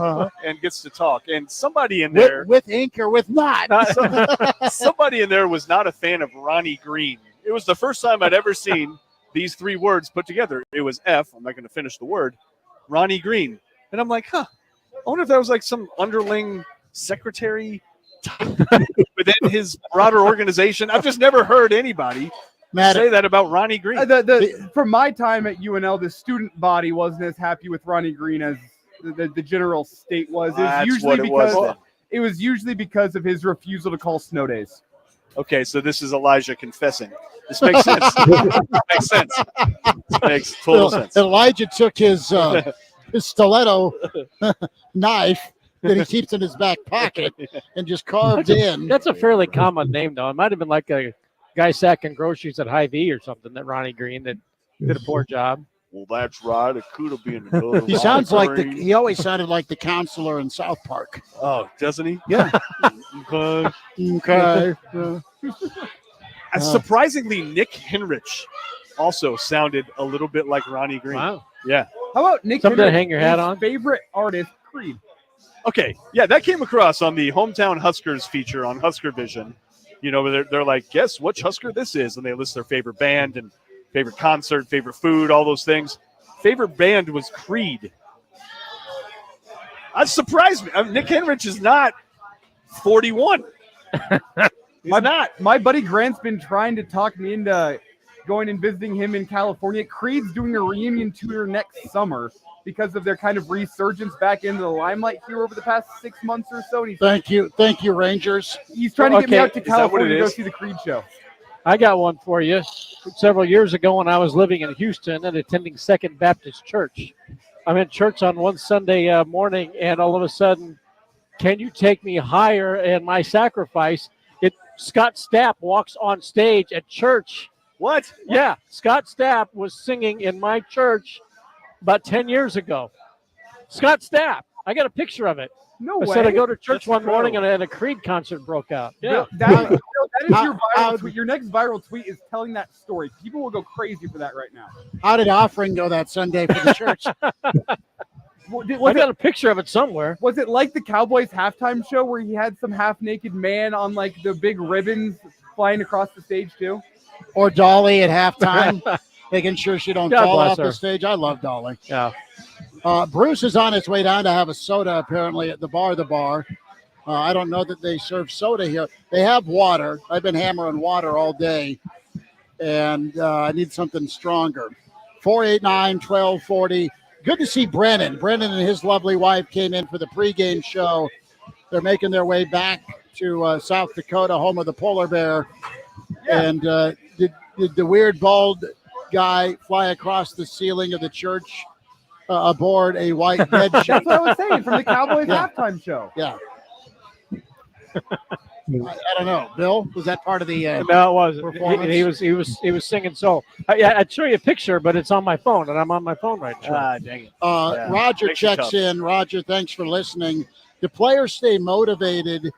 and gets to talk. And somebody in there, with ink or with not. somebody in there was not a fan of Ronnie Green. It was the first time I'd ever seen these three words put together. It was F. I'm not going to finish the word. Ronnie Green. And I'm like, I wonder if that was like some underling secretary type within his broader organization. I've just never heard anybody say that about Ronnie Green. From my time at UNL, the student body wasn't as happy with Ronnie Green as the general state was. It was usually because of his refusal to call snow days. Okay, so this is Elijah confessing. This makes sense. Makes sense. Makes total sense. Elijah took his stiletto knife that he keeps in his back pocket and just carved in. That's a fairly common name, though. It might have been like a guy sacking groceries at Hy-Vee or something, that Ronnie Green, that did a poor job. Well, that's right. It could have been. He sounds like he always sounded like the counselor in South Park. Oh, doesn't he? Yeah. Okay. Surprisingly, Nick Henrich also sounded a little bit like Ronnie Green. Wow. Yeah. How about Nick Something Henrich, to hang your hat his on? favorite artist, Creed? Okay. Yeah, that came across on the Hometown Huskers feature on Husker Vision. You know, they're like, guess which Husker this is? And they list their favorite band and favorite concert, favorite food, all those things. Favorite band was Creed. That surprised me. Nick Henrich is not 41. My buddy Grant's been trying to talk me into going and visiting him in California. Creed's doing a reunion tour next summer because of their kind of resurgence back into the limelight here over the past 6 months or so. And Thank you, Rangers. He's trying to get me out to California to go see the Creed show. I got one for you. Several years ago when I was living in Houston and attending Second Baptist Church, I'm in church on one Sunday morning, and all of a sudden, "Can you take me higher?" and my sacrifice, Scott Stapp walks on stage at church. What? Yeah, Scott Stapp was singing in my church about 10 years ago. Scott Stapp. I got a picture of it. No I way. said I go to church one morning and a Creed concert broke out. Yeah. That is your viral tweet. Your next viral tweet is telling that story. People will go crazy for that right now. How did offering go that Sunday for the church? I got a picture of it somewhere. Was it like the Cowboys halftime show where he had some half-naked man on like the big ribbons flying across the stage too? Or Dolly at halftime, making sure she don't God fall bless off her. the stage. I love Dolly. Yeah. Bruce is on his way down to have a soda, apparently, at the bar. I don't know that they serve soda here. They have water. I've been hammering water all day, and I need something stronger. 489-1240. Good to see Brennan. Brennan and his lovely wife came in for the pregame show. They're making their way back to South Dakota, home of the polar bear. Yeah. And did the weird bald guy fly across the ceiling of the church aboard a white bed sheet? That's what I was saying from the Cowboys halftime show. Yeah. I don't know. Bill, was that part of the No, it wasn't. performance? He was singing soul. I'd show you a picture, but it's on my phone, and I'm on my phone right now. Dang it. Roger Makes it checks tough. in. Roger, thanks for listening. The players stay motivated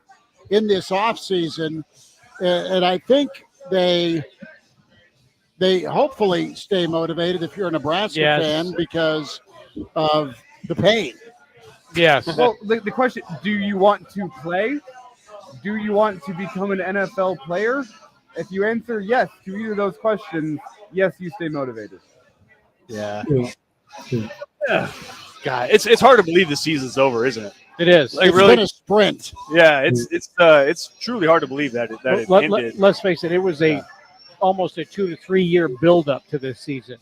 in this offseason, and I think they hopefully stay motivated if you're a Nebraska fan because of the pain. Yes. Well, the question, do you want to play? Do you want to become an NFL player? If you answer yes to either of those questions, yes, you stay motivated. Yeah. God, it's hard to believe the season's over, isn't it? It is. It's been a sprint. Yeah, it's truly hard to believe that it ended. Let's face it. It was almost a 2 to 3 year buildup to this season,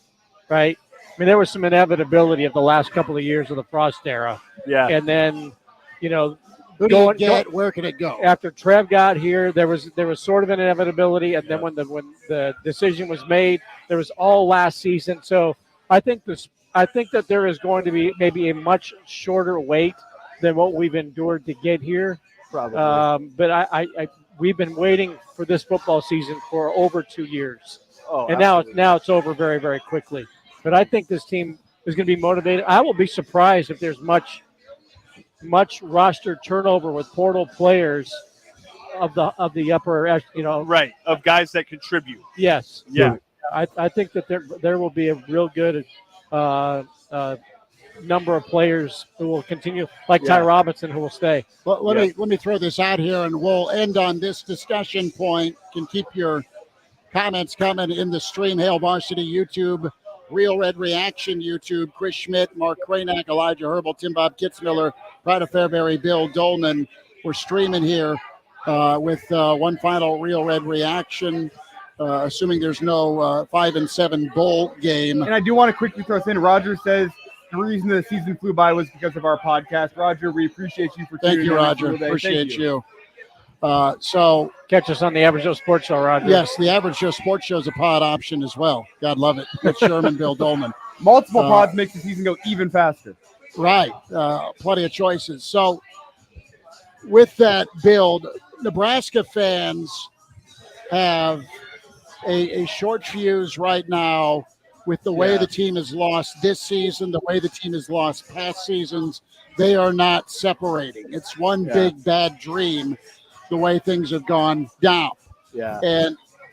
right? I mean, there was some inevitability of the last couple of years of the Frost era. Yeah. And then, Who do you get? Where can it go? After Trev got here, there was sort of an inevitability, and then when the decision was made, there was all last season. So I think that there is going to be maybe a much shorter wait than what we've endured to get here. Probably. But we've been waiting for this football season for over 2 years, Oh, and absolutely. now it's over very, very quickly. But I think this team is going to be motivated. I will be surprised if there's much roster turnover with portal players of the upper, right, of guys that contribute. Yes. Yeah. I think that there will be a real good number of players who will continue, like Ty Robinson, who will stay. Well, let me throw this out here, and we'll end on this discussion point. You can keep your comments coming in the stream. Hail Varsity YouTube, Real Red Reaction YouTube, Chris Schmidt, Mark Kranak, Elijah Herbal, Tim Bob Kitzmiller, Pride of Fairbury, Bill Dolman. We're streaming here with one final Real Red Reaction, assuming there's no 5-7 bowl game. And I do want to quickly throw this in. Roger says the reason the season flew by was because of our podcast. Roger, we appreciate you for tuning in. Thank you, Roger. Day. Appreciate Thank you. So catch us on the Average Joe Sports Show, Roger. Yes, the Average Joe Sports Show is a pod option as well. God love it. Mitch Sherman, Bill Dolman. Multiple pods makes the season go even faster. Right. Plenty of choices. So with that build, Nebraska fans have a short fuse right now with the way the team has lost this season, the way the team has lost past seasons. They are not separating. It's one big bad dream, the way things have gone down. Yeah.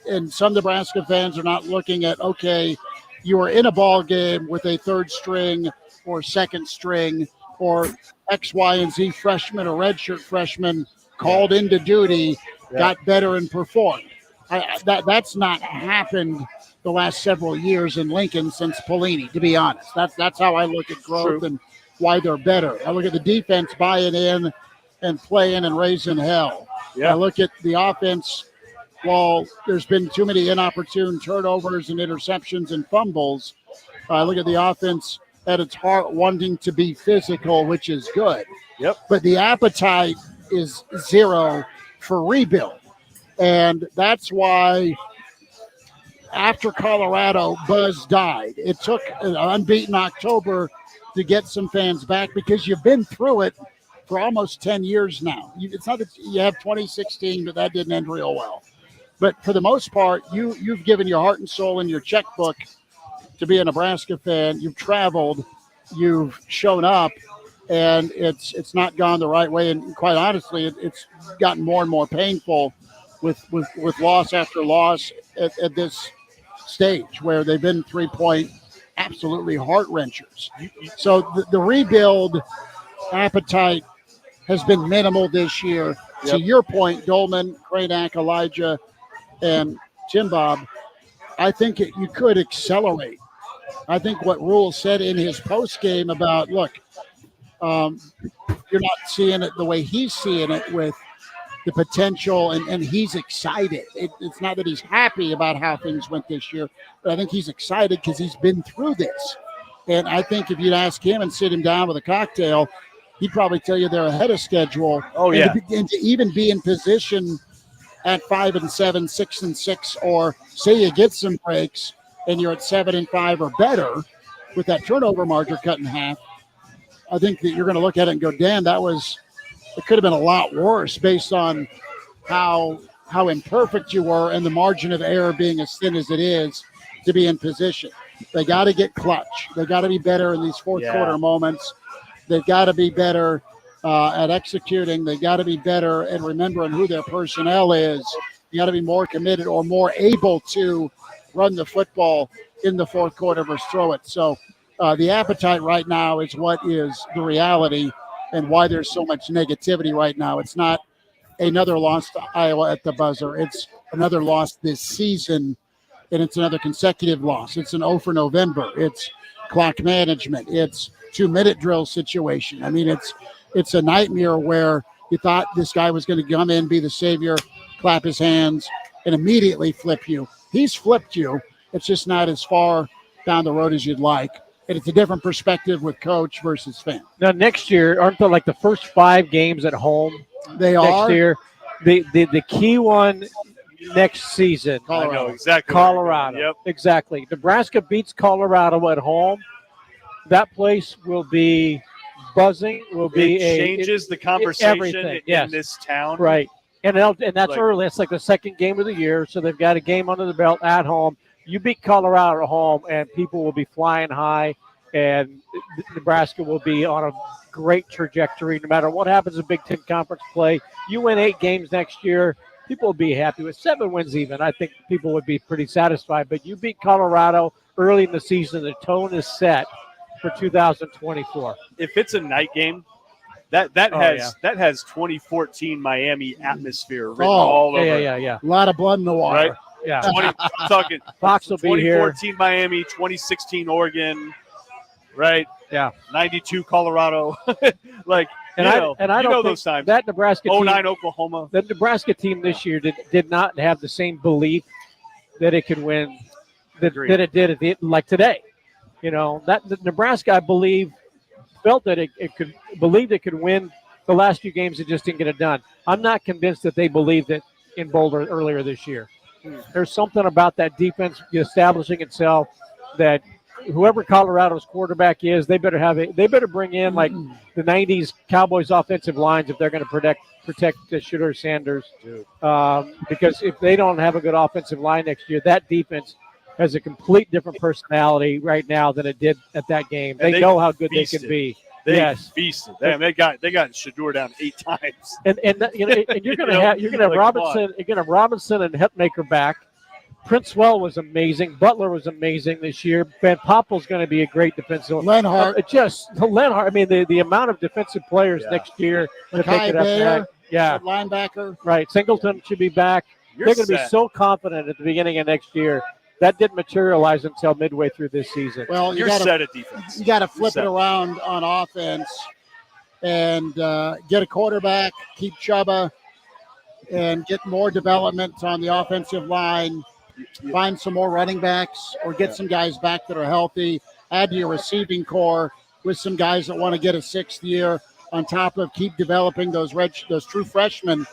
And some Nebraska fans are not looking at, okay, you were in a ball game with a third string or second string or X, Y, and Z freshman or redshirt freshman called into duty, got better and performed. That's not happened the last several years in Lincoln since Pelini, to be honest. That's how I look at growth and why they're better. I look at the defense buying in and playing and raising hell. I look at the offense, while there's been too many inopportune turnovers and interceptions and fumbles, I look at the offense at its heart wanting to be physical, which is good. But the appetite is zero for rebuild. And that's why after Colorado, buzz died. It took an unbeaten October to get some fans back because you've been through it for almost 10 years now. It's not that you have 2016, but that didn't end real well. But for the most part, you've given your heart and soul and your checkbook to be a Nebraska fan. You've traveled, you've shown up, and it's not gone the right way. And quite honestly, it's gotten more and more painful with loss after loss at this stage where they've been 3-point absolutely heart-wrenchers. So the rebuild appetite has been minimal this year. To your point, Dolman, Kranak, Elijah, and Tim Bob, I think you could accelerate. I think what Rule said in his post-game about, look, you're not seeing it the way he's seeing it with the potential, and he's excited. It's not that he's happy about how things went this year, but I think he's excited because he's been through this. And I think if you'd ask him and sit him down with a cocktail, he'd probably tell you they're ahead of schedule. And to even be in position at 5-7, 6-6, or say you get some breaks and you're at 7-5 or better with that turnover margin cut in half, I think that you're going to look at it and go, damn, it could have been a lot worse based on how imperfect you were and the margin of error being as thin as it is to be in position. They got to get clutch. They got to be better in these fourth quarter moments. They've got to be better at executing. They got to be better at remembering who their personnel is. You got to be more committed or more able to run the football in the fourth quarter versus throw it. So the appetite right now is what is the reality and why there's so much negativity right now. It's not another loss to Iowa at the buzzer. It's another loss this season, and it's another consecutive loss. It's an 0 for November. It's clock management. It's 2-minute drill situation. I mean, it's a nightmare where you thought this guy was going to come in, be the savior, clap his hands, and immediately flip you. He's flipped you. It's just not as far down the road as you'd like. And it's a different perspective with coach versus fan. Now, next year, aren't there like the first 5 games at home? They next are. Year. The key one next season. I know exactly. Colorado. Yep. Exactly. Nebraska beats Colorado at home. That place will be buzzing. It changes the conversation in this town. Right. And that's Like- early. It's like the second game of the year. So they've got a game under the belt at home. You beat Colorado at home, and people will be flying high. and Nebraska will be on a great trajectory no matter what happens in Big Ten Conference play. You win 8 games next year, people will be happy with 7 wins even. I think people would be pretty satisfied. But you beat Colorado early in the season. The tone is set for 2024. If it's a night game, that has 2014 Miami atmosphere written all over. Yeah. A lot of blood in the water. Right? Yeah. I'm talking Fox will be here. 2014 Miami, 2016 Oregon, right? Yeah. 92 Colorado. Like, And I don't think those times. that Nebraska team, 09 Oklahoma. The Nebraska team this year did not have the same belief that it could win that it did like today. You know, that the Nebraska, I believe, felt that it could win the last few games. It just didn't get it done. I'm not convinced that they believed it in Boulder earlier this year. There's something about that defense establishing itself that whoever Colorado's quarterback is, they better bring in like the 90s Cowboys offensive lines if they're going to protect the Shooter Sanders. Because if they don't have a good offensive line next year, that defense has a complete different personality right now than it did at that game. They know how good they can be. They feasted. They got Shador down 8 times. And you're going to have Robinson. You're going to have Robinson and Hetmaker back. Princewell was amazing. Butler was amazing this year. Van Poppel's going to be a great defensive. Lenhart. Lenhart. I mean, the amount of defensive players next year that they could have. Linebacker. Right. Singleton should be back. They're going to be so confident at the beginning of next year. That didn't materialize until midway through this season. Well, you're set at defense. You got to flip it around on offense and get a quarterback, keep Chuba, and get more development on the offensive line. Find some more running backs or get some guys back that are healthy. Add to your receiving core with some guys that want to get a 6th year on top of keep developing those true freshmen. I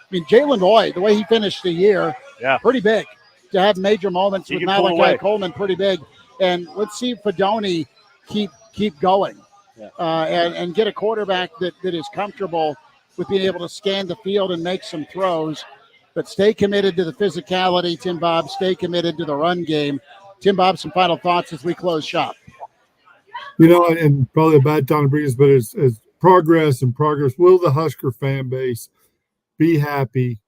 mean, Jalen Boyd, the way he finished the year, pretty big. To have major moments with Malachi Coleman, pretty big. And let's see Fedoni keep going and get a quarterback that is comfortable with being able to scan the field and make some throws. But stay committed to the physicality, Tim Bob. Stay committed to the run game. Tim Bob, some final thoughts as we close shop. You know, and probably a bad time to bring this, but as progress, will the Husker fan base be happy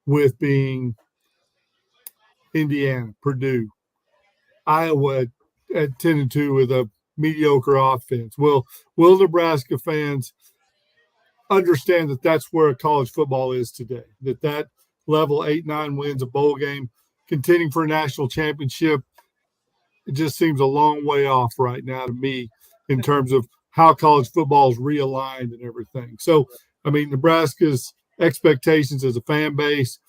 with being Indiana, Purdue, Iowa at 10-2 with a mediocre offense? Will Nebraska fans understand that that's where college football is today? That level 8-9 wins, a bowl game, contending for a national championship, it just seems a long way off right now to me in terms of how college football is realigned and everything. So, I mean, Nebraska's expectations as a fan base,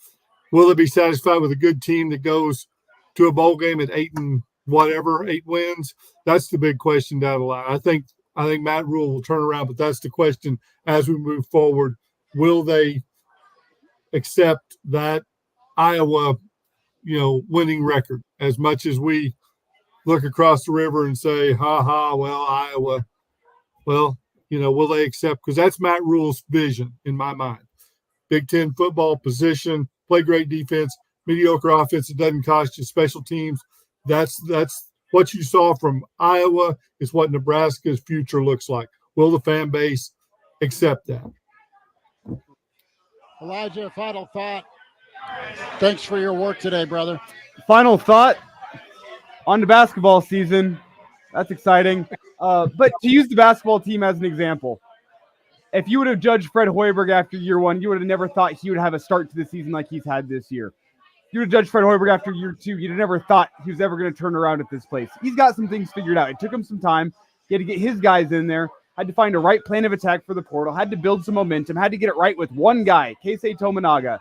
will it be satisfied with a good team that goes to a bowl game at 8 wins? That's the big question down the line. I think Matt Rule will turn around, but that's the question as we move forward. Will they accept that Iowa, winning record as much as we look across the river and say, well, Iowa, will they accept? Because that's Matt Rule's vision in my mind. Big Ten football position, play great defense, mediocre offense. It doesn't cost you special teams. That's what you saw from Iowa is what Nebraska's future looks like. Will the fan base accept that? Elijah, final thought. Thanks for your work today, brother. Final thought on the basketball season. That's exciting. But to use the basketball team as an example, if you would have judged Fred Hoiberg after year 1, you would have never thought he would have a start to the season like he's had this year. If you would have judged Fred Hoiberg after year 2, you'd have never thought he was ever going to turn around at this place. He's got some things figured out. It took him some time. He had to get his guys in there, had to find a right plan of attack for the portal, had to build some momentum, had to get it right with one guy, Keisei Tominaga.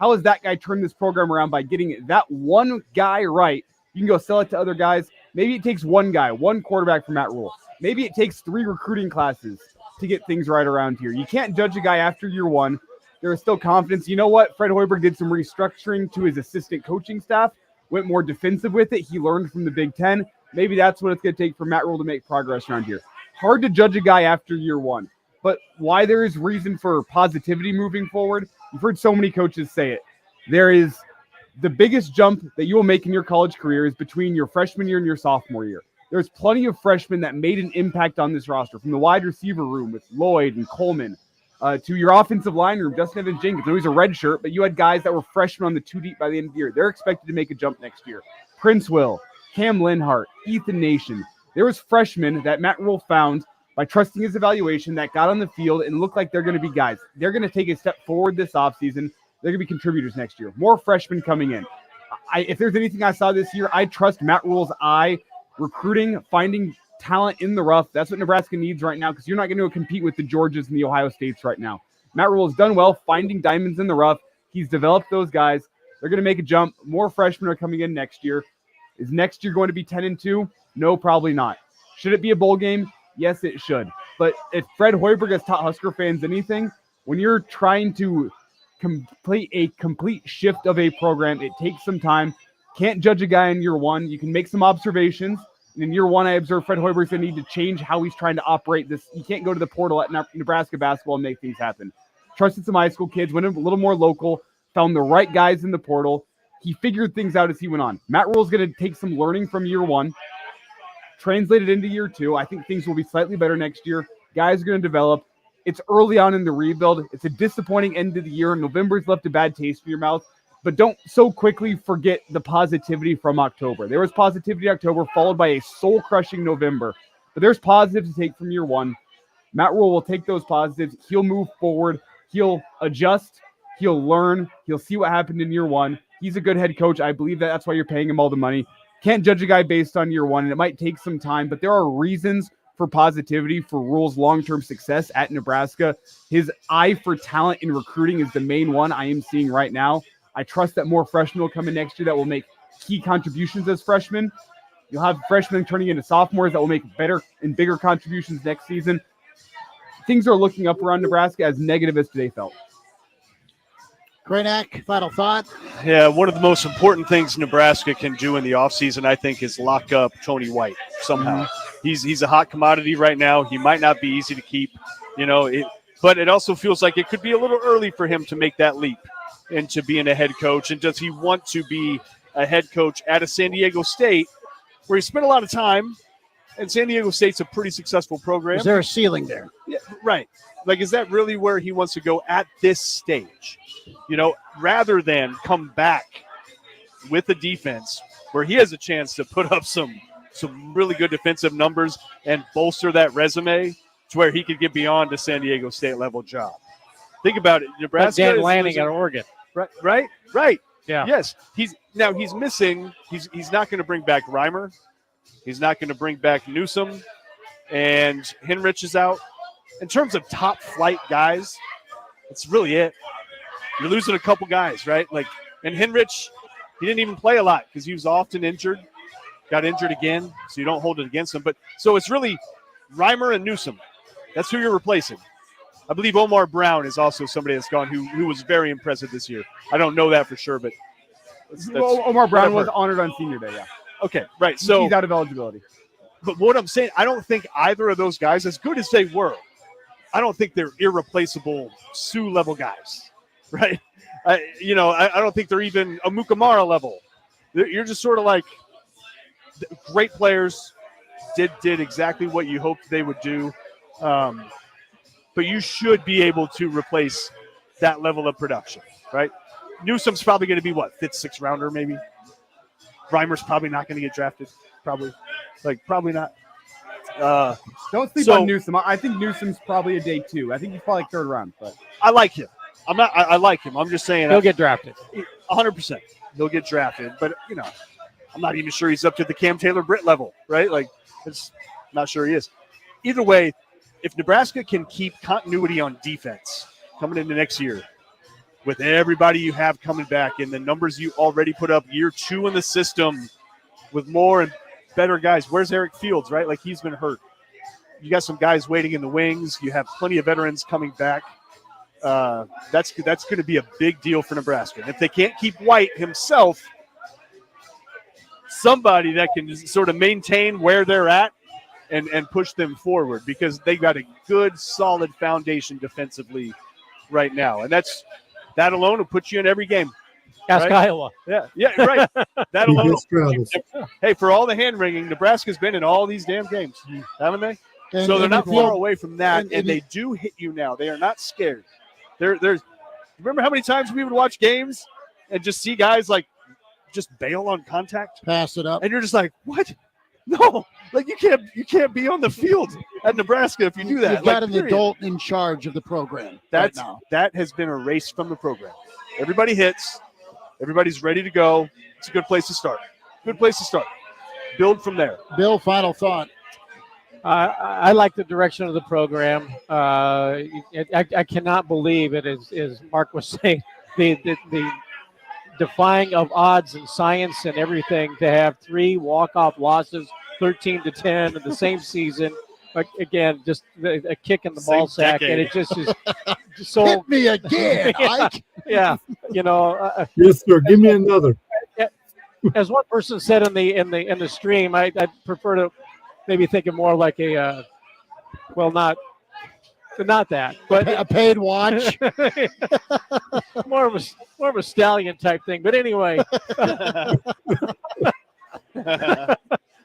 How has that guy turned this program around by getting that one guy right? You can go sell it to other guys. Maybe it takes one guy, one quarterback from Matt Rule. Maybe it takes 3 recruiting classes to get things right around here. You can't judge a guy after year 1. There is still confidence. You know what? Fred Hoiberg did some restructuring to his assistant coaching staff, went more defensive with it. He learned from the Big Ten. Maybe that's what it's going to take for Matt Rule to make progress around here. Hard to judge a guy after year 1, but why there is reason for positivity moving forward, you've heard so many coaches say it. There is the biggest jump that you will make in your college career is between your freshman year and your sophomore year. There's plenty of freshmen that made an impact on this roster, from the wide receiver room with Lloyd and Coleman to your offensive line room, Dustin Evans-Jenkins. I know he's a red shirt, but you had guys that were freshmen on the 2 deep by the end of the year. They're expected to make a jump next year. Prince Will, Cam Linhart, Ethan Nation. There was freshmen that Matt Rule found by trusting his evaluation that got on the field and looked like they're going to be guys. They're going to take a step forward this offseason. They're going to be contributors next year. More freshmen coming in. If there's anything I saw this year, I trust Matt Rule's eye, recruiting, finding talent in the rough. That's what Nebraska needs right now, because you're not going to compete with the Georgias and the Ohio States right now. Matt Rule has done well finding diamonds in the rough. He's developed those guys. They're going to make a jump. More freshmen are coming in next year. Is next year going to be 10-2? No, probably not. Should it be a bowl game? Yes, it should. But if Fred Hoiberg has taught Husker fans anything, when you're trying to complete a complete shift of a program, it takes some time. Can't judge a guy in year one. You can make some observations. And in year one, I observed Fred Hoiberg's going to need to change how he's trying to operate this. You can't go to the portal at Nebraska basketball and make things happen. Trusted some high school kids, went a little more local, found the right guys in the portal. He figured things out as he went on. Matt Rule's going to take some learning from year one, translate it into year two. I think things will be slightly better next year. Guys are going to develop. It's early on in the rebuild. It's a disappointing end of the year. November's left a bad taste in your mouth. But don't so quickly forget the positivity from October. There was positivity in October, followed by a soul-crushing November. But there's positives to take from year one. Matt Rule will take those positives. He'll move forward. He'll adjust. He'll learn. He'll see what happened in year one. He's a good head coach. I believe that's why you're paying him all the money. Can't judge a guy based on year one, and it might take some time, but there are reasons for positivity for Rule's long-term success at Nebraska. His eye for talent in recruiting is the main one I am seeing right now. I trust that more freshmen will come in next year that will make key contributions as freshmen. You'll have freshmen turning into sophomores that will make better and bigger contributions next season. Things are looking up around Nebraska, as negative as today felt. Grenak, final thought? Yeah, one of the most important things Nebraska can do in the offseason, I think, is lock up Tony White somehow. He's a hot commodity right now. He might not be easy to keep, but it also feels like it could be a little early for him to make that leap into being a head coach. And does he want to be a head coach at a San Diego State where he spent a lot of time? And San Diego State's a pretty successful program. Is there a ceiling there? Yeah, right. Like, is that really where he wants to go at this stage? Rather than come back with a defense where he has a chance to put up some really good defensive numbers and bolster that resume to where he could get beyond a San Diego State level job. Think about it. Nebraska Dan Lanning at Oregon. Right. Yeah. Yes. He's missing. He's not going to bring back Reimer. He's not going to bring back Newsom, and Henrich is out. In terms of top flight guys, that's really it. You're losing a couple guys, right? And Henrich, he didn't even play a lot because he was often injured, got injured again, so you don't hold it against him. But so it's really Reimer and Newsom. That's who you're replacing. I believe Omar Brown is also somebody that's gone who was very impressive this year. I don't know that for sure, but Omar Brown was honored on Senior Day, yeah. Okay, right. So he's out of eligibility. But what I'm saying, I don't think either of those guys, as good as they were, I don't think they're irreplaceable Sioux level guys, right? I don't think they're even a Mukamara level. You're just sort of like great players, did exactly what you hoped they would do, but you should be able to replace that level of production, right? Newsom's probably going to be what, 5th, 6th rounder maybe. Reimer's probably not going to get drafted, probably not. Don't sleep on Newsom. I think Newsom's probably a day 2. I think he's probably 3rd round. But I like him. I like him. I'm just saying he'll get drafted. 100%. He'll get drafted. But I'm not even sure he's up to the Cam Taylor-Britt level, right? It's not sure he is. Either way, if Nebraska can keep continuity on defense coming into next year, with everybody you have coming back and the numbers you already put up year 2 in the system with more and better guys. Where's Eric Fields, right? He's been hurt. You got some guys waiting in the wings. You have plenty of veterans coming back. That's going to be a big deal for Nebraska. And if they can't keep White himself, somebody that can sort of maintain where they're at and push them forward, because they got a good, solid foundation defensively right now. And that alone will put you in every game. Ask right? Iowa. Yeah, right. That alone. Travis. Hey, for all the hand wringing, Nebraska's been in all these damn games, haven't they? And- so they're and not you feel- far away from that, and and you- they do hit you now. They are not scared. There's. Remember how many times we would watch games and just see guys like just bail on contact, pass it up, and you're just like, what? No, like you can't be on the field at Nebraska if you do that. You've got like, an period. adult in charge of the program That has been erased from the program. Everybody hits. Everybody's ready to go. It's a good place to start. Good place to start. Build from there. Bill, final thought. I like the direction of the program. I cannot believe it, as Mark was saying, the defying of odds and science and everything to have 3 walk-off losses, 13-10 in the same season. Again, just a kick in the ball sack, and it just is just so. Hit me again, Ike. Yeah, Yes, sir. Give me another. As one person said in the stream, I prefer to maybe think of more like a, not that, but a paid watch, more of a stallion type thing. But anyway,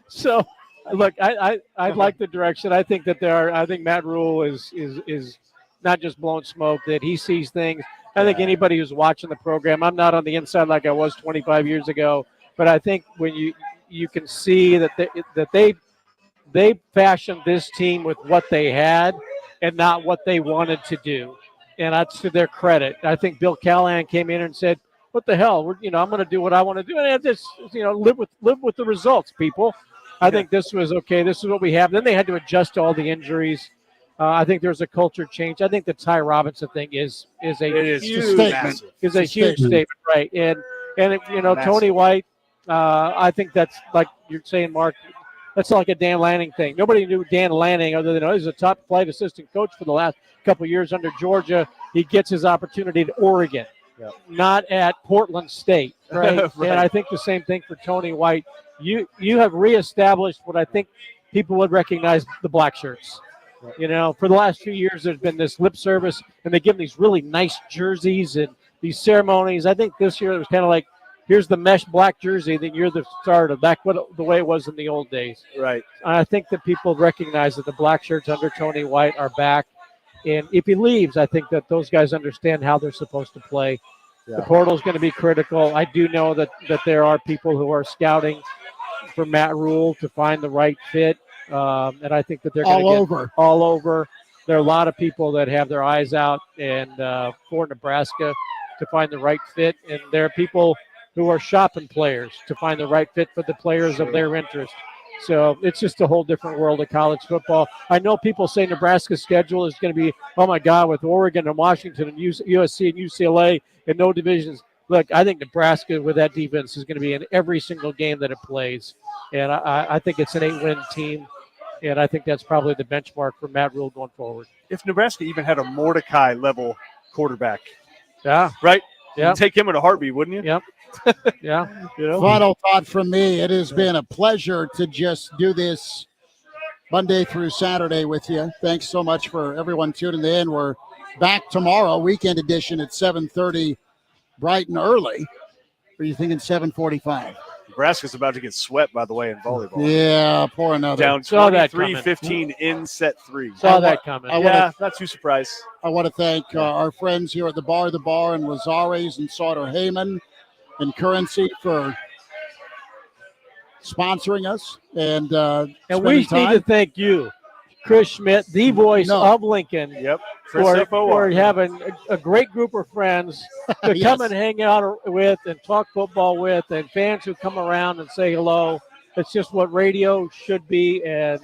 so look, I like the direction. I think that I think Matt Rule is not just blowing smoke, that he sees things. I think anybody who's watching the program, I'm not on the inside like I was 25 years ago, but I think when you can see that they fashioned this team with what they had and not what they wanted to do. And that's to their credit. I think Bill Callahan came in and said, what the hell? I'm going to do what I want to do. And just, live with the results, people. I think this was okay. This is what we have. Then they had to adjust to all the injuries. I think there's a culture change. I think the Ty Robinson thing is a huge statement. Is a huge statement, right? And Tony White. I think that's like you're saying, Mark. That's like a Dan Lanning thing. Nobody knew Dan Lanning other than he's a top flight assistant coach for the last couple of years under Georgia. He gets his opportunity at Oregon, not at Portland State, right? Right. And I think the same thing for Tony White. You have reestablished what I think people would recognize the black shirts. For the last few years, there's been this lip service, and they give them these really nice jerseys and these ceremonies. I think this year it was kind of like, here's the mesh black jersey that you're the starter, back the way it was in the old days. Right. I think that people recognize that the black shirts under Tony White are back. And if he leaves, I think that those guys understand how they're supposed to play. Yeah. The portal is going to be critical. I do know that there are people who are scouting for Matt Rule to find the right fit. And I think that they're going to get all over. There are a lot of people that have their eyes out for Nebraska to find the right fit. And there are people who are shopping players to find the right fit for the players of their interest. So it's just a whole different world of college football. I know people say Nebraska's schedule is going to be, oh my God, with Oregon and Washington and USC and UCLA and no divisions. Look, I think Nebraska with that defense is going to be in every single game that it plays. And I think it's an 8-win team. And I think that's probably the benchmark for Matt Rule going forward. If Nebraska even had a Mordecai level quarterback. Yeah. Right? Yeah. You'd take him in a heartbeat, wouldn't you? Yep. Yeah. Final thought from me. It has been a pleasure to just do this Monday through Saturday with you. Thanks so much for everyone tuning in. We're back tomorrow, weekend edition at 7:30, bright and early. Or are you thinking 7:45? Nebraska's about to get swept, by the way, in volleyball. Yeah, pour another. Down 23-15 in set 3. Saw that coming. Not too surprised. I want to thank our friends here at the Bar, and Lazares and Sauter Heyman and Currency for sponsoring us. And we need to thank you, Chris Schmidt, the voice of Lincoln. Yep. For having a great group of friends to come and hang out with and talk football with, and fans who come around and say hello. It's just what radio should be, and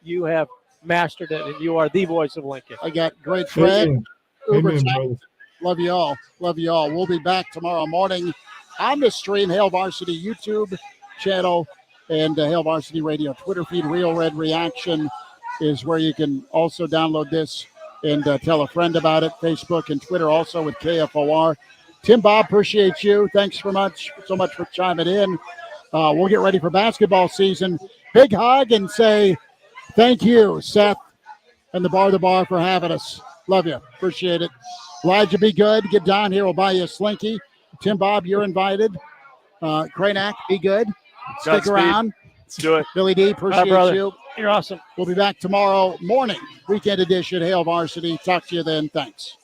you have mastered it, and you are the voice of Lincoln. I got great friends. Love you all. Love you all. We'll be back tomorrow morning on the stream, Hail Varsity YouTube channel and Hail Varsity Radio Twitter feed. Real Red Reaction is where you can also download this and tell a friend about it. Facebook and Twitter also with KFOR. Tim, Bob, appreciate you. Thanks so much for chiming in. We'll get ready for basketball season. Big hug and say thank you, Seth, and the Bar for having us. Love you. Appreciate it. Elijah, be good. Get down here. We'll buy you a Slinky. Tim Bob, you're invited. Kranak, be good. Stick Godspeed. around. Let's do it. Billy D, appreciate brother. you. You're awesome. We'll be back tomorrow morning, weekend edition, Hail Varsity. Talk to you then. Thanks.